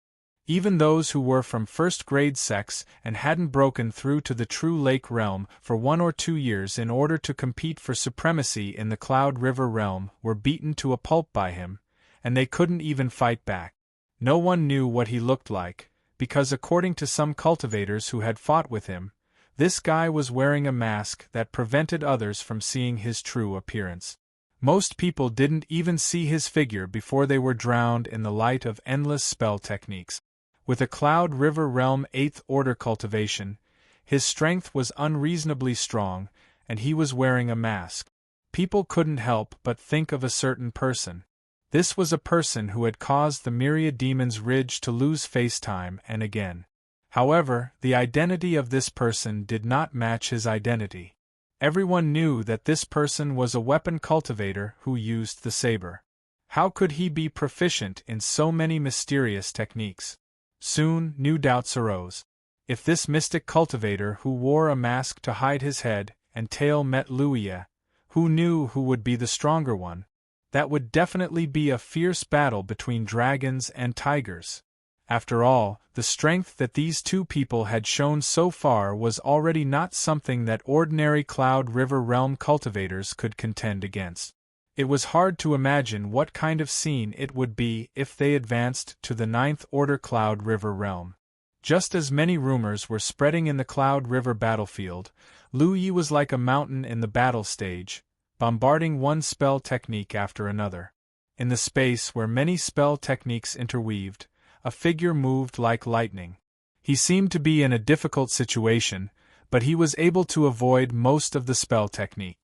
A: Even those who were from first-grade sects and hadn't broken through to the true lake realm for 1 or 2 years in order to compete for supremacy in the Cloud River realm were beaten to a pulp by him, and they couldn't even fight back. No one knew what he looked like, because according to some cultivators who had fought with him, this guy was wearing a mask that prevented others from seeing his true appearance. Most people didn't even see his figure before they were drowned in the light of endless spell techniques. With a Cloud River Realm 8th Order cultivation, his strength was unreasonably strong, and he was wearing a mask. People couldn't help but think of a certain person. This was a person who had caused the Myriad Demon's Ridge to lose face time and again. However, the identity of this person did not match his identity. Everyone knew that this person was a weapon cultivator who used the saber. How could he be proficient in so many mysterious techniques? Soon, new doubts arose. If this mystic cultivator who wore a mask to hide his head and tail met Luya, who knew who would be the stronger one? That would definitely be a fierce battle between dragons and tigers. After all, the strength that these two people had shown so far was already not something that ordinary Cloud River Realm cultivators could contend against. It was hard to imagine what kind of scene it would be if they advanced to the 9th Order Cloud River Realm. Just as many rumors were spreading in the Cloud River battlefield, Lu Yi was like a mountain in the battle stage, bombarding one spell technique after another. In the space where many spell techniques interweaved, a figure moved like lightning. He seemed to be in a difficult situation, but he was able to avoid most of the spell technique.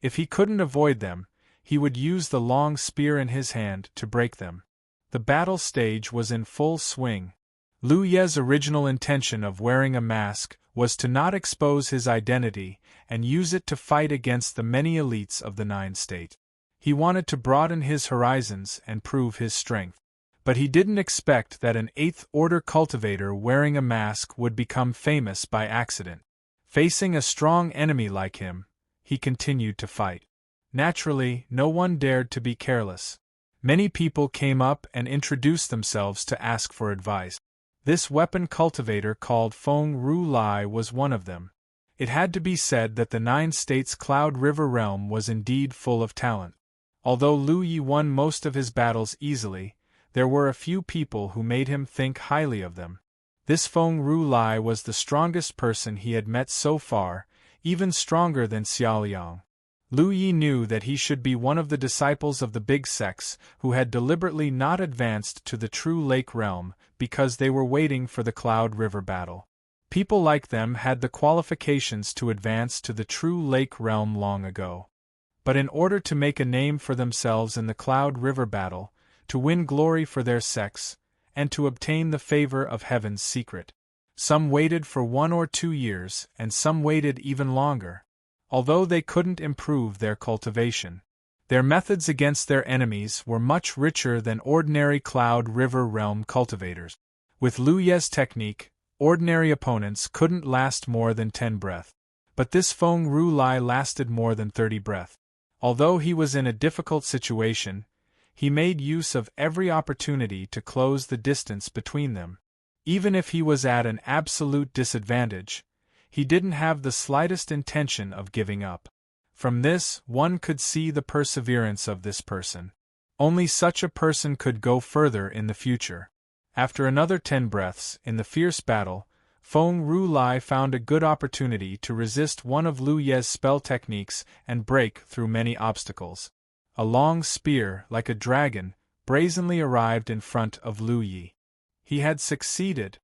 A: If he couldn't avoid them, he would use the long spear in his hand to break them. The battle stage was in full swing. Lu Ye's original intention of wearing a mask was to not expose his identity and use it to fight against the many elites of the 9 state. He wanted to broaden his horizons and prove his strength. But he didn't expect that an 8th Order cultivator wearing a mask would become famous by accident. Facing a strong enemy like him, he continued to fight. Naturally, no one dared to be careless. Many people came up and introduced themselves to ask for advice. This weapon cultivator called Feng Ru Lai was one of them. It had to be said that the 9 states Cloud River Realm was indeed full of talent. Although Lu Yi won most of his battles easily, there were a few people who made him think highly of them. This Feng Ru Lai was the strongest person he had met so far, even stronger than Xiaoliang. Lu Yi knew that he should be one of the disciples of the big sects who had deliberately not advanced to the true lake realm because they were waiting for the Cloud River battle. People like them had the qualifications to advance to the true lake realm long ago. But in order to make a name for themselves in the Cloud River battle, to win glory for their sects, and to obtain the favor of Heaven's secret, some waited for 1 or 2 years and some waited even longer. Although they couldn't improve their cultivation, their methods against their enemies were much richer than ordinary Cloud River Realm cultivators. With Lu Ye's technique, ordinary opponents couldn't last more than 10 breaths. But this Feng Ru Lai lasted more than 30 breaths. Although he was in a difficult situation, he made use of every opportunity to close the distance between them. Even if he was at an absolute disadvantage, he didn't have the slightest intention of giving up. From this, one could see the perseverance of this person. Only such a person could go further in the future. After another 10 breaths, in the fierce battle, Feng Ru Lai found a good opportunity to resist one of Lu Ye's spell techniques and break through many obstacles. A long spear, like a dragon, brazenly arrived in front of Lu Yi. He had succeeded.